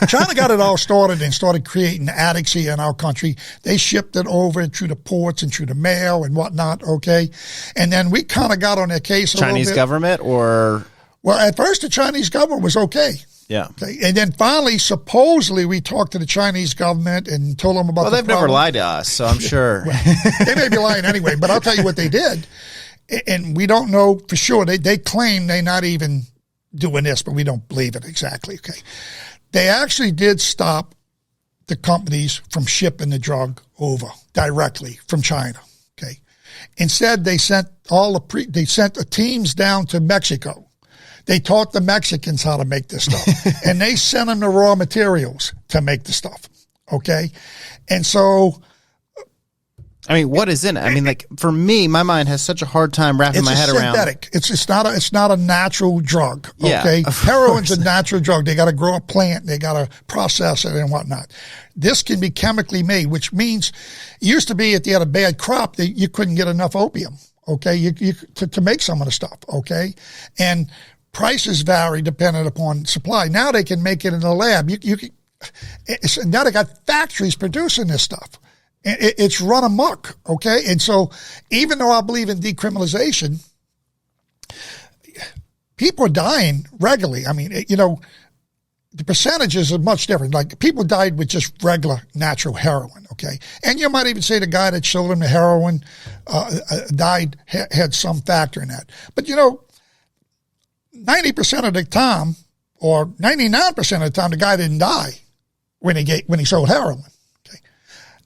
China got it all started and started creating addicts here in our country. They shipped it over through the ports and through the mail and whatnot, okay? And then we kind of got on their case a little bit. Chinese government or... Well, at first the Chinese government was okay. Yeah. Okay. And then finally, supposedly, we talked to the Chinese government and told them about Well, they've never lied to us, so I'm sure. Well, they may be lying anyway, but I'll tell you what they did. And we don't know for sure. They claim they're not even doing this, but we don't believe it exactly. Okay. They actually did stop the companies from shipping the drug over directly from China. Okay. Instead, they sent they sent the teams down to Mexico. They taught the Mexicans how to make this stuff, and they sent them the raw materials to make the stuff. Okay. And so, I mean, what is in it? I mean, like, for me, my mind has such a hard time wrapping my head around. It's not a natural drug. Yeah, okay. Heroin's a natural drug. They got to grow a plant. They got to process it and whatnot. This can be chemically made, which means it used to be if you had a bad crop, you couldn't get enough opium. Okay. To make some of the stuff. Okay. And prices vary depending upon supply. Now they can make it in the lab. Now they got factories producing this stuff. It's run amok, okay? And so even though I believe in decriminalization, people are dying regularly. I mean, the percentages are much different. Like, people died with just regular natural heroin, okay? And you might even say the guy that sold him the heroin died, had some factor in that. But, 90% of the time, or 99% of the time, the guy didn't die when he sold heroin. Okay.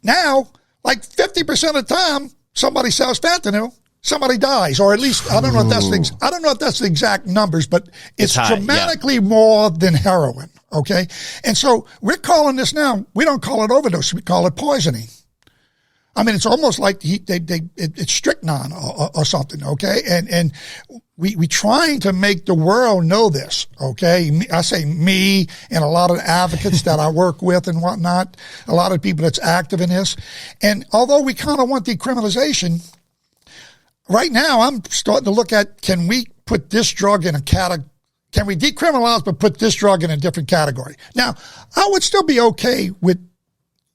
Now, like 50% of the time, somebody sells fentanyl, somebody dies, or at least I don't know if that's the exact numbers, but it's high, dramatically more than heroin. Okay, and so we're calling this now. We don't call it overdose; we call it poisoning. I mean, it's almost like it's strychnine or something, okay? And we trying to make the world know this, okay? I say me and a lot of the advocates that I work with and whatnot, a lot of people that's active in this. And although we kind of want decriminalization, right now I'm starting to look at, can we put this drug in a category? Can we decriminalize but put this drug in a different category? Now, I would still be okay with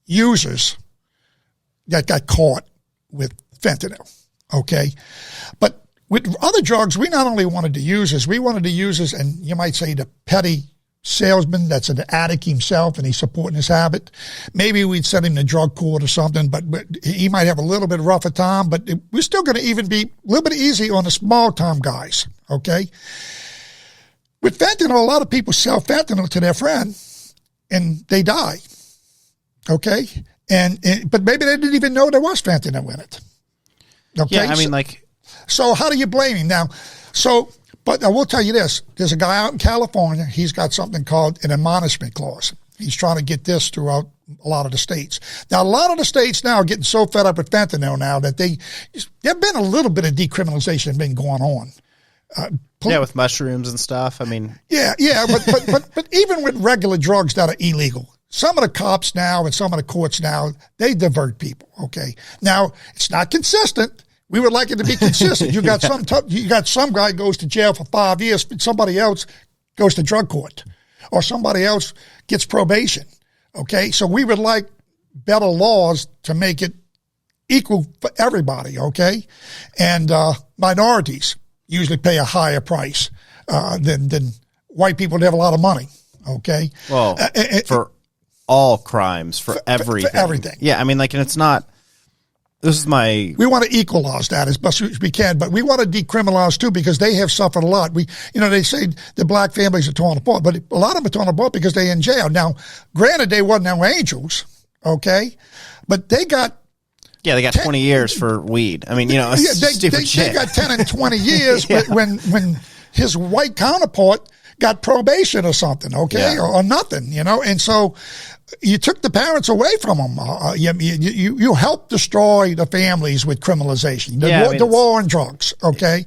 users that got caught with fentanyl, okay? But with other drugs, we not only wanted to use this, we wanted to use this, and you might say the petty salesman that's an addict himself and he's supporting his habit. Maybe we'd send him to drug court or something, but he might have a little bit rougher time, but we're still going to even be a little bit easy on the small time guys, okay? With fentanyl, a lot of people sell fentanyl to their friend and they die, okay? But maybe they didn't even know there was fentanyl in it. Okay? Yeah, I mean, So how do you blame him now? But I will tell you this. There's a guy out in California. He's got something called an admonishment clause. He's trying to get this throughout a lot of the states. Now, a lot of the states now are getting so fed up with fentanyl now that there's been a little bit of decriminalization been going on. With mushrooms and stuff. I mean, yeah, but even with regular drugs that are illegal, some of the cops now and some of the courts now, they divert people. Okay, now it's not consistent. We would like it to be consistent. You got some guy goes to jail for 5 years, but somebody else goes to drug court, or somebody else gets probation. Okay, so we would like better laws to make it equal for everybody. Okay, and minorities usually pay a higher price than white people that have a lot of money. Okay, well, for all crimes, for everything. For everything. Yeah, I mean, and it's not. We want to equalize that as much as we can, but we want to decriminalize too because they have suffered a lot. They say the black families are torn apart, but a lot of them are torn apart because they're in jail. Now, granted, they wasn't no angels, okay, but they got. Yeah, they got 20 years for weed. I mean, stupid shit. They got 10 and 20 years when his white counterpart got probation or something, okay, or nothing, and so. You took the parents away from them. You helped destroy the families with criminalization, the war on drugs, okay?